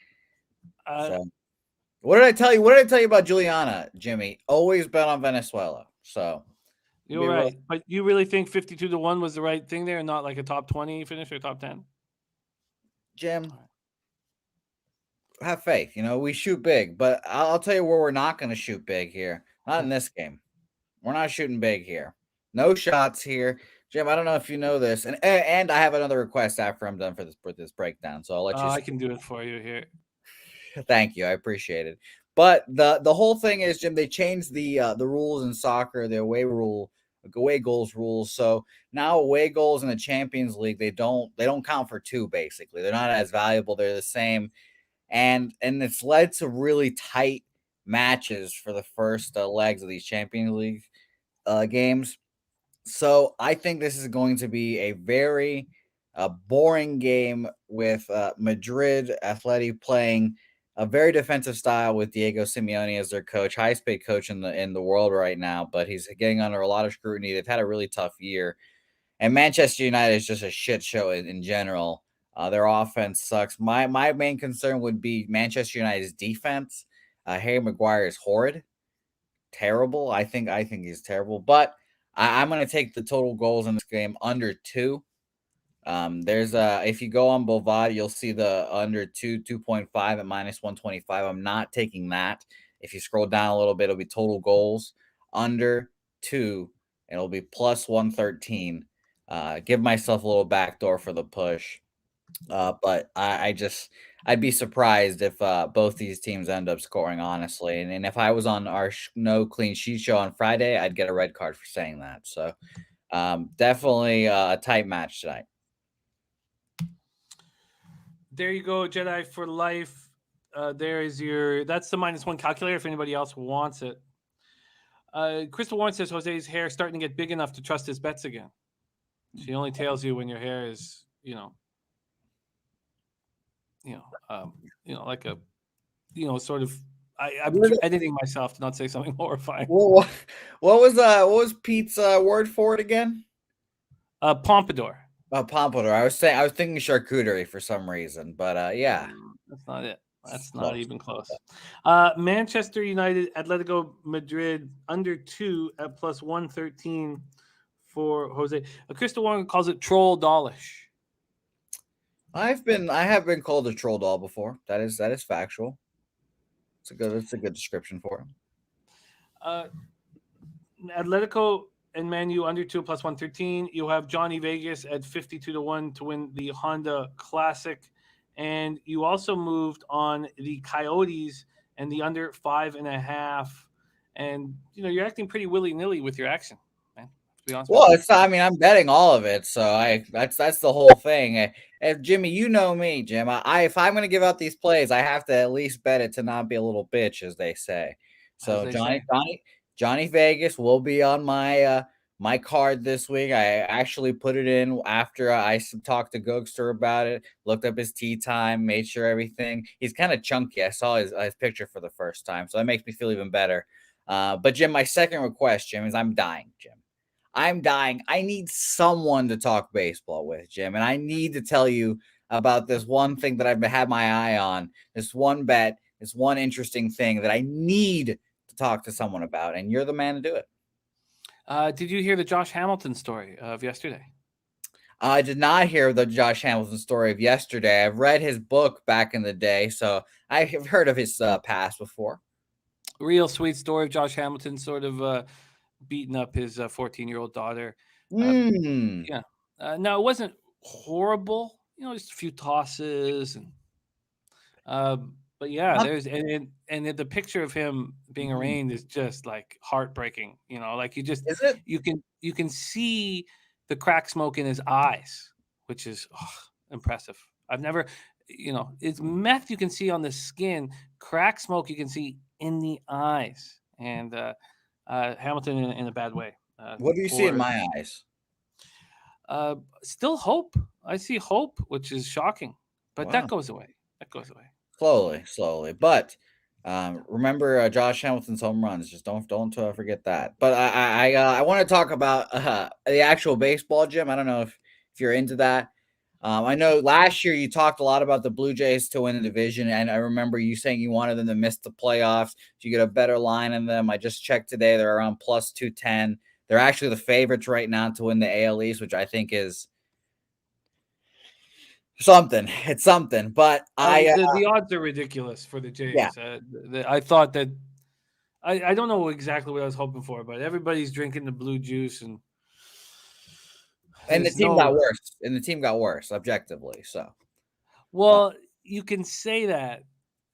So, what did I tell you? What did I tell you about Juliana, Jimmy? Always bet on Venezuela. So you're right. But you really think 52-1 was the right thing there, and not like a top 20 finish or top 10? Jim, have faith. We shoot big, but I'll tell you where we're not going to shoot big here. Not in this game. We're not shooting big here. No shots here. Jim, I don't know if you know this, and I have another request after I'm done for this breakdown. So I'll let you. I can do it for you here. Thank you, I appreciate it. But the whole thing is, Jim, they changed the rules in soccer, the away goals rules. So now away goals in the Champions League, they don't count for two. Basically, they're not as valuable. They're the same, and it's led to really tight matches for the first legs of these Champions League games. So I think this is going to be a very boring game with Madrid Athletic playing a very defensive style with Diego Simeone as their coach, highest paid coach in the world right now, but he's getting under a lot of scrutiny. They've had a really tough year. And Manchester United is just a shit show in general. Their offense sucks. My main concern would be Manchester United's defense. Harry Maguire is horrid. Terrible. I think he's terrible. But I'm going to take the total goals in this game under 2. There's if you go on Bovada, you'll see the under 2.5 at minus 125. I'm not taking that. If you scroll down a little bit, it'll be total goals under 2. It'll be plus 113. Give myself a little backdoor for the push. But I'd be surprised if both these teams end up scoring, honestly. And if I was on our no clean sheet show on Friday, I'd get a red card for saying that. So definitely a tight match tonight. There you go, Jedi for life. That's the -1 calculator if anybody else wants it. Crystal Warren says Jose's hair starting to get big enough to trust his bets again. She only tails you when your hair is, like a, sort of. I'm editing myself to not say something horrifying. What was Pete's word for it again? Pompadour. Pompadour. I was thinking charcuterie for some reason, but yeah, that's not it. That's not even close. Manchester United, Atletico Madrid under 2 at plus 113 for Jose. Crystal Warren calls it troll dollish. I have been called a troll doll before. That is factual. It's a good description for him. Atletico and Man U under 2 plus 113. You have Johnny Vegas at 52-1 to win the Honda Classic. And you also moved on the Coyotes and the under 5.5. And, you're acting pretty willy-nilly with your action, man. To be honest with you. I'm betting all of it. So that's the whole thing. If Jimmy, you know me, Jim. If I'm going to give out these plays, I have to at least bet it to not be a little bitch, as they say. So Johnny Vegas will be on my card this week. I actually put it in after I talked to Gogster about it, looked up his tee time, made sure everything. He's kind of chunky. I saw his picture for the first time, so that makes me feel even better. But Jim, my second request, Jim, is I'm dying, Jim. I'm dying. I need someone to talk baseball with, Jim, and I need to tell you about this one thing that I've had my eye on, this one bet, this one interesting thing that I need to talk to someone about, and you're the man to do it. Did you hear the Josh Hamilton story of yesterday? I did not hear the Josh Hamilton story of yesterday. I've read his book back in the day, so I have heard of his past before. Real sweet story of Josh Hamilton sort of beating up his 14-year-old daughter. Yeah. No, it wasn't horrible. Just a few tosses but yeah, there's and the picture of him being arraigned is just like heartbreaking. Like Is it? you can see the crack smoke in his eyes, which is impressive. I've never, it's meth you can see on the skin, crack smoke you can see in the eyes, and Hamilton in a bad way. What do you see in my eyes? Still hope. I see hope, which is shocking, but that goes away. Slowly. But remember Josh Hamilton's home runs. Just don't forget that. But I want to talk about the actual baseball, Jim. I don't know if you're into that. I know last year you talked a lot about the Blue Jays to win the division, and I remember you saying you wanted them to miss the playoffs. You get a better line in them. I just checked today; they're around plus 210. They're actually the favorites right now to win the AL East, which I think is something. It's something, but the odds are ridiculous for the Jays. Yeah. I thought that I don't know exactly what I was hoping for, but everybody's drinking the blue juice, and the team got worse. And the team got worse objectively. So, well, you can say that,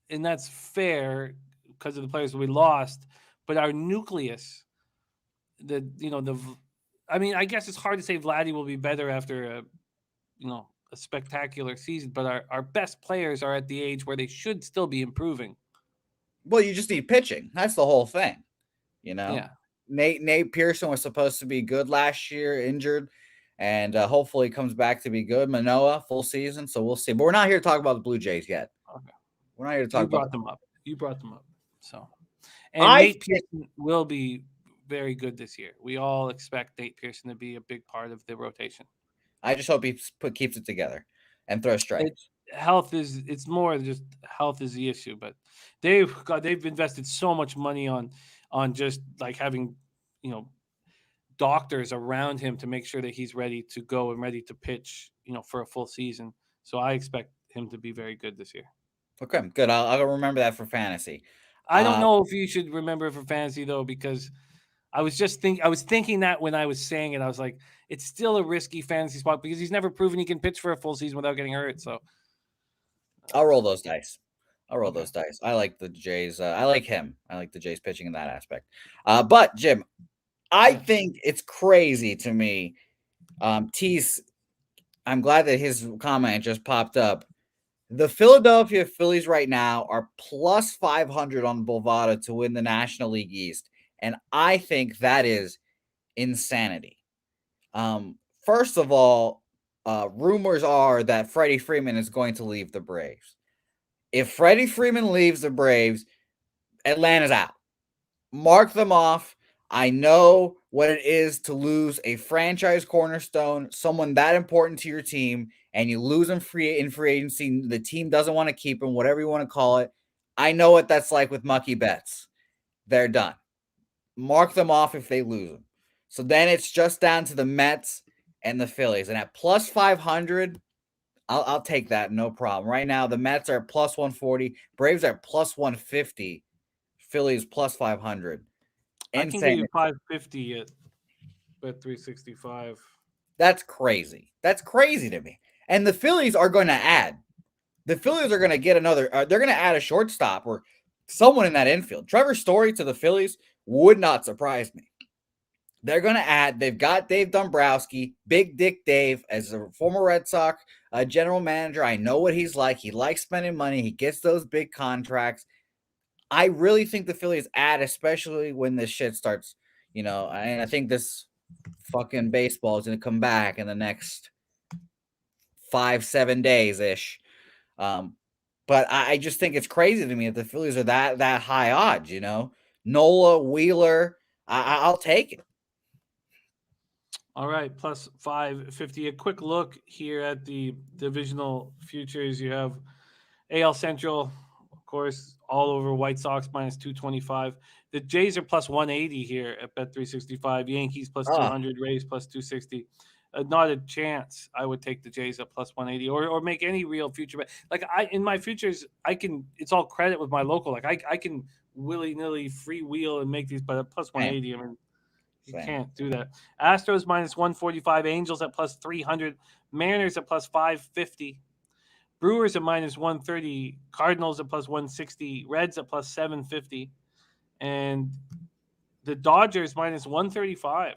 and that's fair because of the players we lost. But our nucleus, I mean, I guess it's hard to say Vladdy will be better after a spectacular season, but our best players are at the age where they should still be improving. Well, you just need pitching. That's the whole thing. Yeah. Nate Pearson was supposed to be good last year, injured, and hopefully comes back to be good. Manoah, full season, so we'll see. But we're not here to talk about the Blue Jays yet. Okay. We're not here to talk about them up. You brought them up. So, and Nate Pearson will be very good this year. We all expect Nate Pearson to be a big part of the rotation. I just hope he keeps it together and throws strikes. It's more just health is the issue, but they've invested so much money on just like having doctors around him to make sure that he's ready to go and ready to pitch for a full season. So I expect him to be very good this year. Okay, good. I'll remember that for fantasy. I don't know if you should remember it for fantasy though, because I was thinking that when I was saying it, I was like, it's still a risky fantasy spot because he's never proven he can pitch for a full season without getting hurt. So I'll roll those dice. Those dice. I like the Jays. I like him. I like the Jays pitching in that aspect. But Jim, I think it's crazy to me. Tease, I'm glad that his comment just popped up. The Philadelphia Phillies right now are plus 500 on Bovada to win the National League East. And I think that is insanity. First of all, rumors are that Freddie Freeman is going to leave the Braves. If Freddie Freeman leaves the Braves, Atlanta's out. Mark them off. I know what it is to lose a franchise cornerstone, someone that important to your team, and you lose him in free agency. The team doesn't want to keep him, whatever you want to call it. I know what that's like with Mookie Betts. They're done. Mark them off if they lose them. So then it's just down to the Mets and the Phillies. And at plus 500, I'll take that, no problem. Right now, the Mets are plus 140. Braves are plus 150. Phillies plus 500. I can give you 550 at Bet365. That's crazy. That's crazy to me. And the Phillies are going to add. The Phillies are going to get another. They're going to add a shortstop or someone in that infield. Trevor Story to the Phillies would not surprise me. They're going to add. They've got Dave Dombrowski, Big Dick Dave, as a former Red Sox general manager. I know what he's like. He likes spending money. He gets those big contracts. I really think the Phillies add, especially when this shit starts, and I think this fucking baseball is going to come back in the next 5-7 days-ish. But I just think it's crazy to me that the Phillies are that high odds, Nola, Wheeler, I'll take it. All right, plus 550. A quick look here at the divisional futures. You have AL Central, of course, all over White Sox minus 225. The Jays are plus 180 here at Bet365. Yankees plus 200, Rays plus 260. not a chance I would take the Jays at plus 180 or make any real future bet. Like in my futures, it's all credit with my local. Like I can willy-nilly freewheel and make these, but at plus 180, I mean, you can't do that. Astros minus 145, Angels at plus 300, Mariners at plus 550, Brewers at minus 130, Cardinals at plus 160, Reds at plus 750, and the Dodgers minus 135,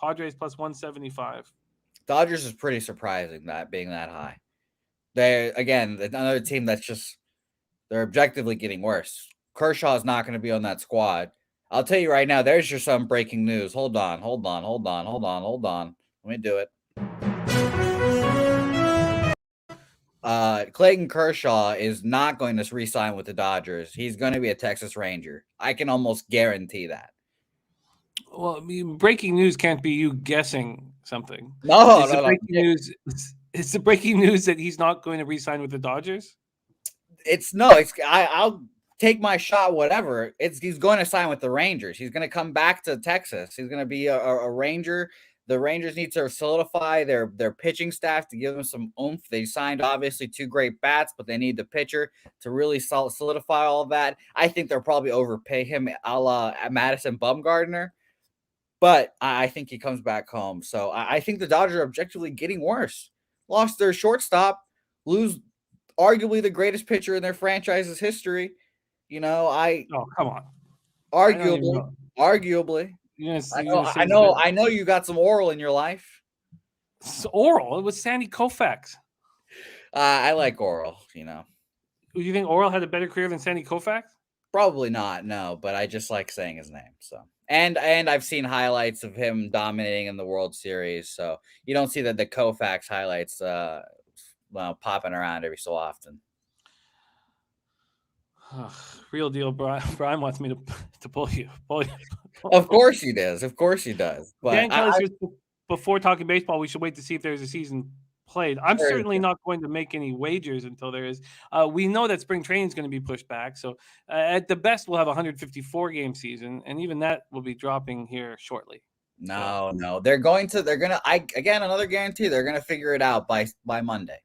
Padres plus 175. Dodgers is pretty surprising that being that high. They again another team that's just they're objectively getting worse. Kershaw is not going to be on that squad. I'll tell you right now. There's your some breaking news. Hold on. Let me do it. Clayton Kershaw is not going to re-sign with the Dodgers. He's going to be a Texas Ranger. I can almost guarantee that. Well, I mean, breaking news can't be you guessing something. No. It's the breaking news that he's not going to re-sign with the Dodgers. I'll take my shot. Whatever. He's going to sign with the Rangers. He's going to come back to Texas. He's going to be a Ranger. The Rangers need to solidify their pitching staff to give them some oomph. They signed obviously 2 great bats, but they need the pitcher to really solidify all of that. I think they'll probably overpay him a la Madison Bumgarner. But I think he comes back home. So I think the Dodgers are objectively getting worse. Lost their shortstop, lose arguably the greatest pitcher in their franchise's history. Oh, come on. Arguably. I know you got some oral in your life. It's oral. It was Sandy Koufax. I like oral, Do you think Oral had a better career than Sandy Koufax? Probably not, no, but I just like saying his name. So and I've seen highlights of him dominating in the World Series. So you don't see the Koufax highlights popping around every so often. Real deal, Brian wants me to pull you. Of course he does. But Dan Kelly says before talking baseball, we should wait to see if there's a season played. I'm certainly not going to make any wagers until there is. We know that spring training is going to be pushed back. So at the best, we'll have a 154 game season. And even that will be dropping here shortly. No. Again, another guarantee. They're going to figure it out by Monday.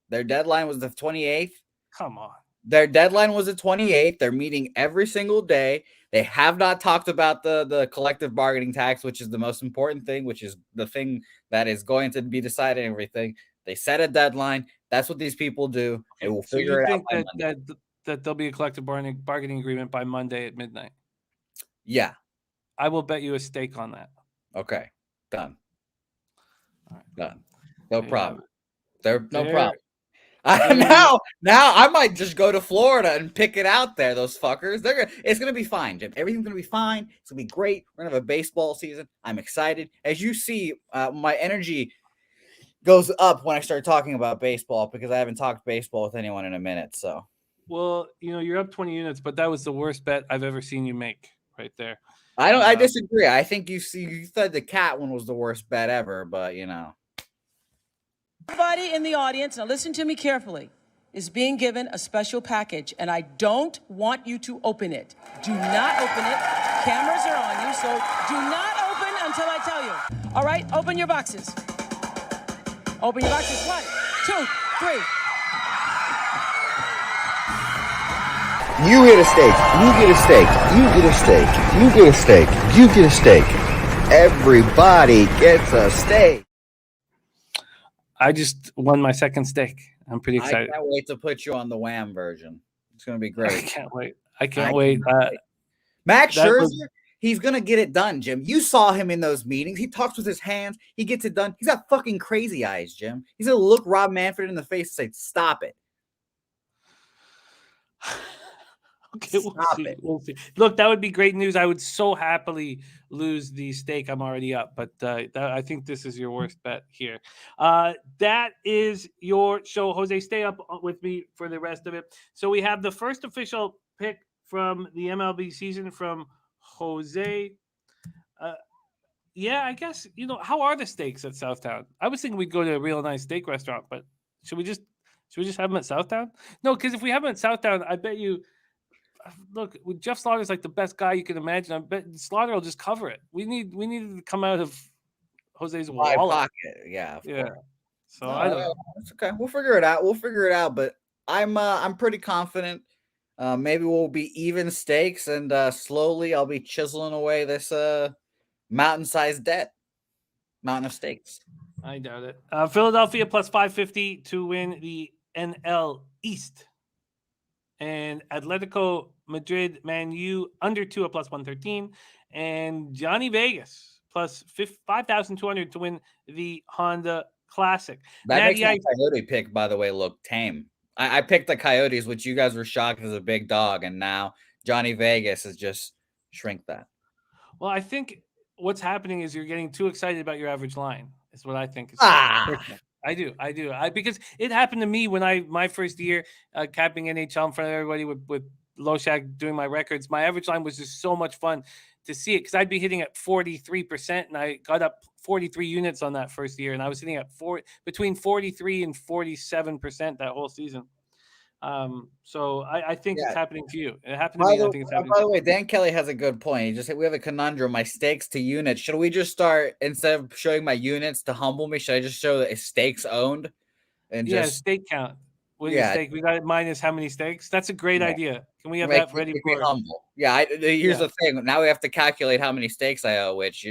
Their deadline was the 28th. Come on. Their deadline was the 28th. They're meeting every single day. They have not talked about the collective bargaining tax, which is the most important thing, which is the thing that is going to be deciding everything. They set a deadline. That's what these people do. They will figure it out by Monday. That there'll be a collective bargaining agreement by Monday at midnight? Yeah. I will bet you a stake on that. Okay. Done. All right. Done. No problem. No problem. Now I might just go to Florida and pick it out there. Those fuckers. It's gonna be fine, Jim. Everything's gonna be fine. It's gonna be great. We're gonna have a baseball season. I'm excited. As you see, my energy goes up when I start talking about baseball because I haven't talked baseball with anyone in a minute. So, well, you're up 20 units, but that was the worst bet I've ever seen you make right there. I disagree. I think you said the cat one was the worst bet ever, but Everybody in the audience, now listen to me carefully, is being given a special package, and I don't want you to open it. Do not open it. Cameras are on you, so do not open until I tell you. All right, open your boxes. Open your boxes. 1, 2, 3. You get a steak. You get a steak. You get a steak. You get a steak. You get a steak. Everybody gets a steak. I just won my second steak. I'm pretty excited. I can't wait to put you on the Wham version. It's going to be great. I can't wait. Max Scherzer, he's going to get it done, Jim. You saw him in those meetings. He talks with his hands. He gets it done. He's got fucking crazy eyes, Jim. He's going to look Rob Manfred in the face and say, stop it. Okay, we'll see. Look, that would be great news. I would so happily lose the stake. I'm already up, but I think this is your worst bet here. That is your show. Jose, stay up with me for the rest of it. So we have the first official pick from the MLB season from Jose. Yeah, I guess, how are the steaks at Southtown? I was thinking we'd go to a real nice steak restaurant, but should we just have them at Southtown? No, because if we have them at Southtown, I bet you. Look, Jeff Slaughter's like the best guy you can imagine. I bet Slaughter will just cover it. We needed to come out of Jose's My wallet. pocket. Yeah. Of course. So I don't know. It's okay. We'll figure it out. But I'm pretty confident. Maybe we'll be even stakes, and slowly I'll be chiseling away this mountain-sized debt, mountain of stakes. I doubt it. Philadelphia plus 550 to win the NL East. And Atletico Madrid, Man U under 2 at plus 113. And Johnny Vegas plus 5,200 to win the Honda Classic. That makes my Coyote pick, by the way, look tame. I picked the Coyotes, which you guys were shocked as a big dog, and now Johnny Vegas has just shrink that. Well, I think what's happening is you're getting too excited about your average line. Is what I think. I do. Because it happened to me when my first year capping NHL in front of everybody with Loshak doing my records. My average line was just so much fun to see it because I'd be hitting at 43%, and I got up 43 units on that first year, and I was hitting at between 43 and 47% that whole season. So I think it's happening to you. It happened to me. I think it's happening. By the way, Dan Kelly has a good point. He just said we have a conundrum. My stakes to units. Should we just start instead of showing my units to humble me? Should I just show the stakes owned and just stake count? What do you stake? We got it minus how many stakes? That's a great idea. Can we have that ready for humble? Yeah. Here's the thing. Now we have to calculate how many stakes I owe. Which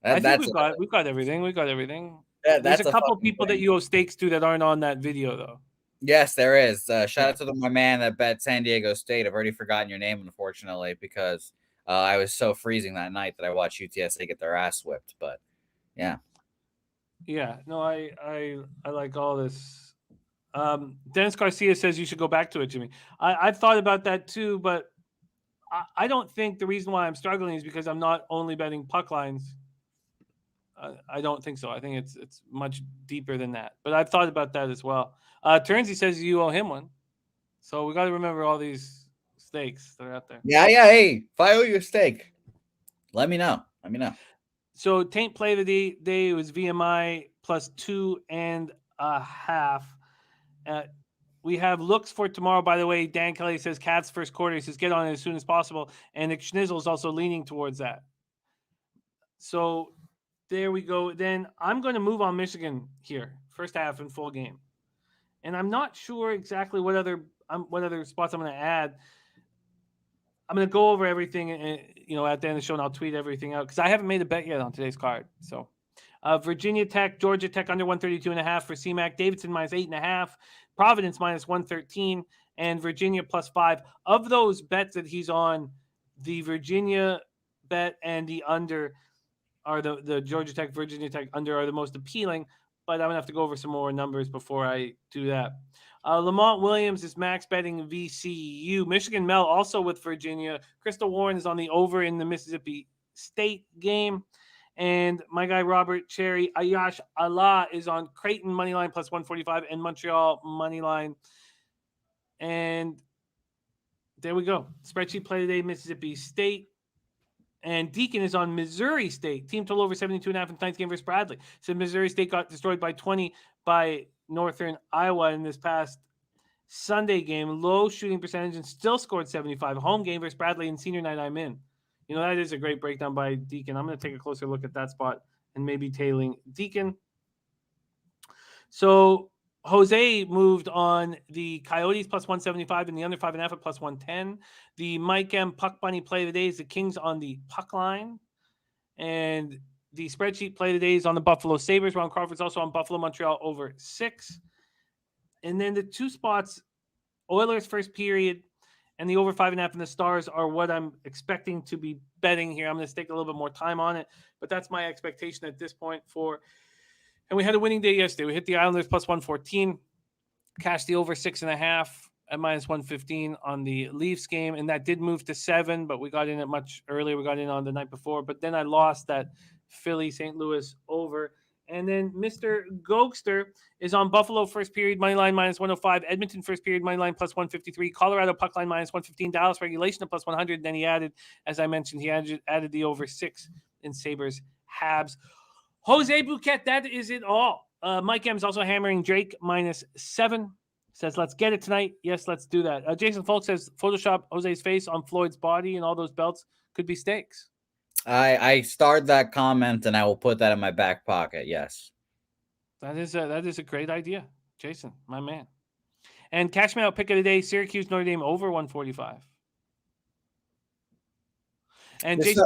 I think we've got everything. We got everything. There's a couple people that you owe stakes to that aren't on that video though. Yes, there is. Shout out to my man that bet San Diego State. I've already forgotten your name, unfortunately, because I was so freezing that night that I watched UTSA get their ass whipped. But yeah. No, I like all this. Dennis Garcia says you should go back to it, Jimmy. I've thought about that too, but I don't think the reason why I'm struggling is because I'm not only betting puck lines. I don't think so. I think it's much deeper than that. But I've thought about that as well. Turnsy says you owe him one. So we got to remember all these stakes that are out there. Yeah. Hey, if I owe you a stake, let me know. So Taint play of the day was VMI plus 2.5. We have looks for tomorrow, by the way. Dan Kelly says Cats first quarter. He says get on it as soon as possible. And Nick Schnizzle is also leaning towards that. So there we go. Then I'm going to move on Michigan here. First half and full game. And I'm not sure exactly what other spots I'm going to add. I'm going to go over everything, at the end of the show, and I'll tweet everything out because I haven't made a bet yet on today's card. So, Virginia Tech, Georgia Tech under 132.5 for CMAC. Davidson minus 8.5. Providence minus 113, and Virginia plus 5. Of those bets that he's on, the Virginia bet and the under are the Georgia Tech, Virginia Tech under are the most appealing. But I'm going to have to go over some more numbers before I do that. Lamont Williams is max betting VCU. Michigan Mel also with Virginia. Crystal Warren is on the over in the Mississippi State game. And my guy Robert Cherry Ayash Allah is on Creighton moneyline plus 145 and Montreal moneyline. And there we go. Spreadsheet play today, Mississippi State. And Deacon is on Missouri State. Team total over 72.5 in tonight's game versus Bradley. So Missouri State got destroyed by 20 by Northern Iowa in this past Sunday game. Low shooting percentage and still scored 75. Home game versus Bradley and senior night I'm in. That is a great breakdown by Deacon. I'm going to take a closer look at that spot and maybe tailing Deacon. So Jose moved on the Coyotes plus 175 and the under 5.5 at plus 110. The Mike M puck bunny play of the day is the Kings on the puck line. And the spreadsheet play of the day is on the Buffalo Sabres. Ron Crawford's also on Buffalo Montreal over 6. And then the two spots, Oilers first period and the over 5.5 and the Stars are what I'm expecting to be betting here. I'm going to take a little bit more time on it, but that's my expectation at this point and we had a winning day yesterday. We hit the Islanders plus 114, cashed the over 6.5 at minus 115 on the Leafs game. And that did move to 7, but we got in it much earlier. We got in on the night before, but then I lost that Philly St. Louis over. And then Mr. Gogster is on Buffalo first period money line minus 105, Edmonton first period money line plus 153, Colorado puck line minus 115, Dallas regulation at plus 100. And then he added, as I mentioned, he added the over 6 in Sabres Habs. Jose Bouquet, that is it all. Mike M is also hammering Drake minus 7. Says, let's get it tonight. Yes, let's do that. Jason Folk says, Photoshop Jose's face on Floyd's body and all those belts could be stakes. I starred that comment, and I will put that in my back pocket. Yes, that is a great idea, Jason, my man. And cash me out pick of the day: Syracuse Notre Dame over 145. And Jason,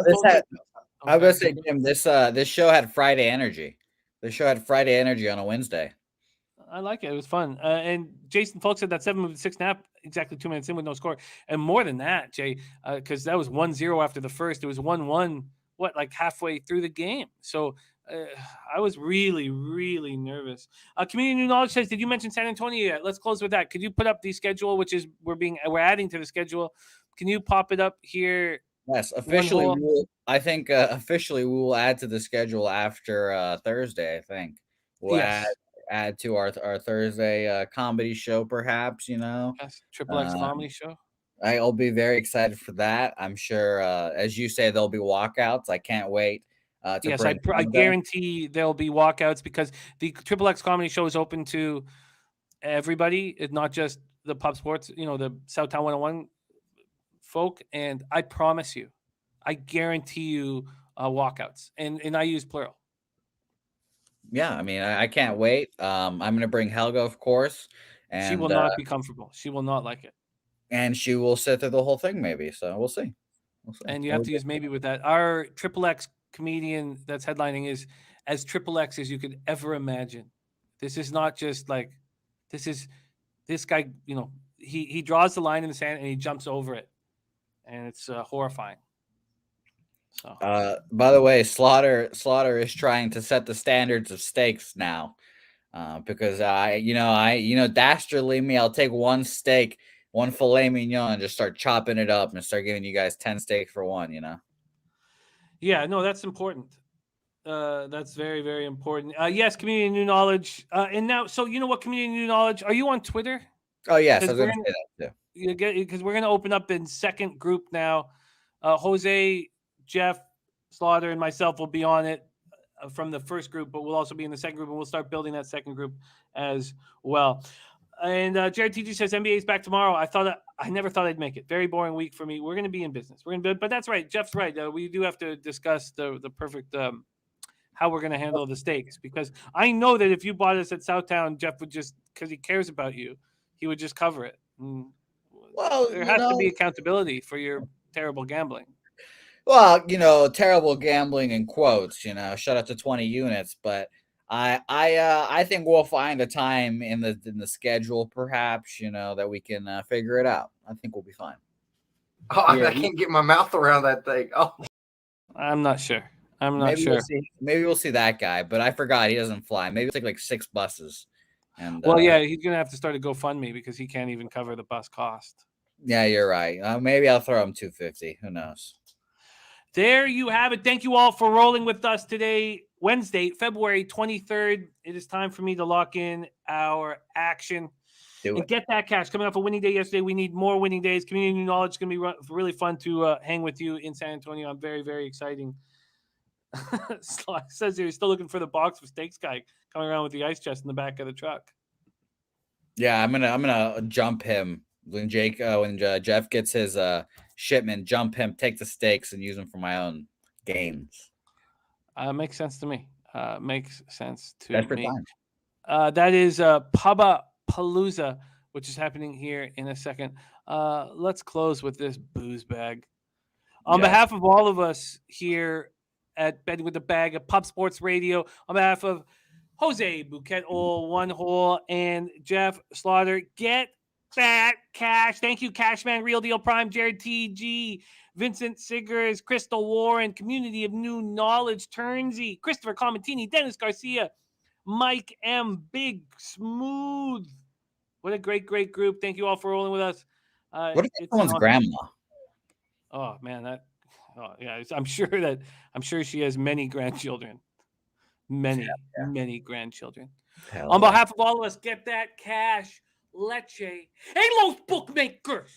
I was gonna say, Jim, this show had Friday energy. This show had Friday energy on a Wednesday. I like it. It was fun. And Jason Folk said that 7 moved to 6.5, exactly 2 minutes in with no score. And more than that, Jay, because that was 1-0 after the first. It was 1-1, like halfway through the game. So I was really, really nervous. Community New Knowledge says, did you mention San Antonio yet? Let's close with that. Could you put up the schedule, which is we're adding to the schedule? Can you pop it up here? Yes, officially, officially we will add to the schedule after Thursday. I think we'll add to our Thursday comedy show, perhaps. Yes, Triple X comedy show. I'll be very excited for that. I'm sure, as you say, there'll be walkouts. I can't wait. Yes, I guarantee there'll be walkouts because the Triple X comedy show is open to everybody. It's not just the Pub Sports, the Southtown 101 folk. And I promise you, I guarantee you walkouts. And I use plural. Yeah, I mean, I can't wait. I'm going to bring Helga, of course. And she will not be comfortable. She will not like it. And she will sit through the whole thing, maybe. So we'll see. And you have to use maybe with that. Our Triple X comedian that's headlining is as Triple X as you could ever imagine. This is not just like, this guy, he draws the line in the sand and he jumps over it. And it's horrifying. So, by the way, Slaughter is trying to set the standards of steaks now, because dastardly me, I'll take one steak, one filet mignon, and just start chopping it up and start giving you guys 10 steaks for one. Yeah, no, that's important. That's very, very important. Yes, community new knowledge. And now, so you know what, community new knowledge? Are you on Twitter? Oh yes, I was going to say that too. Because we're going to open up in second group now. Jose, Jeff, Slaughter, and myself will be on it from the first group, but we'll also be in the second group, and we'll start building that second group as well. And Jared TG says NBA is back tomorrow. I never thought I'd make it. Very boring week for me. We're going to be in business. But that's right. Jeff's right. We do have to discuss the perfect how we're going to handle the stakes, because I know that if you bought us at Southtown, Jeff would just, because he cares about you, he would just cover it. Well, there has to be accountability for your terrible gambling. Well, terrible gambling in quotes. Shut up to 20 units, but I think we'll find a time in the schedule, perhaps, that we can figure it out. I think we'll be fine. Oh, I can't get my mouth around that thing. Oh, I'm not sure. Sure. Maybe we'll see that guy, but I forgot he doesn't fly. Maybe we'll take like 6 buses. And he's gonna have to start a GoFundMe because he can't even cover the bus cost. Yeah, you're right. Maybe I'll throw him $250. Who knows? There you have it. Thank you all for rolling with us today, Wednesday, February 23rd. It is time for me to lock in our action and get that cash. Coming off a winning day yesterday, we need more winning days. Community New Knowledge is going to be really fun to hang with you in San Antonio. I'm very, very exciting. Says he's still looking for the box of steaks guy coming around with the ice chest in the back of the truck. Yeah, I'm gonna jump him when Jeff gets his shipment. Jump him, take the steaks, and use them for my own gains. Makes sense to me. Makes sense to That's me. That is Pubba Palooza, which is happening here in a second. Let's close with this booze bag. On behalf of all of us here at Betting with the Bag of Pub Sports Radio, on behalf of Jose Bouquet, One Hole, and Jeff Slaughter, get that cash. Thank you, Cashman, Real Deal Prime, Jared TG, Vincent Siggers, Crystal Warren, Community of New Knowledge, Turnsey, Christopher Comentini, Dennis Garcia, Mike M, Big Smooth. What a great, great group. Thank you all for rolling with us. What if someone's grandma? Oh man, I'm sure she has many grandchildren. Many grandchildren. On behalf of all of us, get that cash. Leche. Hey, los bookmakers.